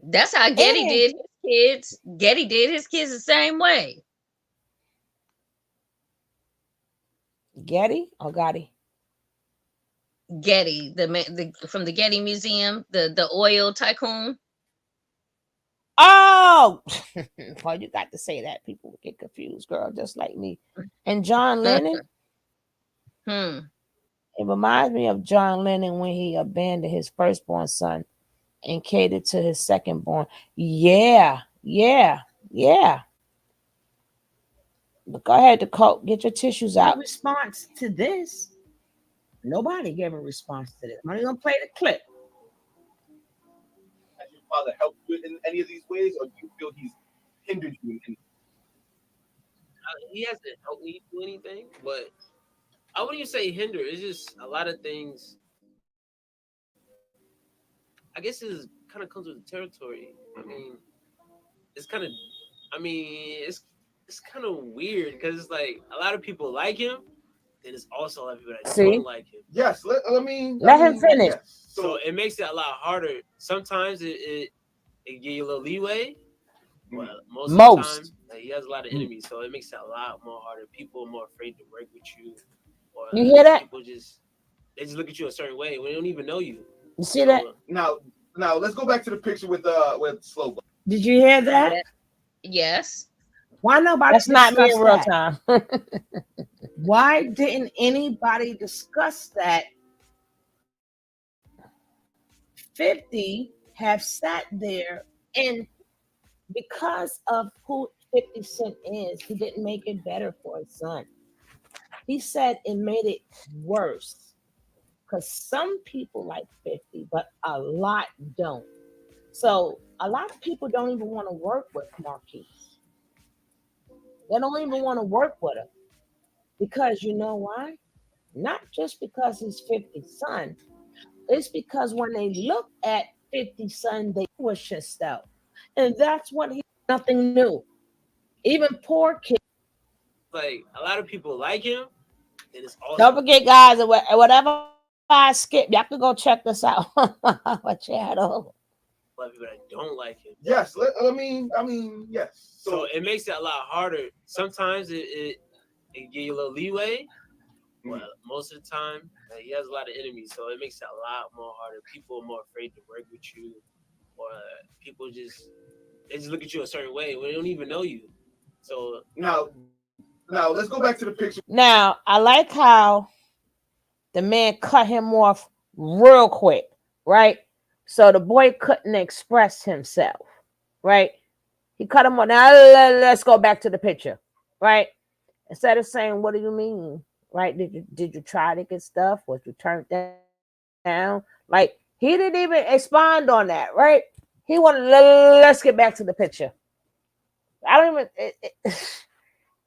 That's how Getty did his kids. Getty did his kids the same way. Getty or Gotti? Getty, the from the Getty Museum, the oil tycoon. Oh, well, you got to say that. People get confused, girl, just like me. And John Lennon. It reminds me of John Lennon when he abandoned his firstborn son and catered to his secondborn. Yeah. But go ahead, Dakota, get your tissues out. No response to this. Nobody gave a response to this. I'm only gonna play the clip. Has your father helped you in any of these ways, or do you feel he's hindered you in any? He hasn't helped me do anything, but I wouldn't even say hinder. It's just a lot of things. I guess it kind of comes with the territory. I mean, it's kind of. I mean, it's kind of weird because it's like a lot of people like him, and it's also a lot of people that don't like him. Yes, let him finish. Yes. So it makes it a lot harder. Sometimes it give you a little leeway. Well, most of the time, he has a lot of enemies, so it makes it a lot more harder. People are more afraid to work with you. Or you hear that? People they just look at you a certain way when they don't even know you. You see that? Now let's go back to the picture with Slow. Did you hear that? Yes. Why nobody? That's not me in real time. Why didn't anybody discuss that? 50 have sat there, and because of who 50 Cent is, he didn't make it better for his son. He said it made it worse because some people like 50, but a lot don't. So a lot of people don't even want to work with Marquise. They don't even want to work with him because you know why? Not just because he's 50's son. It's because when they look at 50's son, they push himself. And that's what nothing new. Even poor kids. Like a lot of people like him, and it's also don't forget, guys, whatever I skip, y'all can go check this out. What you had over. A lot of people that don't like him. Yes, I mean, yes. So it makes it a lot harder. Sometimes it give you a little leeway. Well, most of the time, he has a lot of enemies, so it makes it a lot more harder. People are more afraid to work with you, or people they just look at you a certain way when they don't even know you. So now let's go back to the picture. Now I like how the man cut him off real quick, right? So the boy couldn't express himself, right? He cut him off. Now let's go back to the picture, right? Instead of saying, "What do you mean?" Right? Did you try to get stuff? Was you turned down? Like he didn't even expand on that, right? He wanted. Let's get back to the picture. I don't even.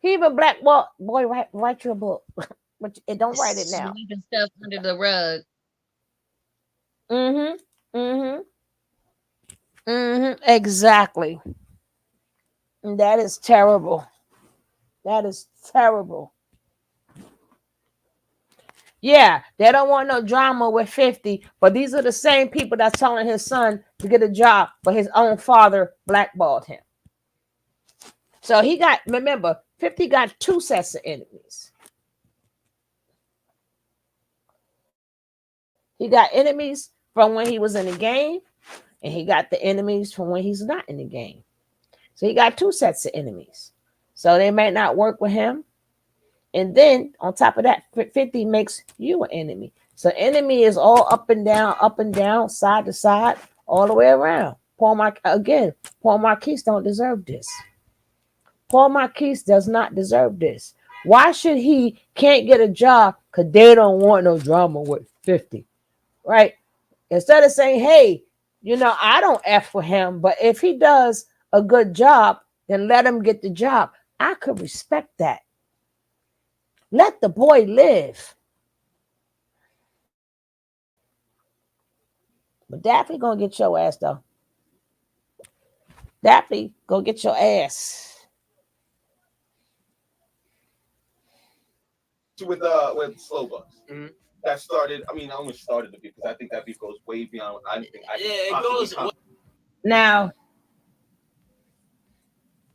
He even blackball boy write your book, but don't write it now. Sweeping stuff under the rug. Exactly. That is terrible. That is terrible. Yeah, they don't want no drama with 50, but these are the same people that's telling his son to get a job, but his own father blackballed him. So he got, remember, 50 got two sets of enemies. He got enemies from when he was in the game, and he got the enemies from when he's not in the game. So he got two sets of enemies. So they might not work with him. And then on top of that, 50 makes you an enemy. So enemy is all up and down, side to side, all the way around. Paul Marquise don't deserve this. Paul Marquise does not deserve this. Why should he can't get a job? Because they don't want no drama with 50, right? Instead of saying, hey, I don't F for him, but if he does a good job, then let him get the job. I could respect that. Let the boy live. But Daphne gonna get your ass though. Daphne, go get your ass. With Slow Bucks. That started. I mean, I only started the beef because I think that beef goes way beyond anything. It goes. Now,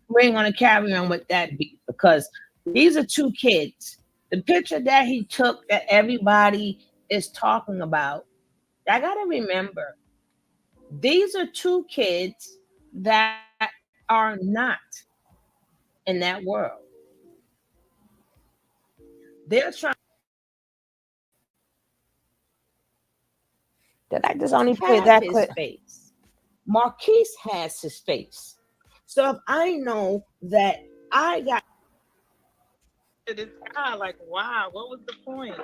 we ain't gonna carry on with that beef because these are two kids. The picture that he took that everybody is talking about, I gotta remember, these are two kids that are not in that world. They're trying. Did I just only play that clip? Face. Marquise has his face. So if I know that I got this guy, like, wow, what was the point?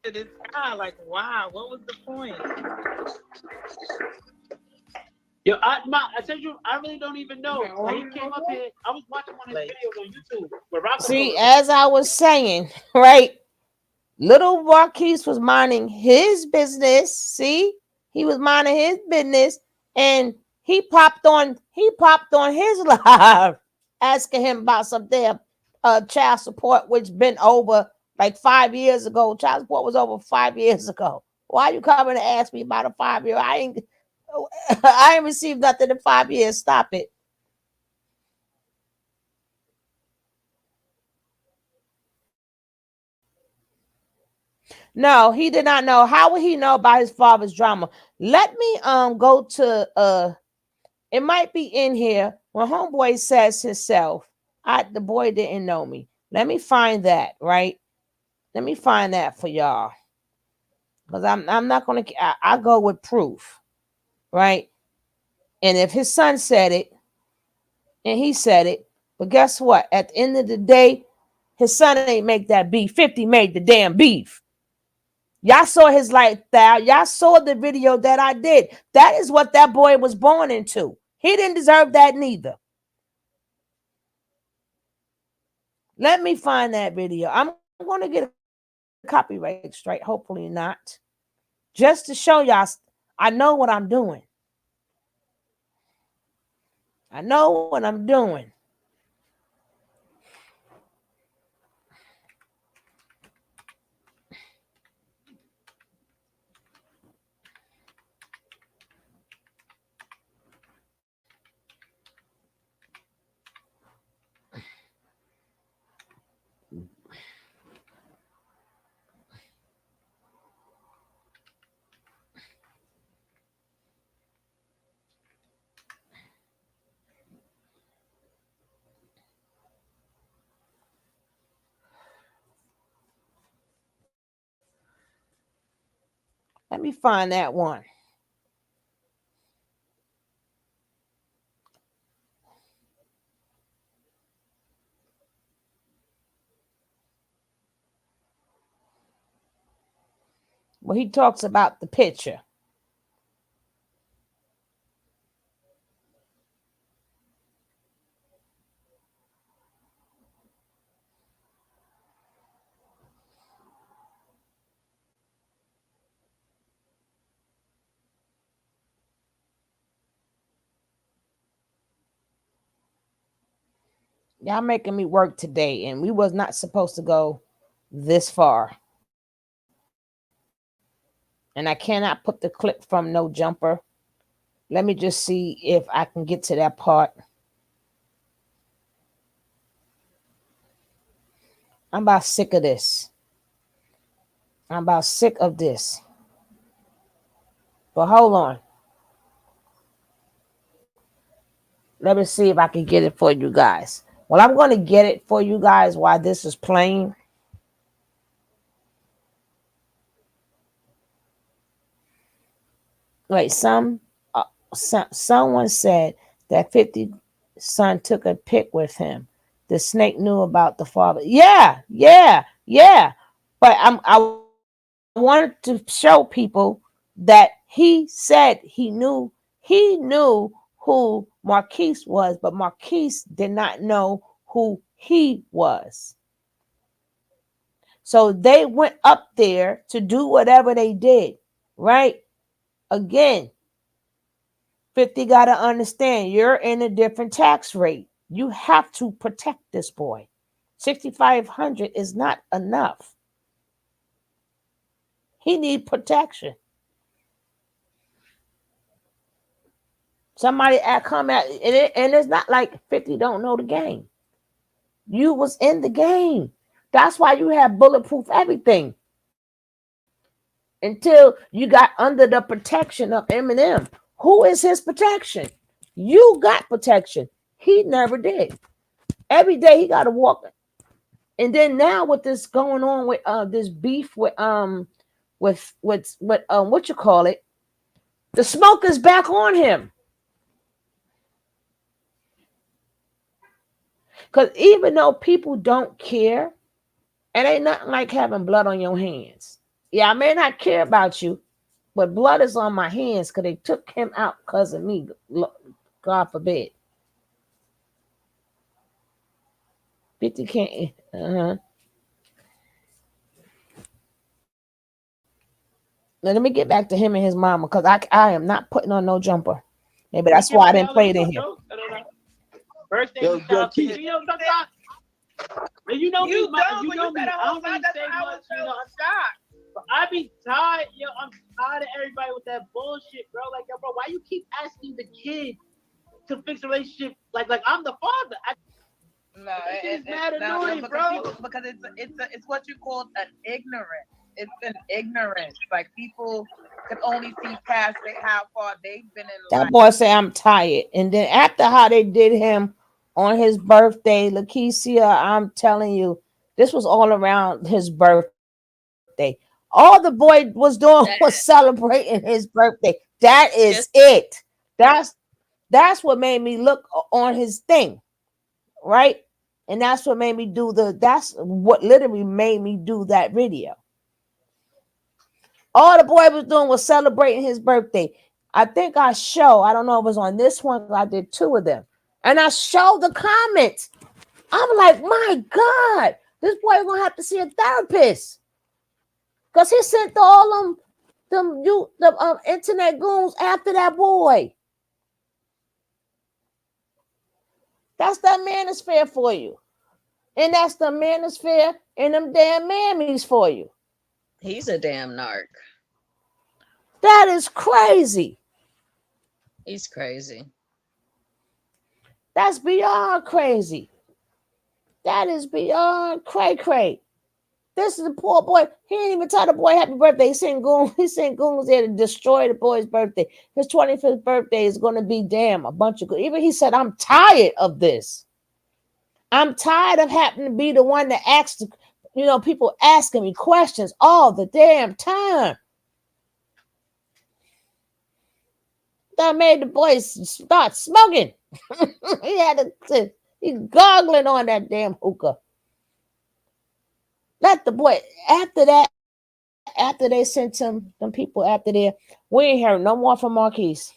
This guy, like, wow, what was the point? Yo, I tell you, I really don't even know. Like, he came up here. I was watching one of his videos on YouTube. Where See, as I was saying, right? Little Marquise was minding his business. See, he was minding his business, and he popped on his live, asking him about some damn child support, which been over like 5 years ago. Child support was over 5 years ago. Why you coming to ask me about a 5 year? I ain't received nothing in 5 years. Stop it. No, he did not know. How would he know about his father's drama? Let me go to it might be in here when homeboy says himself, the boy didn't know me. Let me find that, right? Let me find that for y'all. Because I'm not gonna I go with proof, right? And if his son said it, and he said it, but guess what? At the end of the day, his son ain't make that beef. 50 made the damn beef. Y'all saw his lifestyle. Y'all saw the video that I did. That is what that boy was born into. He didn't deserve that neither. Let me find that video. I'm going to get a copyright strike. Hopefully not. Just to show y'all, I know what I'm doing. I know what I'm doing. Let me find that one. where he talks about the picture. Y'all making me work today, and we was not supposed to go this far. And I cannot put the clip from No Jumper. Let me just see if I can get to that part. I'm about sick of this. I'm about sick of this. But hold on. Let me see if I can get it for you guys. Well, I'm going to get it for you guys while this is playing. Wait, someone said that 50 son took a pic with him. The snake knew about the father. Yeah. But I wanted to show people that he said he knew who Marquise was, but Marquise did not know who he was. So they went up there to do whatever they did, right? Again, 50 got to understand you're in a different tax rate. You have to protect this boy. 6,500 is not enough. He need protection. Somebody come at it, and it's not like 50 don't know the game. You was in the game. That's why you have bulletproof everything. Until you got under the protection of Eminem. Who is his protection? You got protection. He never did. Every day he got to walk. And then now with this going on with this beef with what you call it, the smoke is back on him. Because even though people don't care, it ain't nothing like having blood on your hands. Yeah, I may not care about you, but blood is on my hands because they took him out because of me. God forbid. 50 can't. Now, let me get back to him and his mama because I am not putting on No Jumper. Maybe that's why I didn't play it in here. Birthday, you know sometimes. You know me, you know me. I don't really say much, I'm shocked. But I be tired, I'm tired of everybody with that bullshit, bro. Like, bro, why you keep asking the kid to fix a relationship? Like I'm the father. It's mad annoying, bro. Because it's what you call an ignorance. It's an ignorance. Like people can only see past how far they've been in life. That boy say I'm tired, and then after how they did him on his birthday, Lakeisha, I'm telling you, this was all around his birthday. All the boy was doing was celebrating his birthday. That is it. That's what made me look on his thing, right? And that's what made me do that's what literally made me do that video. All the boy was doing was celebrating his birthday. I think I don't know if it was on this one, I did 2 of them. And I showed the comments. I'm like, my God, this boy gonna have to see a therapist. Because he sent all them internet goons after that boy. That's that manosphere for you. And that's the manosphere and them damn mammies for you. He's a damn narc. That is crazy. He's crazy. That's beyond crazy. That is beyond cray-cray. This is a poor boy. He didn't even tell the boy happy birthday. He sent goons there to destroy the boy's birthday. His 25th birthday is going to be a bunch of good. Even he said, I'm tired of this. I'm tired of having to be the one that asks, people asking me questions all the damn time. That made the boys start smoking. He's goggling on that damn hookah. Let the boy, after that, after they sent them people after there, we ain't heard no more from Marquise.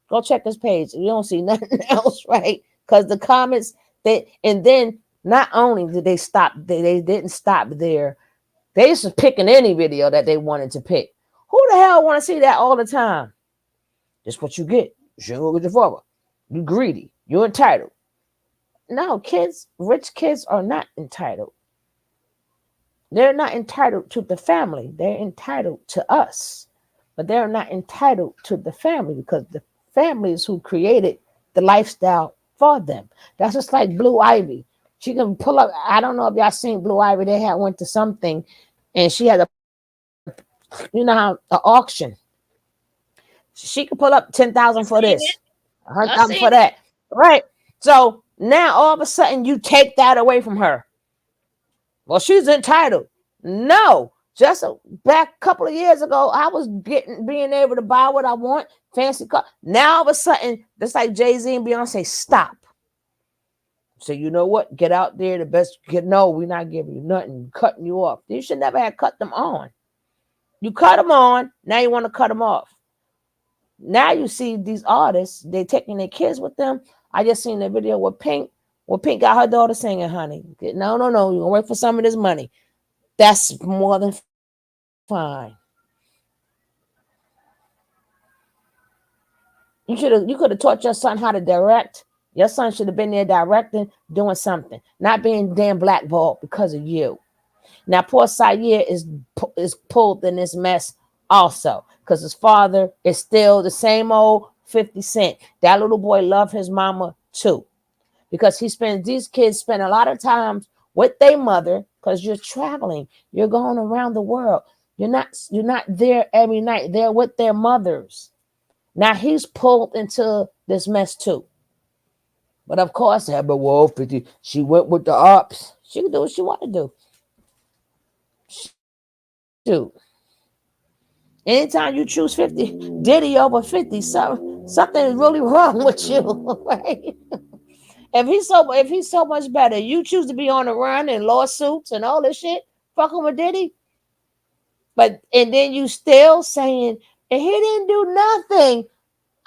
Go check his page. You don't see nothing else, right? Because the comments and then not only did they stop, they didn't stop there. They just was picking any video that they wanted to pick. Who the hell want to see that all the time? That's what you get. You shouldn't go get your father. You greedy. You're entitled. No, kids, rich kids are not entitled. They're not entitled to the family. They're entitled to us. But they're not entitled to the family because the family is who created the lifestyle for them. That's just like Blue Ivy. She can pull up. I don't know if y'all seen Blue Ivy. They had went to something and she had a, you know how, an auction. She could pull up 10,000 for this, 100,000 for that. Right. So now all of a sudden you take that away from her. Well, she's entitled. No, just back a couple of years ago, I was being able to buy what I want, fancy car. Now all of a sudden, just like Jay-Z and Beyonce, stop. So you know what? Get out there, the best. No, we're not giving you nothing, cutting you off. You should never have cut them on. You cut them on, now you want to cut them off. Now you see these artists, they taking their kids with them. I just seen the video with Pink. Well, Pink got her daughter singing, honey. No, you're gonna work for some of this money. That's more than fine. You could have taught your son how to direct. Your son should have been there directing, doing something, not being damn blackballed because of you. Now, poor Sayer is pulled in this mess also because his father is still the same old 50 Cent. That little boy loved his mama too because these kids spend a lot of time with their mother because you're traveling. You're going around the world. You're not there every night. They're with their mothers. Now he's pulled into this mess too. But of course, Amber Wolf, she went with the ops. She can do what she want to do. Dude, anytime you choose 50, Diddy over 50, something is really wrong with you, right? If he's so much better, you choose to be on the run and lawsuits and all this shit, fucking with Diddy. And then you still saying, and he didn't do nothing.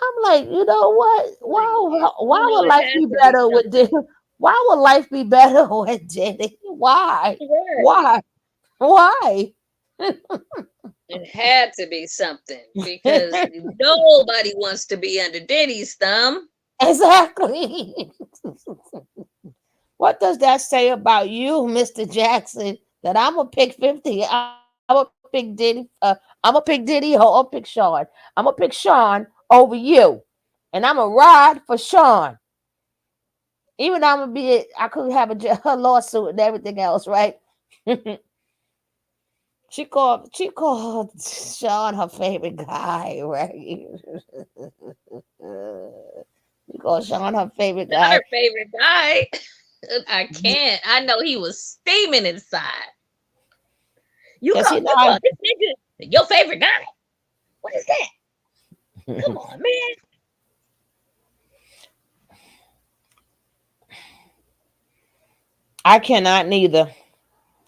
I'm like, you know what? Why would life be better with Diddy? Why would life be better with Diddy? Why? Why? It had to be something because nobody wants to be under Diddy's thumb. Exactly. What does that say about you, Mr. Jackson? That I'm gonna pick 50. I'm gonna pick Diddy. I'm gonna pick Diddy. I'll pick Sean. I'm gonna pick Sean over you, and I'm gonna ride for Sean. Even though I could have a lawsuit and everything else, right? She called Sean her favorite guy, right? She called Sean her favorite guy. Not her favorite guy. I can't. I know he was steaming inside. You call this nigga your favorite guy? What is that? Come on, man. I cannot neither.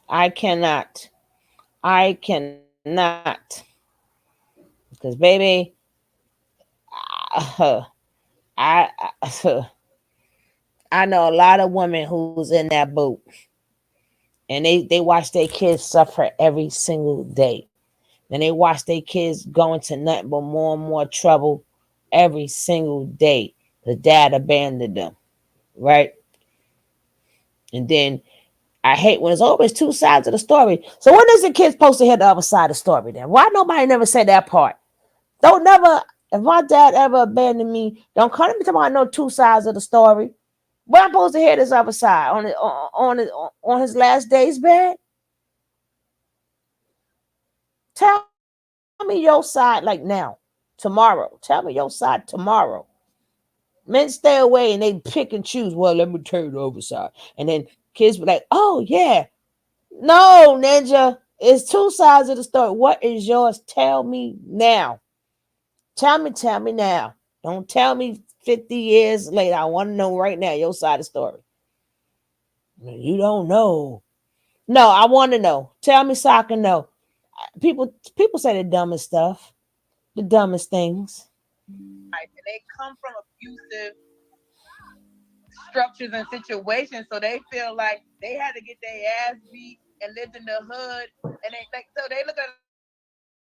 I cannot. Because baby, I know a lot of women who's in that boat. And they watch their kids suffer every single day. And they watch their kids go into nothing but more and more trouble every single day. The dad abandoned them, right? And then I hate when it's always two sides of the story. So when is the kid supposed to hear the other side of the story then? Why nobody never said that part? If my dad ever abandoned me, don't come to me talking about no two sides of the story. When I'm supposed to hear this other side on his last day's bed? Tell me your side like now, tomorrow. Tell me your side tomorrow. Men stay away and they pick and choose. Well, let me tell you the other side. And then kids be like, oh, yeah. No, Ninja. It's two sides of the story. What is yours? Tell me now. Tell me now. Don't tell me 50 years later. I want to know right now your side of the story. You don't know. No, I want to know. Tell me so I can know. people say the dumbest stuff, the dumbest things. And they come from abusive structures and situations, so they feel like they had to get their ass beat and lived in the hood, and they like so they look at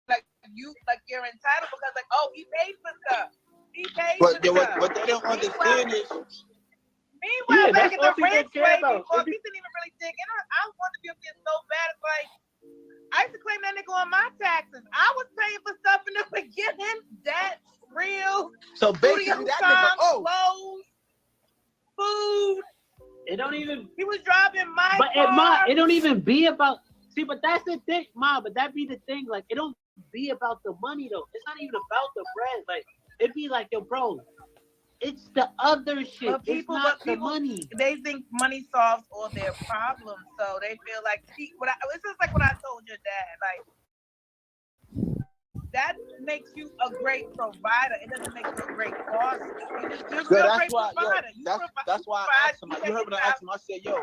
like you're entitled because like, oh, he paid for stuff. He paid for stuff. What they don't understand is meanwhile, back in the ranch way before, he didn't even really dig in. I want to be up there so bad. It's like I used to claim that nigga on my taxes. I was paying for stuff in the beginning. That's real. So basically, that nigga, clothes, food. It don't even. He was driving my car. But it don't even be about. See, but that's the thing, Ma. But that be the thing. Like, it don't be about the money though. It's not even about the bread. Like, it be like, yo, bro. It's the other shit. But people, it's not the money. They think money solves all their problems, so they feel like. It's just like what I told your dad. Like, that makes you a great provider. It doesn't make you a great boss. You're a great provider. That's why I asked him. You heard when I asked him, I said, yo,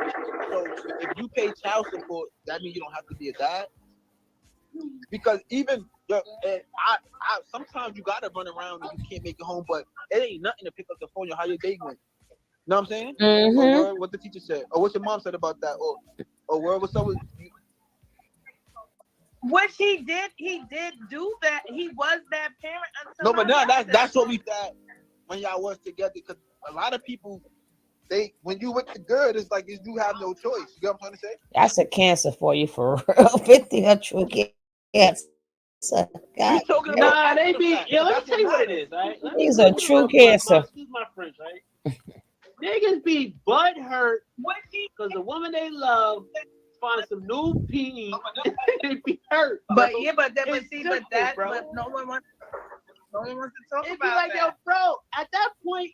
so if you pay child support, that means you don't have to be a dad? Because even I sometimes you gotta run around and you can't make it home, but it ain't nothing to pick up the phone or how your day went. You know what I'm saying? Or what the teacher said, or what your mom said about that, or where was someone. Which he did do that. He was that parent until. No, but now that's what we thought when y'all was together. Because a lot of people, when you with the girl, it's like you have no choice. You know what I'm trying to say? That's a cancer for you, for real. 50 a true cancer. God. Nah, they be. Yo, let me tell you what it is, right? He's a true cancer. Excuse my French, right? Niggas be butthurt because the woman they love finding some new peen. They be hurt. But no one wants to talk It'd about be like, that. yo, bro, at that point,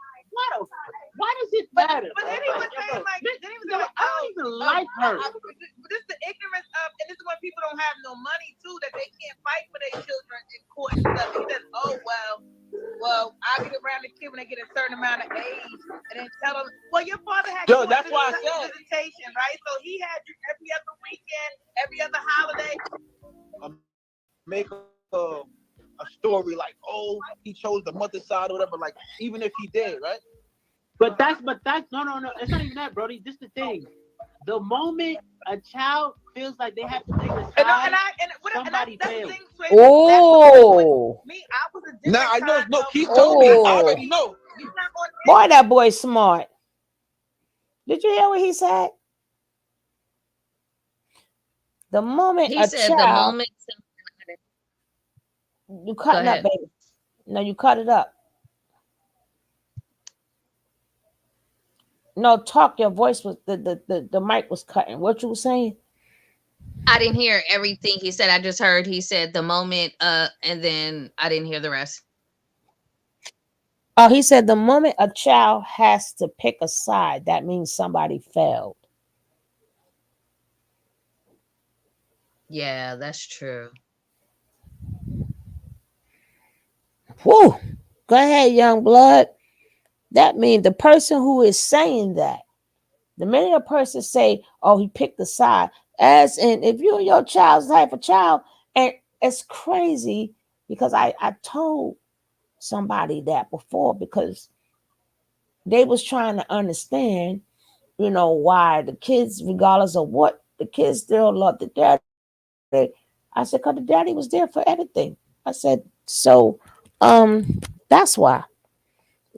why does it matter? But then he was saying like, I don't even like her. This is the ignorance of, and this is when people don't have no money too, that they can't fight for their children in court and stuff. He says, oh well, I'll get around the kid when they get a certain amount of age, and then tell them, well, your father had that's why I said visitation, right? So he had you every other weekend, every other holiday. Make a story like, oh, he chose the mother side or whatever. Like, even if he did, right? But that's no. It's not even that, Brody. This is the thing. The moment a child feels like they have to take a side, somebody fails. Oh. Me, I was a Nah, I know. No, Keith told me. I already know. Boy, that boy's smart. Did you hear what he said? The moment He a said child, the moment. you cut it up, baby. No, you cut it up. No, talk. Your voice was the mic was cutting. What you were saying? I didn't hear everything he said. I just heard he said the moment, and then I didn't hear the rest. Oh, he said the moment a child has to pick a side, that means somebody failed. Yeah, that's true. Whew. Go ahead, young blood. That means the person who is saying that, the minute a person say, oh, he picked a side, as in if you and your child's type of child, and it's crazy because I told somebody that before because they was trying to understand, why the kids, regardless of what, the kids still love the daddy. I said, because the daddy was there for everything. I said, so that's why.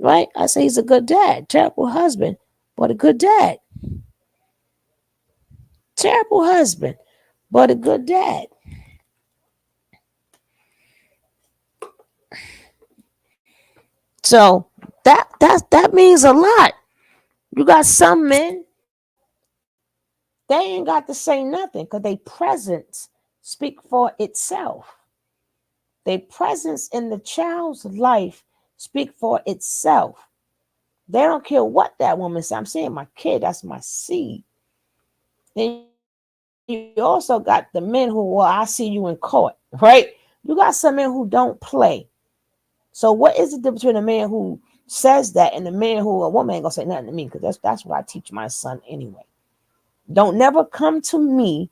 Right? I say he's a good dad, terrible husband, but a good dad. Terrible husband, but a good dad. So that means a lot. You got some men, they ain't got to say nothing because their presence speak for itself. Their presence in the child's life speak for itself. They don't care what that woman says. I'm saying my kid, that's my seed. Then you also got the men who, well, I see you in court, right? You got some men who don't play. So what is the difference between a man who says that and a man who, a woman ain't gonna say nothing to me, because that's what I teach my son anyway. Don't never come to me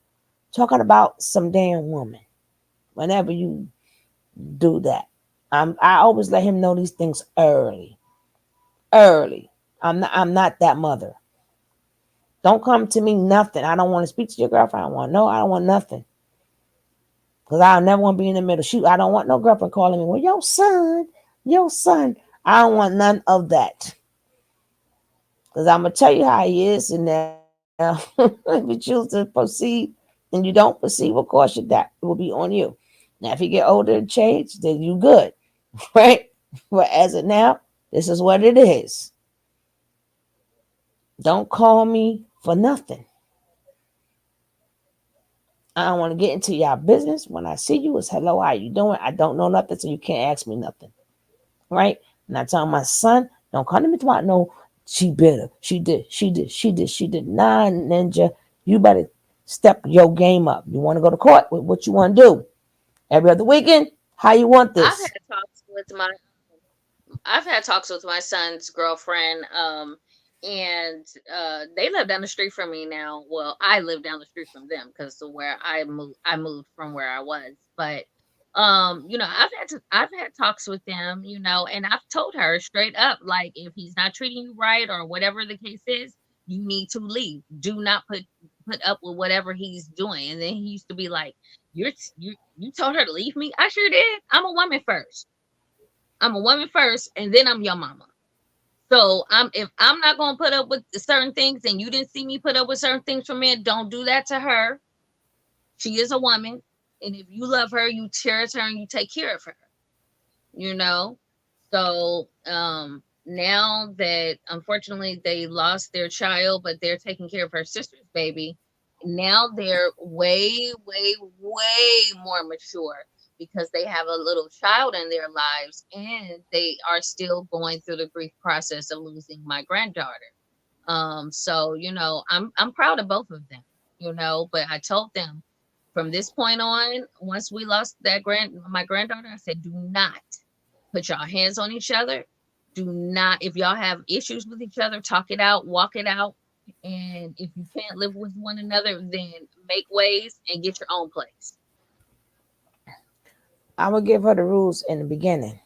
talking about some damn woman. whenever you do that. I always let him know these things early. Early. I'm not that mother. Don't come to me nothing. I don't want to speak to your girlfriend. I don't want nothing. Because I'll never want to be in the middle. I don't want no girlfriend calling me, well, your son. I don't want none of that. Because I'm going to tell you how he is. And now, if you choose to proceed and you don't proceed, of course, that will be on you. Now, if you get older and change, then you good. Right? But as of now, this is what it is. Don't call me for nothing. I don't want to get into y'all business. When I see you, it's hello, how you doing? I don't know nothing, so you can't ask me nothing. Right? And I tell my son, don't come to me about no, she bitter. She did. Nah, ninja, you better step your game up. You want to go to court? What you want to do? Every other weekend? How you want I've this? had talks with my I've had talks with my son's girlfriend, and they live down the street from me now. Well, I live down the street from them because of where I moved from where I was. But I've had talks with them, and I've told her straight up, like, if he's not treating you right or whatever the case is, you need to leave. Do not put up with whatever he's doing. And then he used to be like, you told her to leave me? I sure did. I'm a woman first. And then I'm your mama. So if I'm not gonna put up with certain things, and you didn't see me put up with certain things from men, don't do that to her. She is a woman, and if you love her, you cherish her and you take care of her. You know. So now that unfortunately they lost their child, but they're taking care of her sister's baby, now they're way, way, way more mature because they have a little child in their lives, and they are still going through the grief process of losing my granddaughter. So I'm proud of both of them, but I told them from this point on, once we lost my granddaughter, I said, do not put y'all hands on each other. Do not, if y'all have issues with each other, talk it out, walk it out. And if you can't live with one another, then make ways and get your own place. I'm gonna give her the rules in the beginning,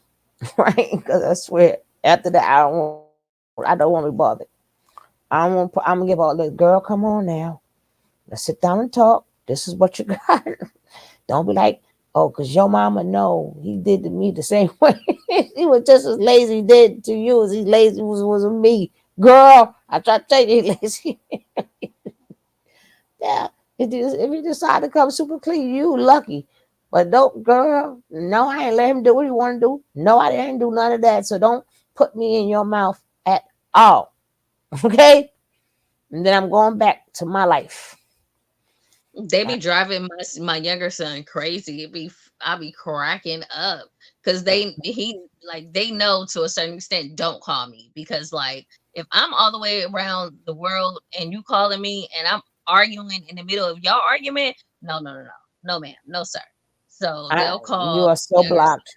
right? Because I swear, after that, I don't want to be bothered. I'm gonna give her the girl. Come on now, let's sit down and talk. This is what you got. Don't be like, oh, because your mama know he did to me the same way. He was just as lazy he did to you as he lazy was with me. Girl, I try to tell you he lazy. Yeah. If you decide to come super clean, you lucky. But don't, girl, no, I ain't let him do what he want to do. No, I didn't do none of that. So don't put me in your mouth at all. Okay? And then I'm going back to my life. They be driving my younger son crazy. I'll be cracking up because they know to a certain extent, don't call me, because like if I'm all the way around the world and you calling me and I'm arguing in the middle of y'all argument, no, ma'am, no sir. So they'll call. You are so blocked.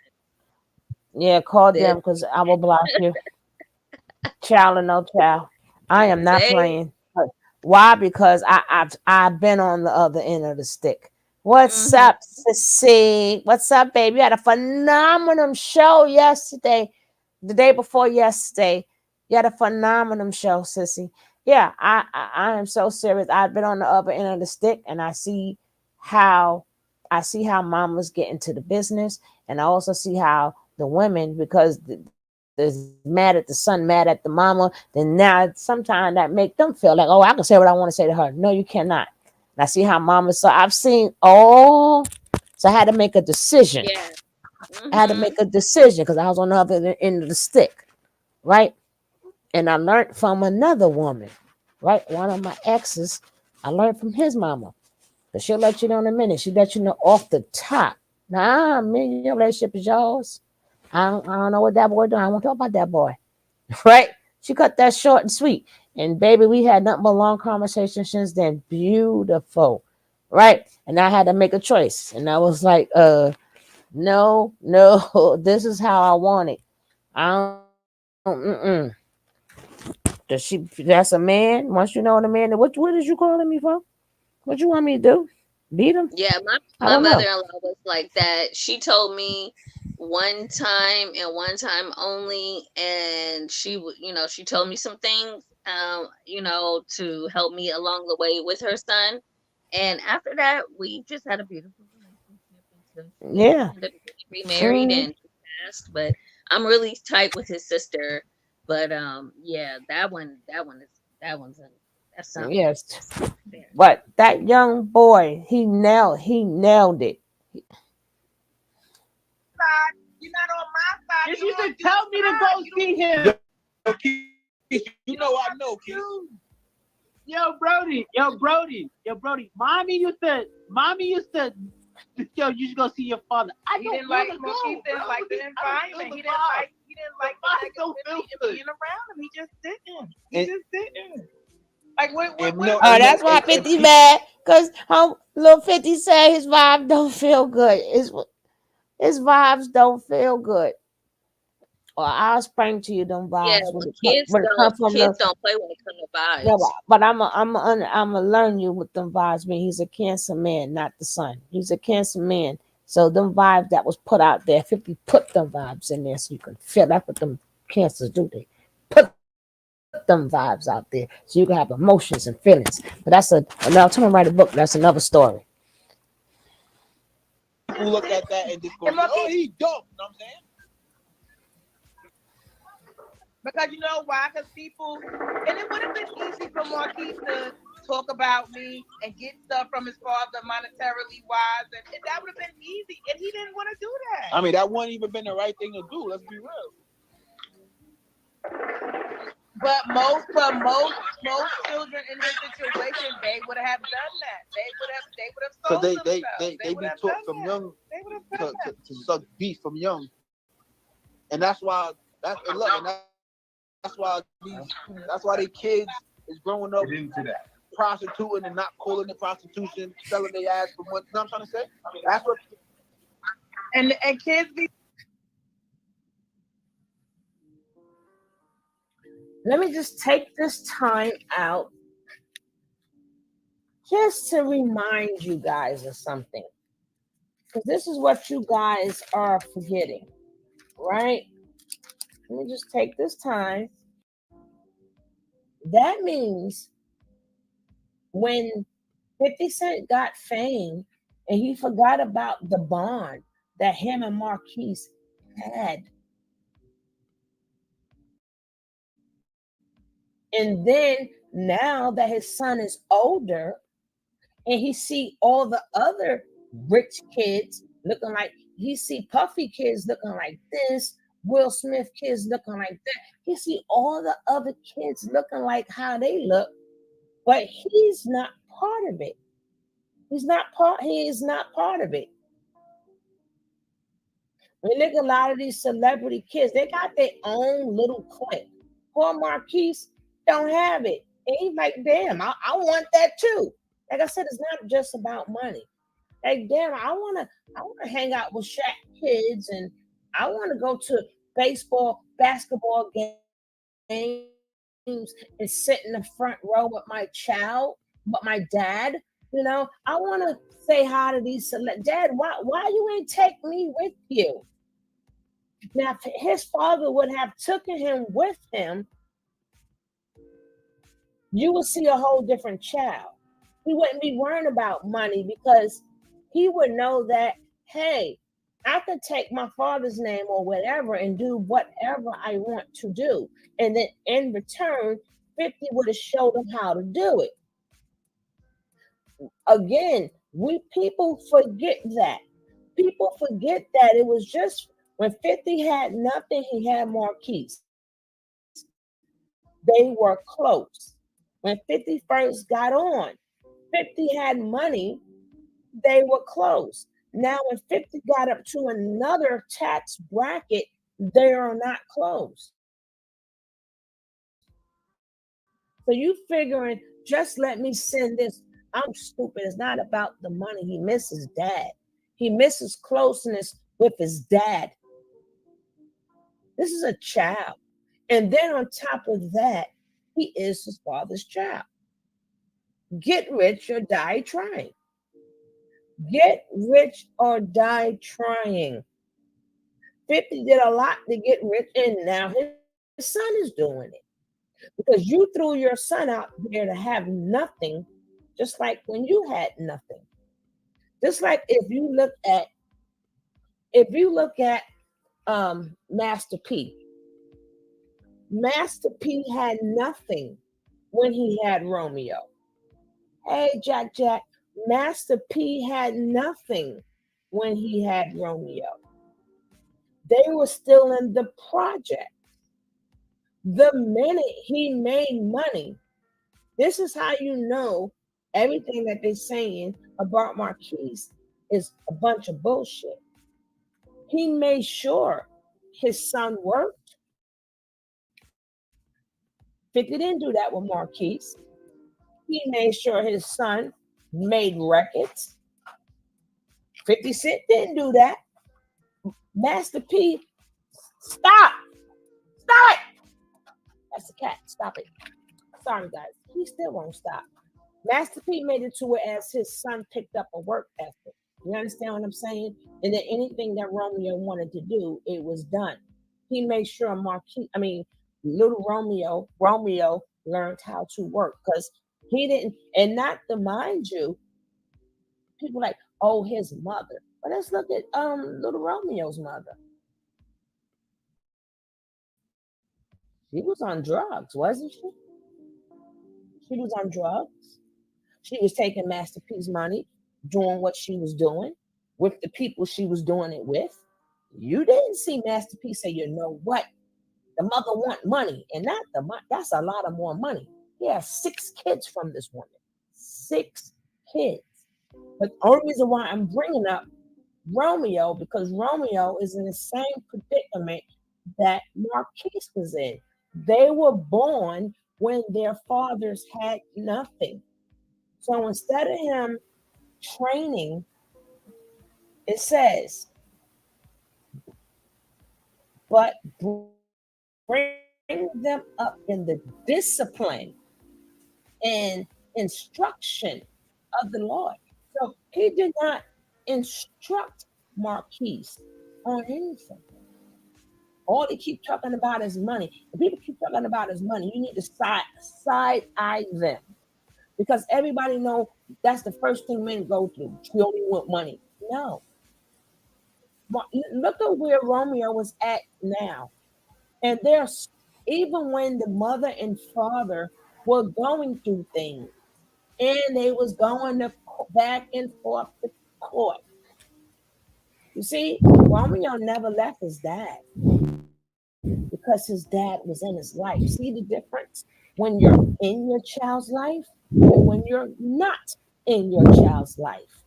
Yeah, call them because I will block you. Child or no child. I am not playing. Why? Because I've been on the other end of the stick. What's up, sissy? What's up, baby? You had a phenomenal show yesterday. The day before yesterday. You had a phenomenal show, sissy. Yeah, I am so serious. I've been on the other end of the stick, and I see how mamas get into the business, and I also see how the women, because is mad at the son, mad at the mama, then now sometimes that make them feel like, oh, I can say what I want to say to her. No, you cannot. And I see how mama, so I've seen all, so I had to make a decision. Yeah. I had to make a decision because I was on the other end of the stick, right? And I learned from another woman, right? One of my exes, I learned from his mama. But she'll let you know in a minute. She'll let you know off the top. Nah, man, your relationship is yours. I don't know what that boy doing. I won't talk about that boy. Right? She cut that short and sweet. And baby, we had nothing but long conversations since then. Beautiful. Right? And I had to make a choice. And I was like, no, this is how I want it. I don't, that's a man. Once you know the man, what is you calling me for? What you want me to do? Beat him? Yeah, I my don't know. mother-in-law was like that. She told me one time and one time only, and she told me some things, to help me along the way with her son. And after that, we just had a beautiful relationship until she Yeah. ended up getting remarried Mhm. and passed. But I'm really tight with his sister. But yeah, that's something. Yes. But that young boy, he nailed it. You're not on my side. Yes, you should tell me to go see him. You know I know, Keith. Yo, Brody. Mommy used to, yo, you should go see your father. He didn't like Keith didn't like the environment. He didn't like the negativity and being around him. He just didn't. Like what Oh, that's why 50 mad. Because little 50 said his vibe don't feel good. His vibes don't feel good. Well, I'll spring to you them Yeah, vibes when kids it come from kids the. don't play when it comes to Yeah, vibes. but I'm gonna learn you with them vibes. Man, he's a Cancer man, not the sun. He's a Cancer man. So them vibes that was put out there, 50 put them vibes in there so you can feel. That's what them Cancers do. They put them vibes out there so you can have emotions and feelings. But that's now tell me write a book. That's another story. People look at that and just go, "Oh, he dope." You know what I'm saying? Because you know why? Because people, and it would have been easy for Marquise to talk about me and get stuff from his father monetarily wise, and that would have been easy. And he didn't want to do that. I mean, that wouldn't even been the right thing to do. Let's be real. But most children in his situation, they would have done that. They would have sold Because they be taught from young to suck beef from young, and that's why that's why they kids is growing up prostituting and not calling it prostitution, selling their ass for money. You know what I'm trying to say? That's what. And kids be. Let me just take this time out just to remind you guys of something. Because this is what you guys are forgetting, right? Let me just take this time. That means when 50 Cent got fame and he forgot about the bond that him and Marquise had. And then now that his son is older and he see all the other rich kids looking like, he see Puffy kids looking like this, Will Smith kids looking like that. He see all the other kids looking like how they look, but he's not part of it. He is not part of it. We look at a lot of these celebrity kids, they got their own little clique. Poor Marquise don't have it. And he's like, damn, I want that too. Like I said, it's not just about money. Like, damn, I wanna hang out with Shaq kids and I wanna go to basketball games and sit in the front row with my child, with my dad. I wanna say hi to these Dad, why you ain't take me with you? Now, if his father would have taken him with him, you would see a whole different child. He wouldn't be worrying about money because he would know that, hey, I could take my father's name or whatever and do whatever I want to do. And then in return, 50 would have showed him how to do it. Again, people forget that. People forget that it was just when 50 had nothing, he had Marquise. They were close. When 50 first got on, 50 had money, they were close. Now, when 50 got up to another tax bracket, they are not close. So you figuring, just let me send this. I'm stupid. It's not about the money. He misses dad. He misses closeness with his dad. This is a child. And then on top of that, he is his father's child. Get rich or die trying. Get rich or die trying. 50 did a lot to get rich, and now his son is doing it. Because you threw your son out there to have nothing, just like when you had nothing. Just like if you look at Master P. Master P had nothing when he had Romeo. Hey, Jack, Master P had nothing when he had Romeo. They were still in the project. The minute he made money, this is how you know everything that they're saying about Marquise is a bunch of bullshit. He made sure his son worked. 50 didn't do that with Marquise. He made sure his son made records. 50 Cent didn't do that. Master P, stop. Stop it. That's the cat. Stop it. Sorry, guys. He still won't stop. Master P made it to it as his son picked up a work ethic. You understand what I'm saying? And then anything that Romeo wanted to do, it was done. He made sure little Romeo learned how to work because he didn't, and not to mind you, people like, oh, his mother. But let's look at little Romeo's mother. She was on drugs, wasn't she? She was on drugs. She was taking Master P's money, doing what she was doing with the people she was doing it with. You didn't see Master P say, you know what? The mother want money, and not the money. That's a lot of more money. He has 6 kids from this woman. 6 kids. But the only reason why I'm bringing up Romeo, because Romeo is in the same predicament that Marquise was in. They were born when their fathers had nothing. So instead of him training, it says, but bring them up in the discipline and instruction of the Lord. So he did not instruct Marquise on anything. All they keep talking about is money. If people keep talking about is money, you need to side eye them. Because everybody know that's the first thing men go through. We only want money. No. Look at where Romeo was at now. And there's even when the mother and father were going through things and they was going back and forth to court. You see, Romeo never left his dad because his dad was in his life. See the difference when you're in your child's life and when you're not in your child's life.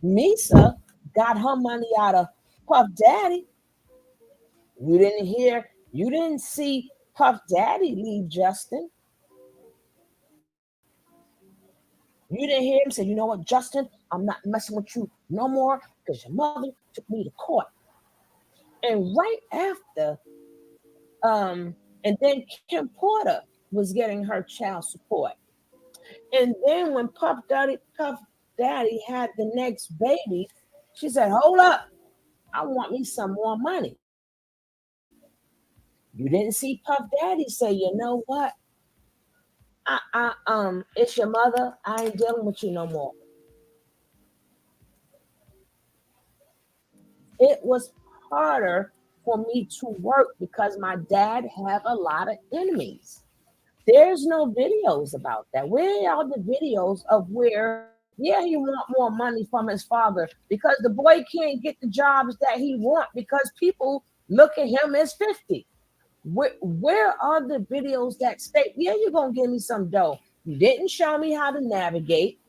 Misa got her money out of Puff Daddy. You didn't see Puff Daddy leave Justin. You didn't hear him say, you know what, Justin, I'm not messing with you no more because your mother took me to court. And right after, and then Kim Porter was getting her child support. And then when Puff Daddy had the next baby, she said, hold up, I want me some more money. You didn't see Puff Daddy say, you know what? It's your mother. I ain't dealing with you no more. It was harder for me to work because my dad had a lot of enemies. There's no videos about that. Where are the videos of where, yeah, he want more money from his father because the boy can't get the jobs that he want because people look at him as 50. Where are the videos that state, yeah, you're going to give me some dough. You didn't show me how to navigate.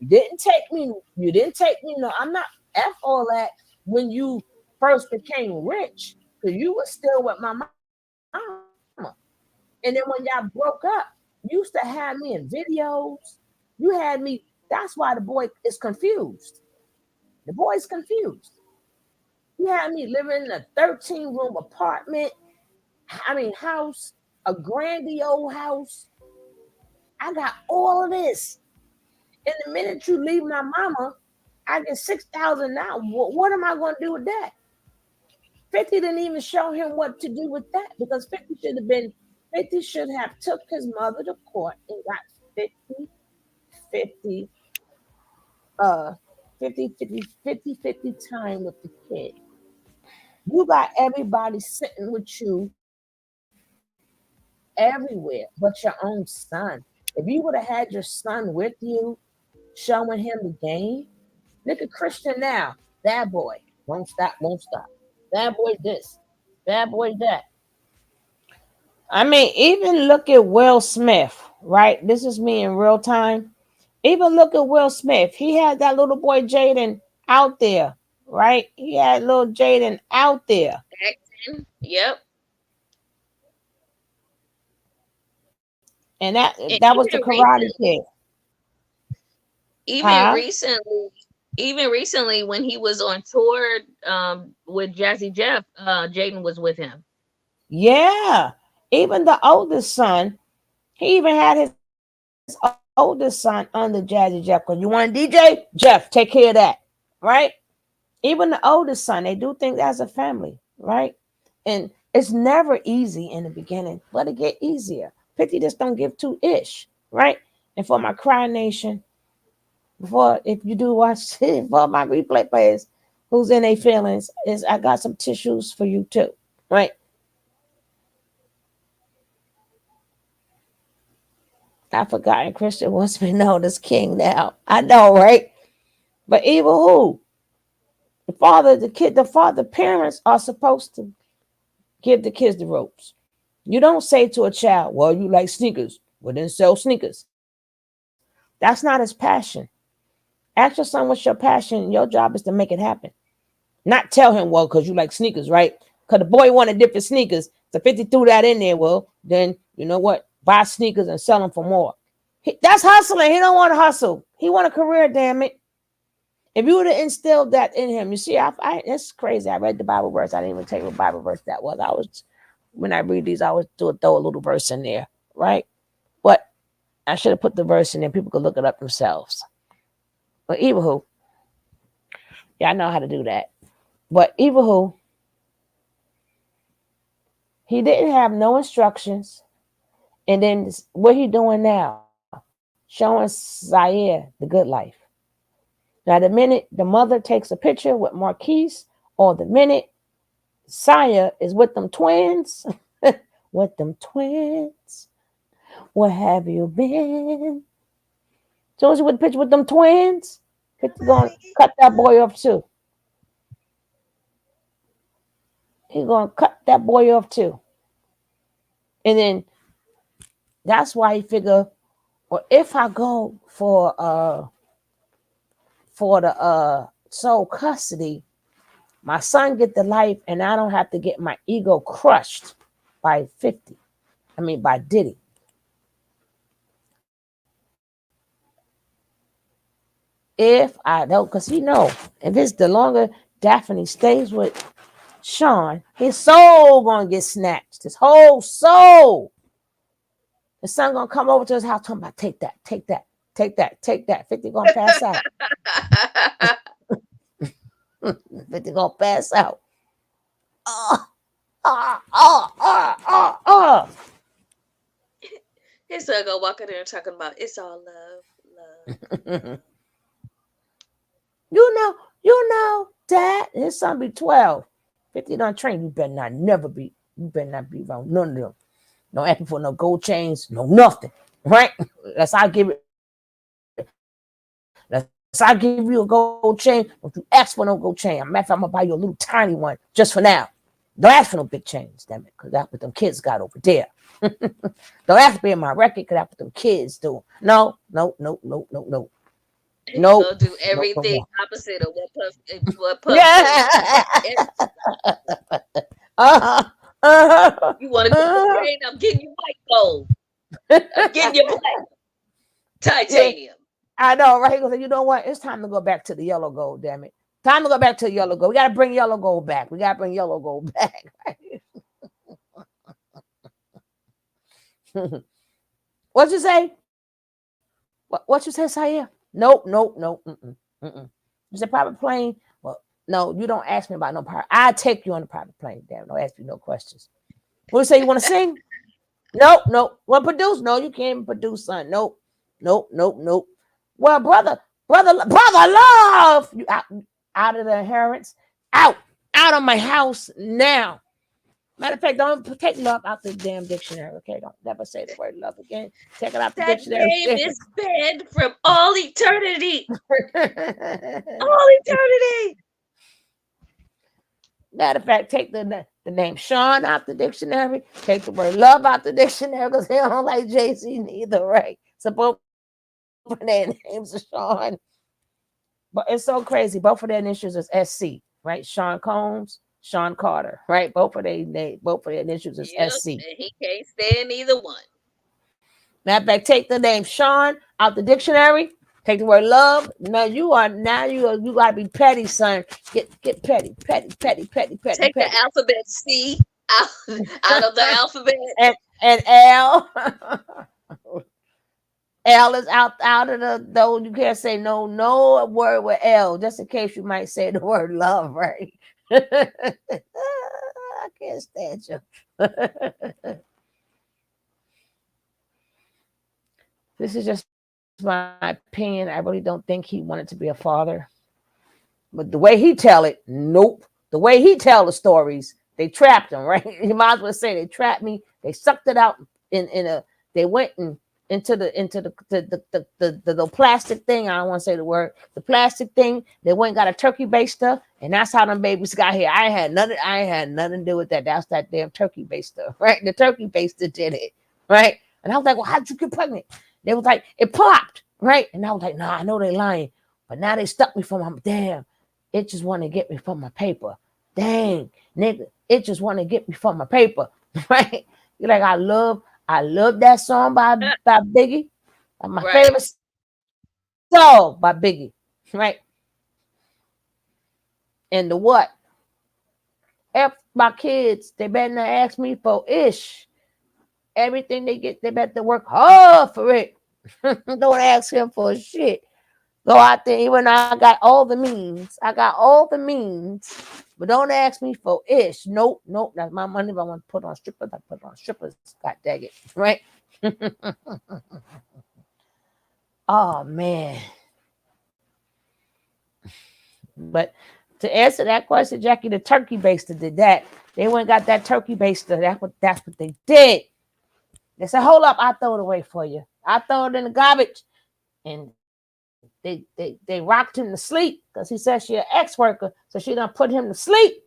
You didn't take me, no, I'm not F all that when you first became rich because you were still with my mama. And then when y'all broke up, you used to have me in videos. You had me, that's why the boy is confused. The boy's confused. You had me living in a 13-room apartment, house, a grandiose house. I got all of this. And the minute you leave my mama, I get 6,000 now. What am I going to do with that? 50 didn't even show him what to do with that because 50 should have took his mother to court and got 50, 50, 50 time with the kid. You got everybody sitting with you everywhere but your own son. If you would have had your son with you, showing him the game, look at Christian now. Bad boy. Won't stop, won't stop. Bad boy this. Bad boy that. I mean, even look at Will Smith, right? This is me in real time. Even look at Will Smith. He had that little boy Jaden out there, right? He had little Jaden out there. Acting. Yep. And that And that was the Karate Kid. even Huh? recently, even recently when he was on tour with Jazzy Jeff, Jaden was with him. Yeah. Even the oldest son, he even had his oldest son on the Jazzy Jeff. Because you want a DJ? Jeff, take care of that. Right? Even the oldest son, they do things as a family, right? And it's never easy in the beginning, but it get easier. 50 just don't give two ish, right? And for my Cry Nation, before if you do watch for my replay players who's in their feelings, is I got some tissues for you too, right? I forgotten Christian wants to be known as king now. I know, right? But evil who? The father, the kid, the parents are supposed to give the kids the ropes. You don't say to a child, well, you like sneakers. Well, then sell sneakers. That's not his passion. Ask your son what's your passion. Your job is to make it happen. Not tell him, well, because you like sneakers, right? Because the boy wanted different sneakers. So 50 threw that in there. Well, then you know what? Buy sneakers and sell them for more. That's hustling. He don't want to hustle. He want a career, damn it. If you would have instilled that in him, you see, it's crazy. I read the Bible verse. I didn't even tell you what Bible verse that was. When I read these, I always throw a little verse in there, right? But I should have put the verse in there. People could look it up themselves. But evil who? Yeah, I know how to do that. But evil who? He didn't have no instructions. And then what he doing now? Showing Zaire the good life. Now, the minute the mother takes a picture with Marquise, or the minute Saya is with them twins, with them twins, where have you been? So as you with the picture with them twins, 50 gonna cut that boy off too. He's gonna cut that boy off too. And then that's why he figure, well, if I go for the sole custody, my son get the life and I don't have to get my ego crushed by 50. I mean by Diddy. If I don't, because if it's the longer Daphne stays with Sean, his soul gonna get snatched. His whole soul. The son gonna come over to his house talking about take that, take that, take that, take that. 50 gonna pass out. 50 gonna pass out. His son gonna walk in there talking about it's all love, love. You know, Dad, his son be 12. 50 done train. You better not be around none of them. No asking for no gold chains, no nothing. Right? Unless I give you a gold chain, don't you ask for no gold chain. Matter of fact, I'm gonna buy you a little tiny one just for now. Don't ask for no big chains, damn it, because that's what them kids got over there. Don't ask to be in my record, because that's what them kids do. No. Go do everything opposite of what Puff yeah. You want to go chain? I'm getting you white gold. I'm getting you black titanium. Yeah, I know, right? He goes, you know what? It's time to go back to the yellow gold, damn it. Time to go back to the yellow gold. We got to bring yellow gold back. What'd you say? What you say, Saya? Nope. It's a private plane. Well, no, you don't ask me about no private. I take you on a private plane. Damn, don't ask me no questions. What do you say? You want to sing? Nope. What produce? No, you can't even produce, son. Nope. Well, brother, love you out of the inheritance. Out of my house now. Matter of fact, don't take love out the damn dictionary, okay? Don't never say the word love again. Take it out the That dictionary. name is banned from all eternity. All eternity. Matter of fact, take the name Sean out the dictionary. Take the word love out the dictionary because they don't like JC neither, right? So both of their names are Sean. But it's so crazy. Both of their initials is SC, right? Sean Combs, Sean Carter, right? Both of their initials is SC. And he can't stand either one. Matter of fact, take the name Sean out the dictionary. Take the word love. You gotta be petty, son. Get petty. Take the alphabet C out of the alphabet. And L. L is out of the though. You can't say no word with L, just in case you might say the word love, right? I can't stand you. This is just my opinion. I really don't think he wanted to be a father. But the way he tell it, nope. The way he tell the stories, they trapped him, right? You might as well say they trapped me. They sucked it out they went into the plastic thing. I don't want to say the word. The plastic thing. They went and got a turkey baster, and that's how them babies got here. I ain't had nothing to do with that. That's that damn turkey baster, right? The turkey baster did it, right? And I was like, well, how did you get pregnant? They was like, it popped, right? And I was like, nah, I know they lying. But now they stuck me for my damn. It just want to get me from my paper. Dang, nigga, it just want to get me from my paper, right? You're like, I love that song by Biggie. My favorite song by Biggie, right? And the what? F my kids, they better not ask me for ish. Everything they get, they better work hard for it. Don't ask him for shit. Go out there, even though I got all the means. But don't ask me for ish. Nope. That's my money. If I want to put on strippers, I put on strippers. God dang it. Right? Oh, man. But to answer that question, Jackie, the turkey baster did that. They went and got that turkey baster. That's what they did. They said, hold up, I'll throw it away for you. I throw it in the garbage. And they rocked him to sleep because he said she an ex-worker, so she done put him to sleep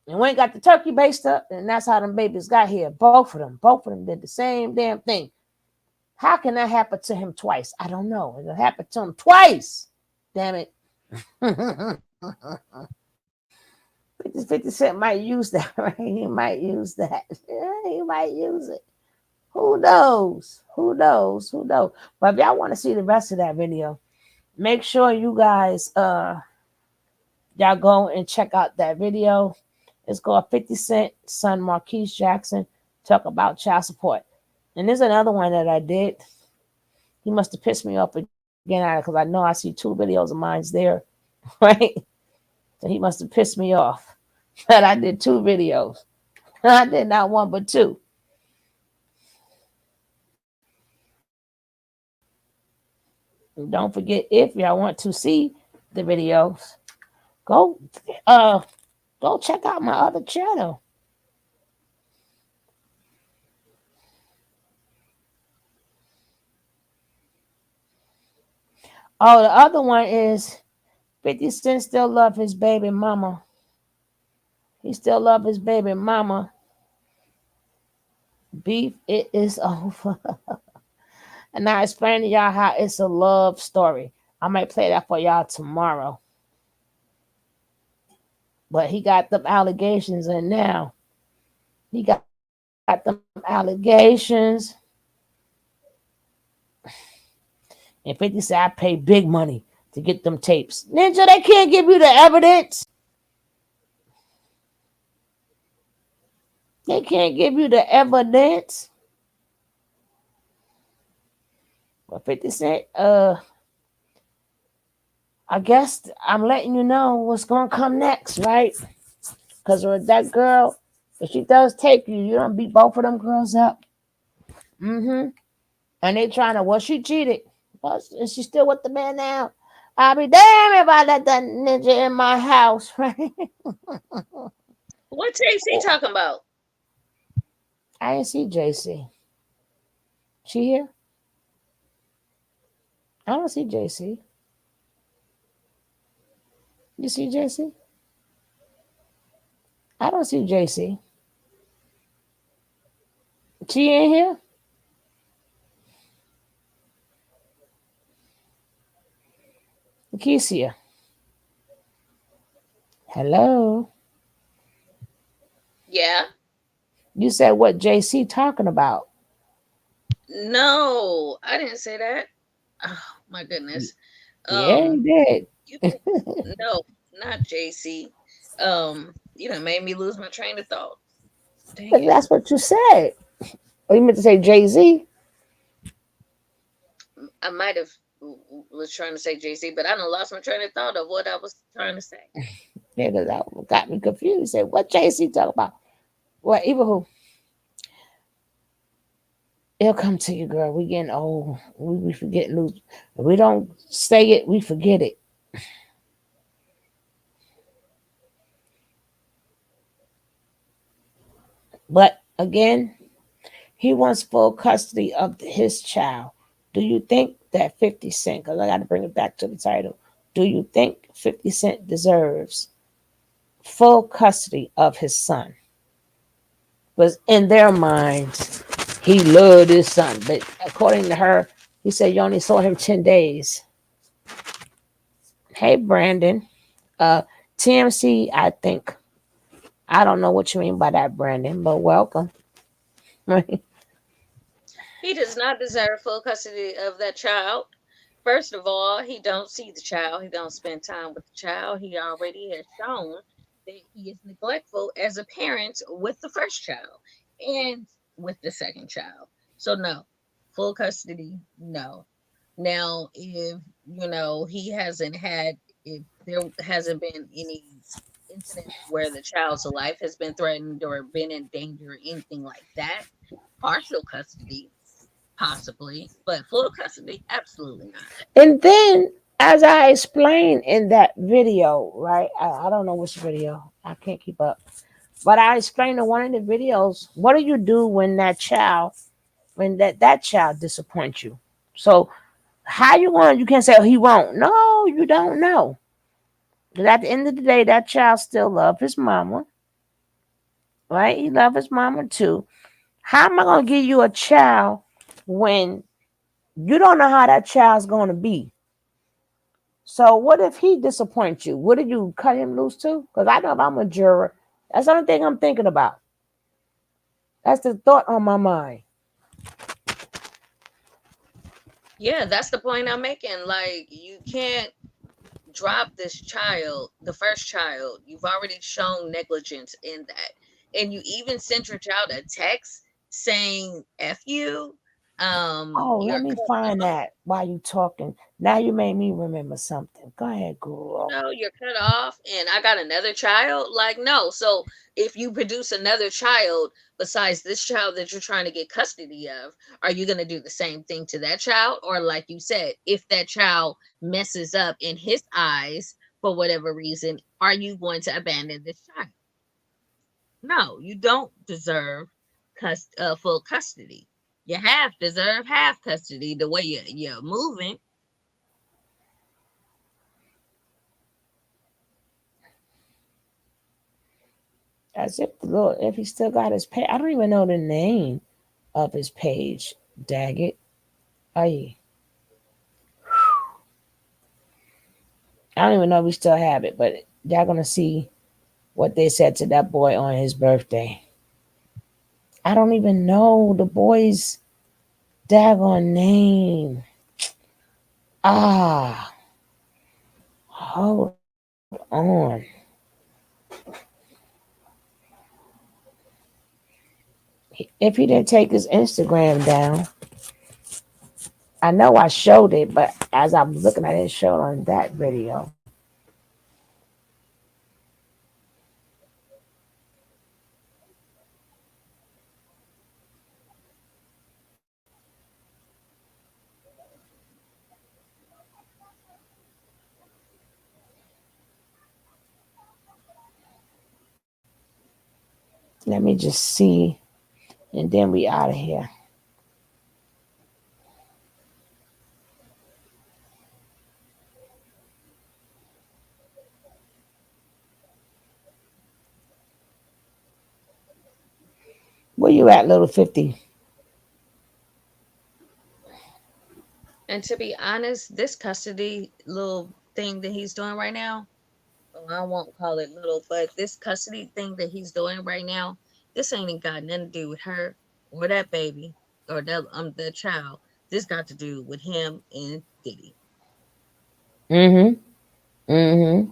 and went and got the turkey baster, and that's how them babies got here. Both of them did the same damn thing. How can that happen to him twice? I don't know. It happened to him twice. Damn it. 50 Cent might use that, right? He might use that. He might use it. Who knows? But if y'all want to see the rest of that video, make sure you guys y'all go and check out that video. It's called 50 Cent son Marquise Jackson talk about child support. And there's another one that I did. He must have pissed me off again because I know I see 2 videos of mine there, right? So he must have pissed me off that I did 2 videos. I did not 1 but 2. And don't forget, if y'all want to see the videos, go check out my other channel. Oh, the other one is 50 Cent still love his baby mama. He still love his baby mama. Beef, it is over. And I explain to y'all how it's a love story. I might play that for y'all tomorrow. But he got them allegations in now. He got them allegations. And 50 said, I pay big money to get them tapes. Ninja, they can't give you the evidence. They can't give you the evidence. But 50 Cent, I guess I'm letting you know what's gonna come next, right? Because that girl, if she does take you, you don't beat both of them girls up. Mm-hmm. And they trying to, well, she cheated. Well, is she still with the man now? I'll be damned if I let that ninja in my house, right? What JC talking about? I didn't see JC. She here? I don't see JC. You see JC? I don't see JC. She ain't here? Kesia. Hello. Yeah. You said what JC talking about? No, I didn't say that. Oh my goodness. Yeah, you did. No, not JC. You done made me lose my train of thought. Dang But it. that's what you said. Or you meant to say Jay-Z? I might have was trying to say JC, but I done lost my train of thought of what I was trying to say. Yeah, because that got me confused. Said, what JC talk about? Well, even who? It'll come to you, girl. We getting old. We forget lose. If we don't say it, we forget it. But again, he wants full custody of his child. Do you think that 50 Cent, because I got to bring it back to the title, do you think 50 Cent deserves full custody of his son? Because in their minds, he loved his son. But according to her, he said you only saw him 10 days. Hey, Brandon. TMC, I think. I don't know what you mean by that, Brandon, but welcome. He does not deserve full custody of that child. First of all, he don't see the child. He don't spend time with the child. He already has shown that he is neglectful as a parent with the first child and with the second child. So no, full custody, no. Now, if he hasn't had, if there hasn't been any incidents where the child's life has been threatened or been in danger or anything like that, partial custody possibly, but full custody, absolutely not. And then, as I explained in that video, right? I don't know which video. I can't keep up. But I explained in one of the videos, what do you do when that child, when that child disappoints you? So how you can't say, oh, he won't. No, you don't know. Because at the end of the day, that child still love his mama. Right? He love his mama too. How am I gonna give you a child when you don't know how that child's gonna be? So what if he disappoints you? What did you cut him loose too? Because I know if I'm a juror, that's the only thing I'm thinking about. That's the thought on my mind. Yeah, that's the point I'm making. Like, you can't drop this child, the first child. You've already shown negligence in that. And you even sent your child a text saying F you. Oh, let You're me cut find off. that while you talking. Now you made me remember something. Go ahead, girl. You're cut off and I got another child. Like, no. So if you produce another child besides this child that you're trying to get custody of, are you going to do the same thing to that child? Or like you said, if that child messes up in his eyes for whatever reason, are you going to abandon this child? No, you don't deserve full custody. You deserve half custody the way you're moving. As if the Lord, if he still got his page. I don't even know the name of his page. Daggett. Aye. I don't even know if we still have it, but y'all gonna see what they said to that boy on his birthday. I don't even know the boy's daggone name. Ah, hold on. If he didn't take his Instagram down, I know I showed it, but as I'm looking at it, it showed on that video. Let me just see, and then we out of here. Where you at, little 50? And to be honest, this custody little thing that he's doing right now, well, I won't call it little, but this custody thing that he's doing right now, this ain't even got nothing to do with her or that baby or the child. This got to do with him and Diddy. Mm-hmm. Mm-hmm.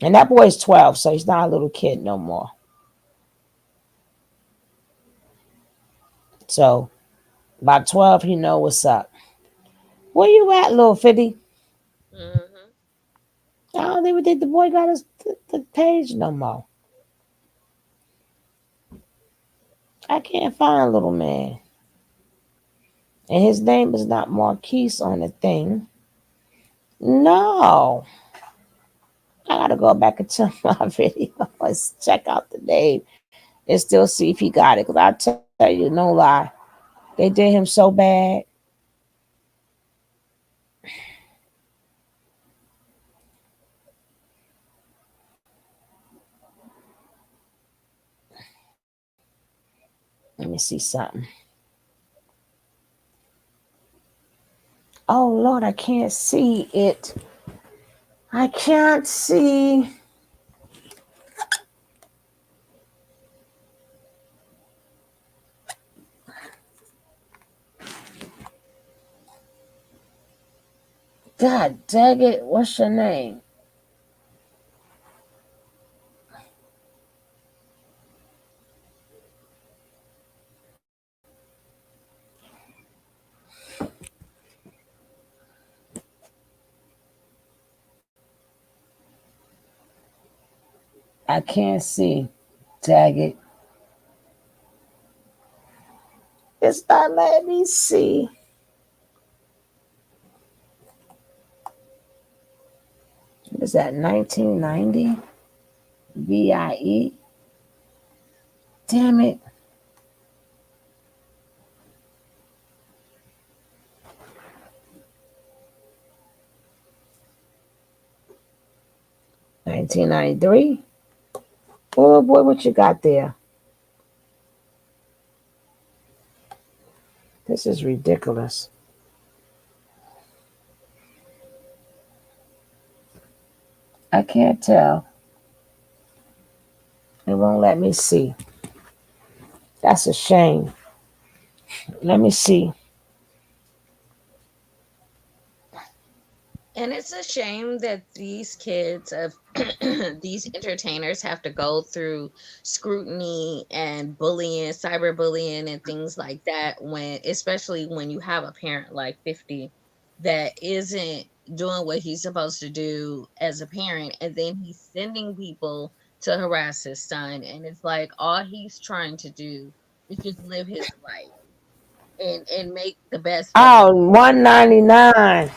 And that boy's 12, so he's not a little kid no more. So by 12, he know what's up. Where you at, little 50? Mm-hmm. I don't even think the boy got the page no more. I can't find little man. And his name is not Marquise on the thing. No. I gotta go back into my videos, check out the name, and still see if he got it. Because I tell you, no lie, they did him so bad. Let me see something. Oh Lord, I can't see it. I can't see. God dang it. What's your name? I can't see. Dang it. It's not letting me see. What is that, 1990? VIE? Damn it. $1993. Oh boy, what you got there? This is ridiculous. I can't tell. It won't let me see. That's a shame. Let me see. And it's a shame that these kids of these entertainers have to go through scrutiny and bullying, cyberbullying, and things like that. When, especially when you have a parent like 50 that isn't doing what he's supposed to do as a parent, and then he's sending people to harass his son, and it's like all he's trying to do is just live his life and make the best of it. Oh, 199.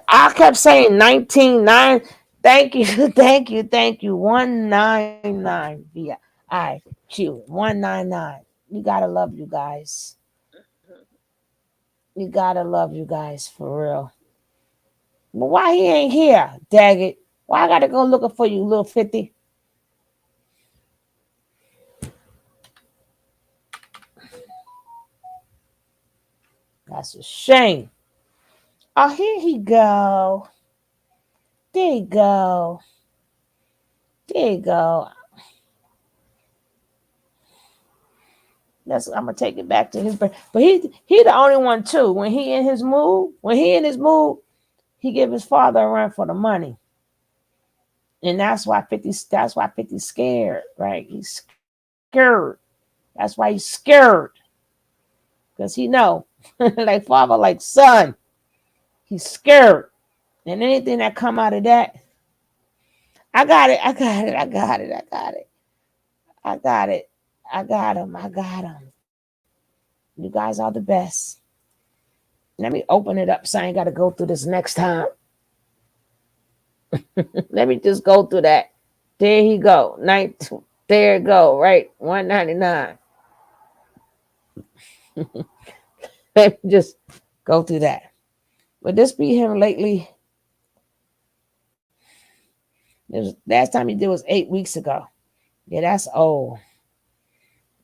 I kept saying 199. Thank you, thank you. 199 via IQ. 199. You gotta love you guys. You gotta love you guys for real. But why he ain't here? Dag it. Why I gotta go looking for you, little 50? That's a shame. Oh, here he go. There you go. There you go. I'm gonna take it back to his birth. But he the only one too. When he in his mood, he give his father a run for the money. And that's why 50's scared, right? He's scared. That's why he's scared. Because he know like father, like son. He's scared. And anything that come out of that, I got it. I got it. I got it. I got it. I got it. I got him. I got him. You guys are the best. Let me open it up so I ain't got to go through this next time. Let me just go through that. There he go. There it go. Right. 199. Let me just go through that. But this be him lately. Last time he did was 8 weeks ago. Yeah, that's old.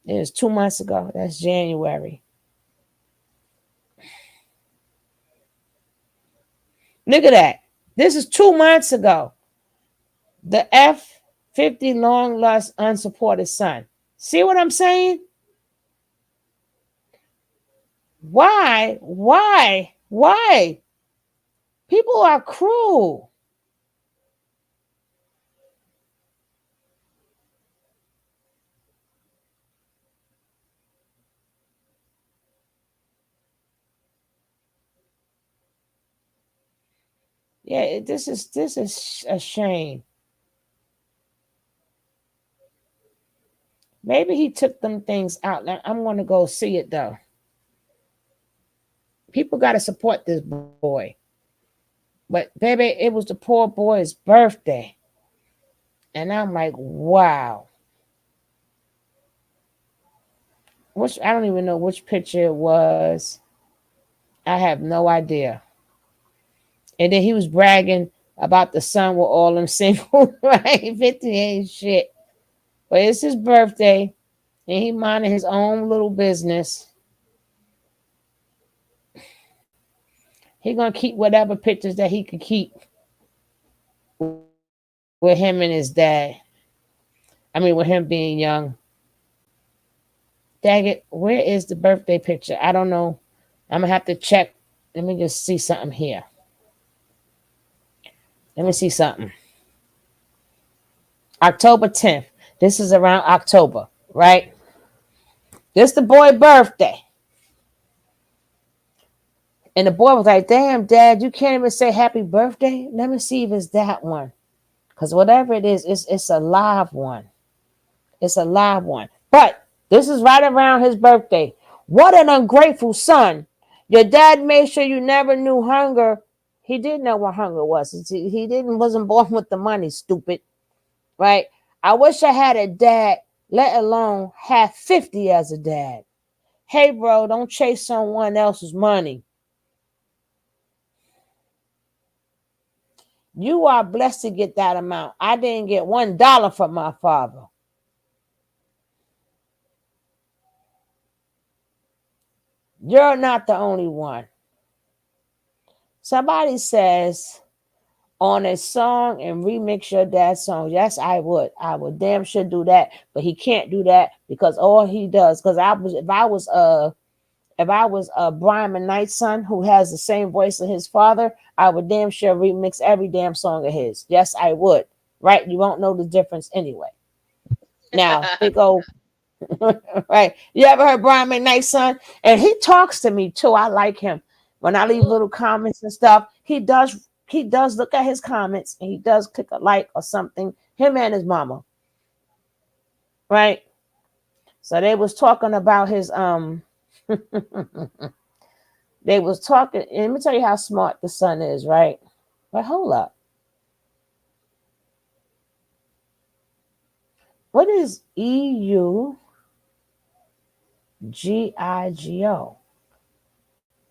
It was 2 months ago. That's January. Look at that. This is 2 months ago. The F-50 long lost unsupported son. See what I'm saying? Why? Why? Why? People are cruel. Yeah, this is a shame. Maybe he took them things out. I'm going to go see it though. People got to support this boy. But baby, it was the poor boy's birthday. And I'm like, wow. I don't even know which picture it was. I have no idea. And then he was bragging about the son with all them single, right? 50 ain't shit. But it's his birthday, and he minding his own little business. He gonna keep whatever pictures that he could keep with him and his dad. I mean, with him being young. Dang it, where is the birthday picture? I don't know. I'm gonna have to check. Let me just see something here. Let me see something. October 10th. This is around October, right? This the boy birthday. And the boy was like, damn, Dad, you can't even say happy birthday? Let me see if it's that one. Because whatever it is, it's a live one. It's a live one. But this is right around his birthday. What an ungrateful son. Your dad made sure you never knew hunger. He didn't know what hunger was. He wasn't born with the money, stupid. Right? I wish I had a dad, let alone have 50 as a dad. Hey, bro, don't chase someone else's money. You are blessed to get that amount. I didn't get $1 from my father. You're not the only one. Somebody says on a song and remix your dad's song. Yes, I would. I would damn sure do that. But he can't do that because all he does, because if I was Brian McKnight's son who has the same voice as his father, I would damn sure remix every damn song of his. Yes, I would. Right? You won't know the difference anyway. Now, big old right. You ever heard Brian McKnight's son? And he talks to me too. I like him. When I leave little comments and stuff, he does look at his comments and he does click a like or something. Him and his mama. Right? So they was talking about his they was talking, and let me tell you how smart the son is, right? But hold up. What is EUGIGO?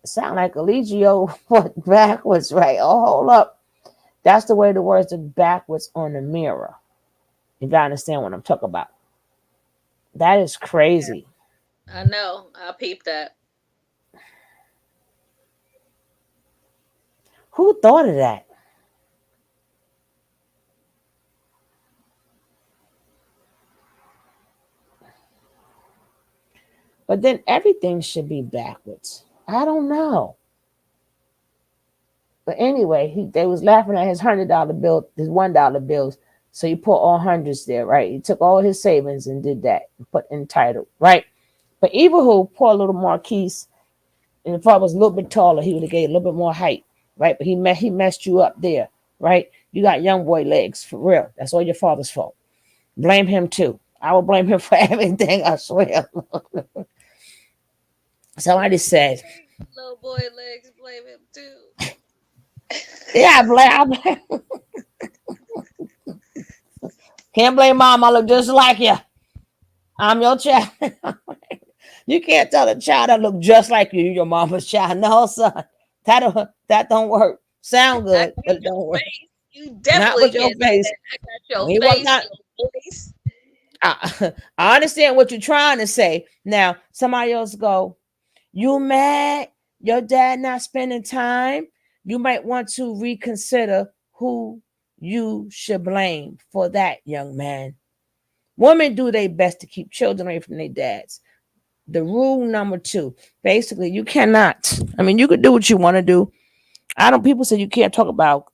Sound like Eligio went backwards, right? Oh, hold up. That's the way the words are backwards on the mirror. If you understand what I'm talking about. That is crazy. I know. I peeped that. Who thought of that? But then everything should be backwards. I don't know. But anyway, they was laughing at his $100 bill, his $1 bills. So you put all hundreds there, right? He took all his savings and did that, and put entitled, right? But even who, poor little Marquise, And if I was a little bit taller, he would have gave a little bit more height, right? But he messed you up there, right? You got young boy legs for real. That's all your father's fault. Blame him too. I will blame him for everything. I swear. Somebody said, Little boy legs, blame him too. "Yeah, I blame." Can't blame mom. I look just like you. I'm your child. You can't tell a child that look just like you, your mama's child. No, son, that don't work. Sound good, but it don't work. You Not definitely with your can't say face. that. I got your When you walk face, out, your voice. I understand what you're trying to say. Now, somebody else go, you mad? Your dad not spending time? You might want to reconsider who you should blame for that, young man. Women do their best to keep children away from their dads. The rule number 2, basically, you cannot. I mean, you could do what you want to do. I don't. People say you can't talk about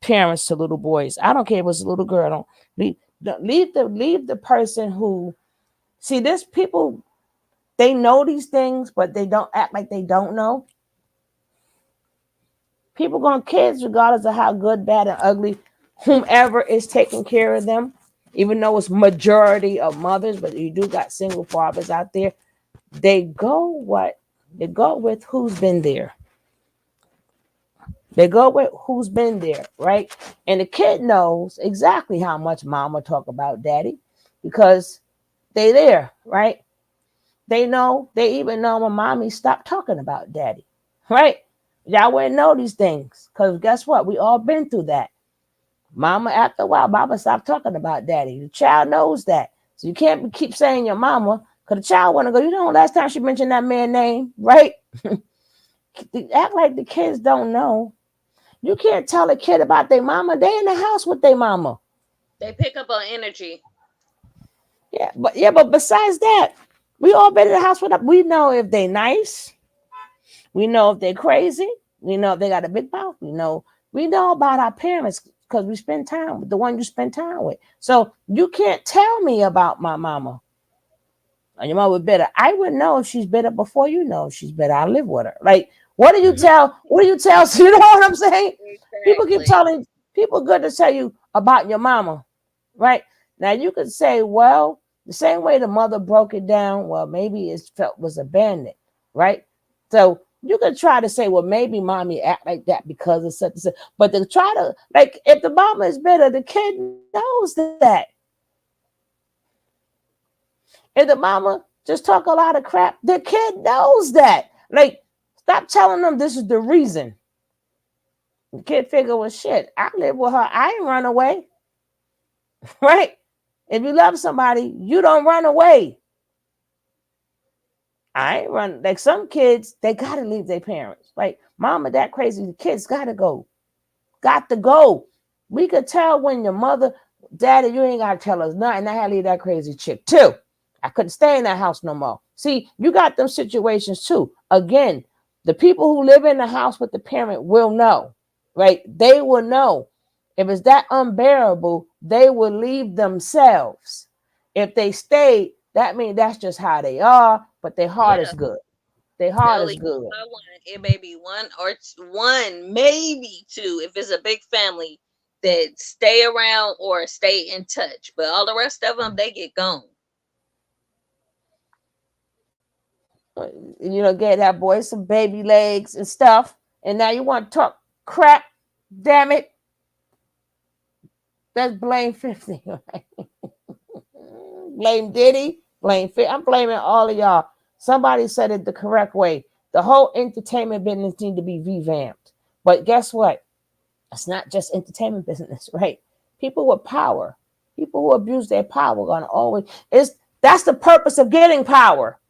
parents to little boys. I don't care if it's a little girl. Leave the person who see this people. They know these things, but they don't act like they don't know. People going kids, regardless of how good, bad, and ugly, whomever is taking care of them. Even though it's majority of mothers, but you do got single fathers out there. They go with who's been there. They go with who's been there, right? And the kid knows exactly how much mama talk about daddy because they there, right? They know, they even know when mommy stopped talking about daddy, right? Y'all wouldn't know these things because guess what? We all been through that. Mama, after a while, mama stopped talking about daddy. The child knows that. So you can't keep saying your mama because the child want to go, you know, last time she mentioned that man's name, right? Act like the kids don't know. You can't tell a kid about their mama. They in the house with their mama. They pick up on energy. But besides that, we all been in the house with them. We know if they nice. We know if they're crazy. We know if they got a big mouth. We know about our parents because we spend time with the one you spend time with. So you can't tell me about my mama. And your mama bitter. I would know if she's bitter before you know if she's bitter. I live with her. Like, what do you tell? What do you tell? You know what I'm saying? Exactly. People keep telling people good to tell you about your mama, right? Now you could say, well, the same way the mother broke it down, well, maybe it felt was abandoned, right? So you could try to say, well, maybe mommy act like that because of such and such. But to try to like, if the mama is bitter, the kid knows that. If the mama just talk a lot of crap, the kid knows that. Like, stop telling them this is the reason. The kid figure, well, shit, I live with her. I ain't run away. Right? If you love somebody, you don't run away. I ain't run. Like some kids, they got to leave their parents. Like, mama, that crazy. The kids got to go. Got to go. We could tell when your mother, daddy, you ain't got to tell us nothing. I had to leave that crazy chick too. I couldn't stay in that house no more. See, you got them situations too. Again, the people who live in the house with the parent will know, right? They will know. If it's that unbearable, they will leave themselves. If they stay, that means that's just how they are, but their heart is good. Their heart is good. It may be one, maybe two, if it's a big family that stay around or stay in touch. But all the rest of them, they get gone. You know, get that boy some baby legs and stuff, and now you want to talk crap. Damn it. That's blame 50. Right? Blame Diddy, blame 50. I'm blaming all of y'all. Somebody said it the correct way. The whole entertainment business needs to be revamped. But guess what? It's not just entertainment business, right? People with power, people who abuse their power are gonna always that's the purpose of getting power.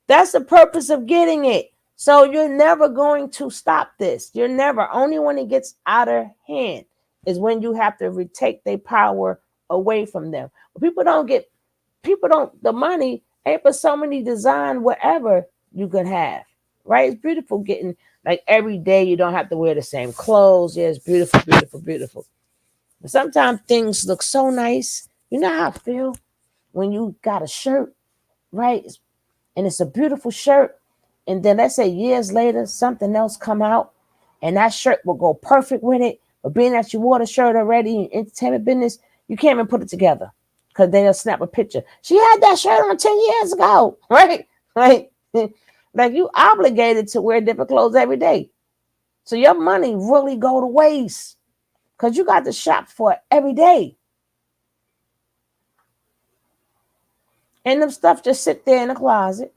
That's the purpose of getting it. So you're never going to stop this. You're never. Only when it gets out of hand is when you have to retake their power away from them. The money ain't for so many design whatever you can have, right? It's beautiful getting like every day you don't have to wear the same clothes. Yeah, it's beautiful, beautiful, beautiful. But sometimes things look so nice. You know how I feel when you got a shirt, right? And it's a beautiful shirt and then let's say years later something else come out, and that shirt will go perfect with it. But being that you wore the shirt already in entertainment business, you can't even put it together because they'll snap a picture. She had that shirt on 10 years ago, right? Like, like you obligated to wear different clothes every day. So your money really go to waste because you got to shop for it every day. And them stuff just sit there in the closet.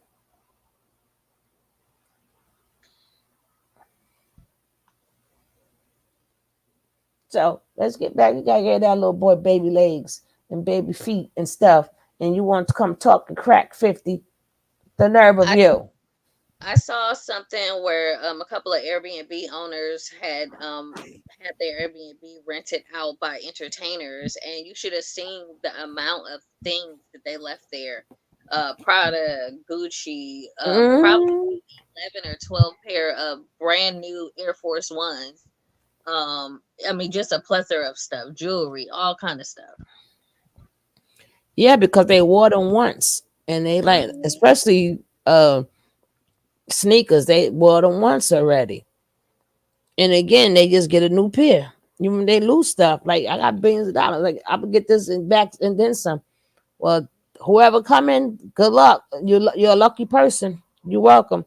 So let's get back. You gotta get that little boy baby legs and baby feet and stuff. And you want to come talk and crack 50. The nerve of you. I saw something where a couple of Airbnb owners had their Airbnb rented out by entertainers, and you should have seen the amount of things that they left there. Prada, Gucci, probably 11 or 12 pair of brand new Air Force Ones. I mean, just a plethora of stuff, jewelry, all kind of stuff. Yeah, because they wore them once, and they like, especially sneakers, they wore them once already, and again they just get a new pair. Even they lose stuff. Like I got billions of dollars. Like I would get this and back and then some. Well, whoever come in, good luck. You're a lucky person. You're welcome.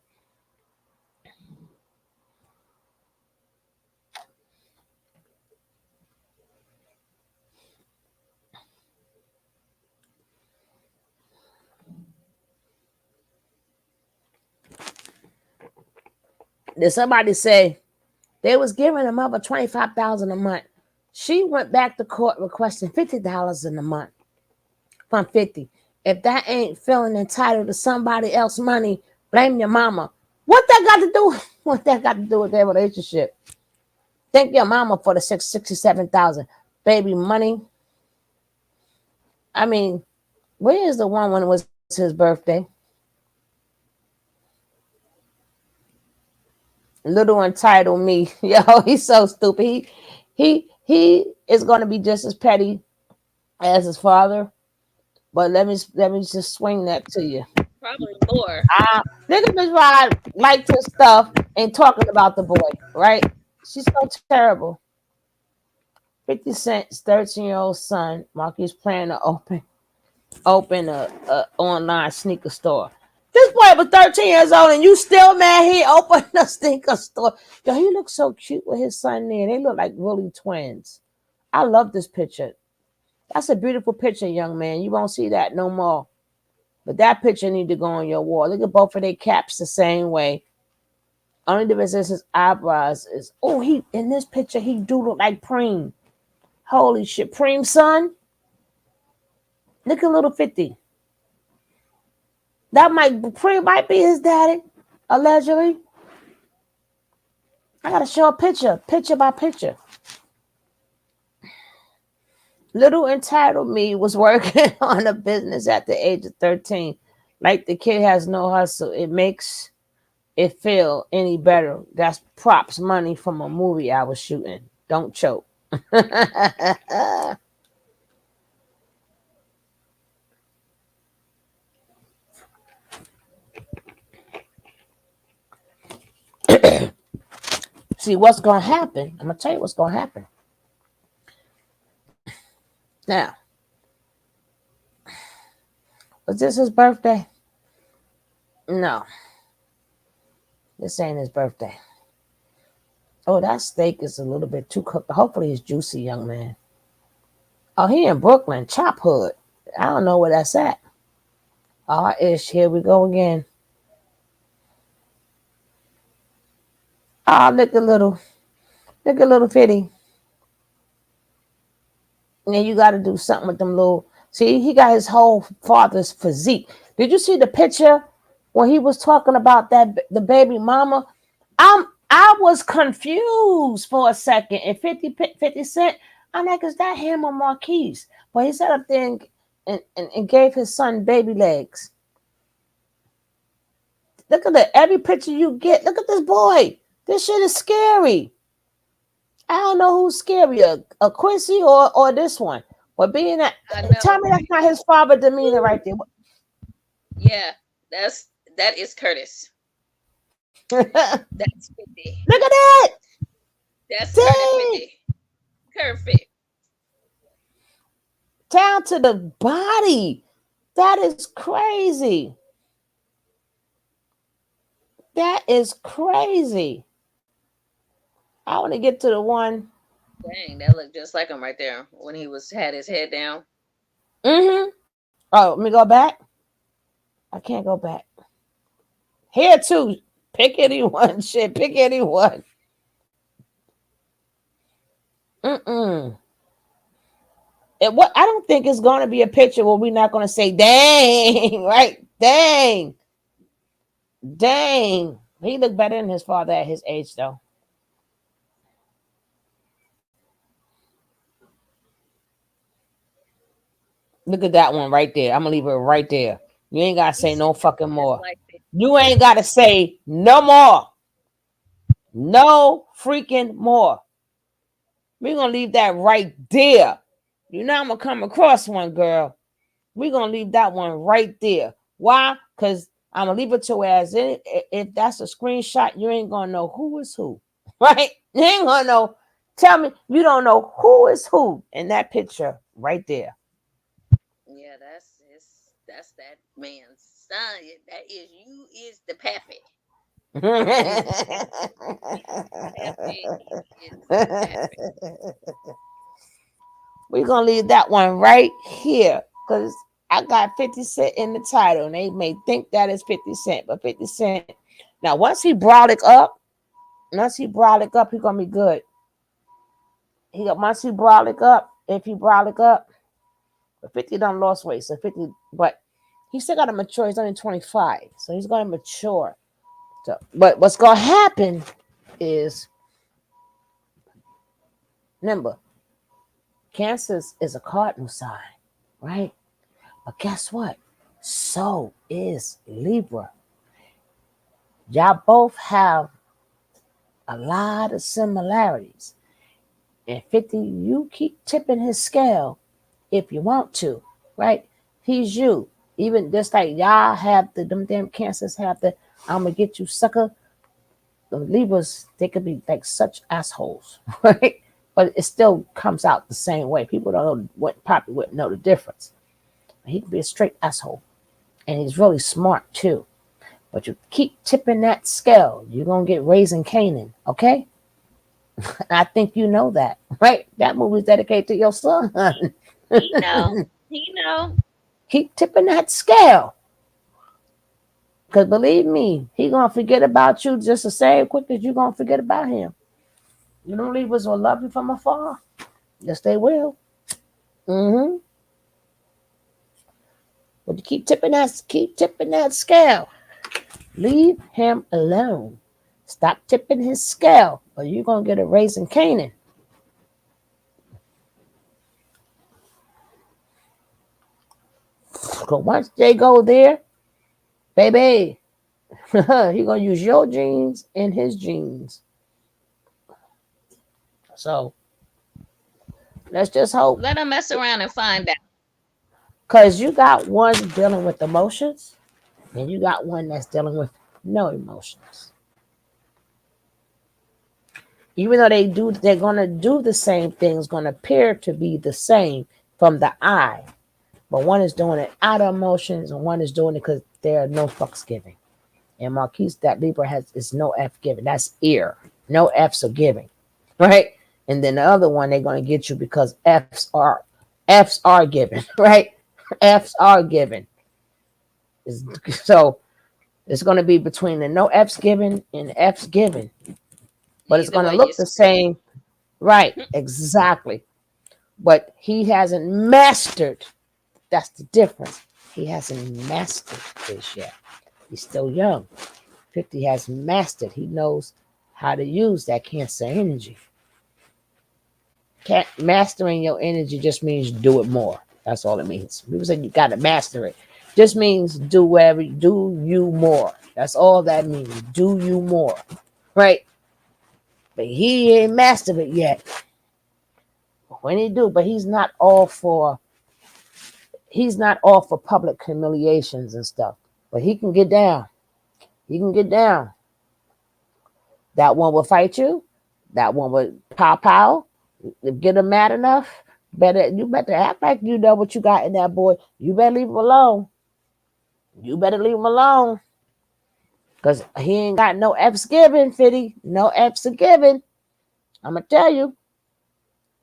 Did somebody say they was giving a mother $25,000 a month? She went back to court requesting $50 in a month from 50. If that ain't feeling entitled to somebody else's money, blame your mama. What that got to do? What that got to do with their relationship? Thank your mama for the $67,000 baby money. I mean, where is the one when it was his birthday? Little entitled me. Yo, he's so stupid. He is going to be just as petty as his father. But let me just swing that to you. Probably more. Nigga Miss Rod liked his stuff and talking about the boy, right? She's so terrible. 50 Cent's 13-year-old son, Marquis, planning to open a online sneaker store. This boy was 13 years old and you still mad he opened a sneaker store. Yo, he looks so cute with his son there. They look like really twins. I love this picture. That's a beautiful picture, young man. You won't see that no more. But that picture need to go on your wall. Look at both of their caps the same way. Only difference is his eyebrows is, oh, he in this picture, he do look like Preem. Holy shit. Preem's son? Look at little 50. Preem might be his daddy, allegedly. I gotta show a picture by picture. Little entitled me was working on a business at the age of 13. Like the kid has no hustle. It makes it feel any better. That's props money from a movie I was shooting. Don't choke. See what's gonna happen. I'm gonna tell you what's gonna happen. Now, was this his birthday? No. This ain't his birthday. Oh, that steak is a little bit too cooked. Hopefully it's juicy, young man. Oh, he in Brooklyn, Chop Hood. I don't know where that's at. Oh, ish, here we go again. Oh, look at little 50. And then you got to do something with them little. See, he got his whole father's physique. Did you see the picture when he was talking about the baby mama? I was confused for a second. And 50 Cent, I'm like, is that him or Marquise? But he sat up there and gave his son baby legs. Look at every picture you get. Look at this boy. This shit is scary. I don't know who's scarier, a Quincy or this one. But being that, tell me that's not his father demeanor right there. Yeah, that is Curtis. Look at That's 50. that. That's Dang. Curtis 50. Perfect. Down to the body. That is crazy. That is crazy. I want to get to the one. Dang, that looked just like him right there when he had his head down. Mm-hmm. Oh, let me go back. I can't go back. Here too. Pick anyone. Shit, pick anyone. Mm-mm. What I don't think it's going to be a picture where we're not going to say, dang, right? Dang. Dang. He looked better than his father at his age, though. Look at that one right there. I'm going to leave it right there. You ain't got to say no fucking more. You ain't got to say no more. No freaking more. We're going to leave that right there. You know I'm going to come across one, girl. We're going to leave that one right there. Why? Because I'm going to leave it to as if that's a screenshot, you ain't going to know who is who. Right? You ain't going to know. Tell me you don't know who is who in that picture right there. Yeah, that's that man's son. That is you is the pappy. We're gonna leave that one right here because I got 50 Cent in the title, and they may think that is 50 Cent, but 50 Cent. Now, once he brought it up, he's gonna be good. Once he brought it up, if he brought it up, but 50 done lost weight, so 50, but he still gotta mature. He's only 25, so he's gonna mature. So, but what's gonna happen is, remember, Cancer is a cardinal sign, right? But guess what? So is Libra. Y'all both have a lot of similarities. And 50, you keep tipping his scale if you want to, right? He's you. Even just like y'all have them damn Cancers have the I'm gonna get you sucker. The Libras, they could be like such assholes, right? But it still comes out the same way. People don't know what probably wouldn't know the difference. He could be a straight asshole. And he's really smart too. But you keep tipping that scale, you're gonna get Raising Canaan, okay? I think you know that, right? That movie's dedicated to your son. He know. He know. Keep tipping that scale. Because believe me, he gonna forget about you just the same quick as you gonna forget about him. You don't leave us will love you from afar. Yes, they will. Mm-hmm. But you keep tipping that scale. Leave him alone. Stop tipping his scale, or you're gonna get a Raising Canaan. Because once they go there, baby, he gonna use your genes and his genes. So let's just hope. Let him mess around and find out. Because you got one dealing with emotions, and you got one that's dealing with no emotions. Even though they're gonna do the same things, gonna appear to be the same from the eye. But one is doing it out of emotions, and one is doing it because there are no fucks giving. And Marquise, that Libra is no F giving. That's ear. No F's are giving. Right? And then the other one, they're going to get you because F's are given. Right? F's are given. So it's going to be between the no F's given and F's given. But it's going to look the same. Right. Exactly. But he hasn't mastered. That's the difference. He hasn't mastered this yet. He's still young. 50 has mastered. He knows how to use that Cancer energy. Mastering your energy just means do it more. That's all it means. People say you got to master it. Just means do you more. That's all that means. Do you more. Right? But he ain't mastered it yet. When he do, but he's not all for public humiliations and stuff. But he can get down. He can get down. That one will fight you. That one would pow. Get him mad enough. You better act like you know what you got in that boy. You better leave him alone. Because he ain't got no F's given, Fitty. No F's given. I'm going to tell you.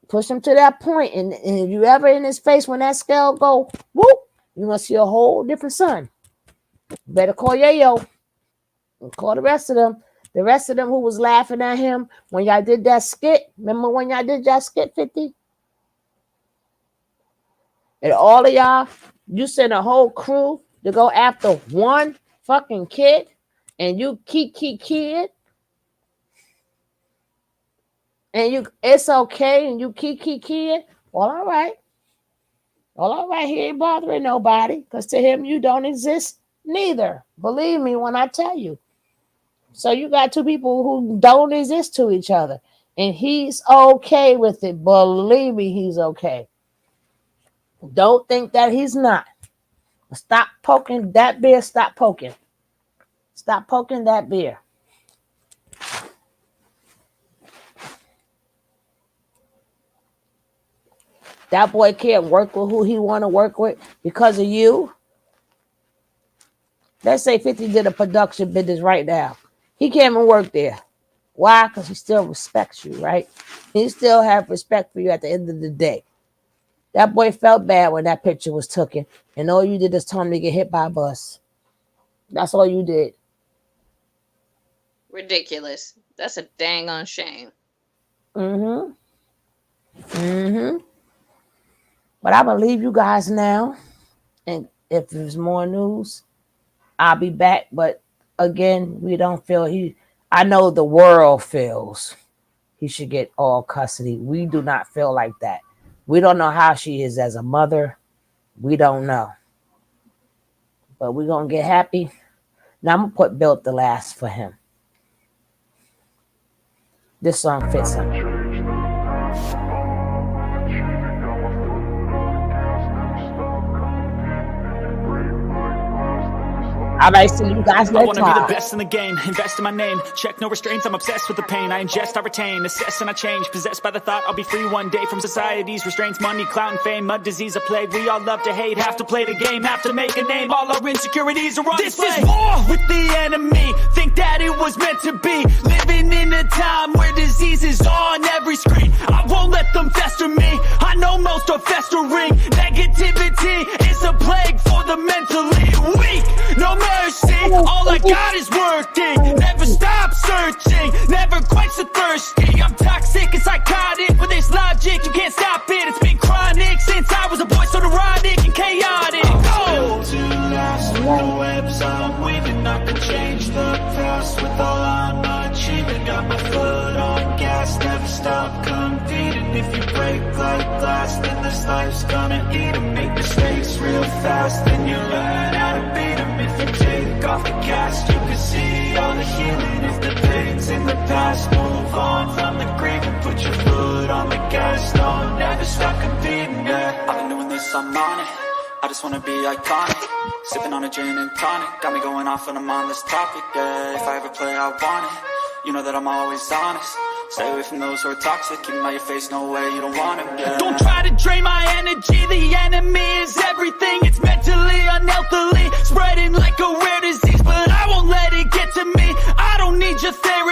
Push him to that point. And if you ever in his face when that scale go, whoop, you're going to see a whole different son. Better call Yayo. And call the rest of them. The rest of them who was laughing at him when y'all did that skit. Remember when y'all did that skit, 50? And all of y'all, you sent a whole crew to go after one fucking kid. And you kid. And it's okay. And you kid. Well, all right. He ain't bothering nobody. Because to him, you don't exist neither. Believe me when I tell you. So you got two people who don't exist to each other. And he's okay with it. Believe me, he's okay. Don't think that he's not. Stop poking that bear. Stop poking that bear. That boy can't work with who he want to work with because of you. Let's say 50 did a production business right now. He can't even work there. Why? Because he still respects you, right? He still have respect for you at the end of the day. That boy felt bad when that picture was taken, and all you did is tell him to get hit by a bus. That's all you did. Ridiculous. That's a dang on shame. But I believe you guys now. And if there's more news, I'll be back. But again, we don't feel I know the world feels he should get all custody. We do not feel like that. We don't know how she is as a mother. We don't know. But we're going to get happy. Now I'm going to put Built the Last for him. This song fits him. All right, so you guys I want to be the best in the game, invest in my name, check no restraints, I'm obsessed with the pain, I ingest, I retain, assess and I change, possessed by the thought I'll be free one day from society's restraints, money, clout and fame, mud, disease, a plague, we all love to hate, have to play the game, have to make a name, all our insecurities are on display. This is war with the enemy, think that it was meant to be, living in a time where disease is on every screen, I won't let them fester me, I know most are festering, negativity is a plague for the mentally weak, no mercy, all I got is working, never stop searching, never quite so thirsty, I'm toxic and psychotic, with this logic, you can't stop it, it's been chronic, since I was a boy, so neurotic and chaotic, built to last, the webs I'm weaving, I can change the past, with all I'm achieving, got my foot on gas, never stop competing, if you break like glass, then this life's gonna eat 'em, make mistakes real fast, then you learn how to beat 'em, if you take off the cast, you can see all the healing, if the pain's in the past, move on from the grave and put your foot on the gas, no, never stop competing, yeah. I've been doing this, I'm on it, I just wanna be iconic, sipping on a gin and tonic, got me going off when I'm on this topic, yeah, if I ever play I want it, you know that I'm always honest, stay away from those who are toxic, keep them out your face, no way, you don't want them, yeah. Don't try to drain my energy, the enemy is everything, it's mentally, unhealthily, spreading like a rare disease, but I won't let it get to me, I don't need your therapy.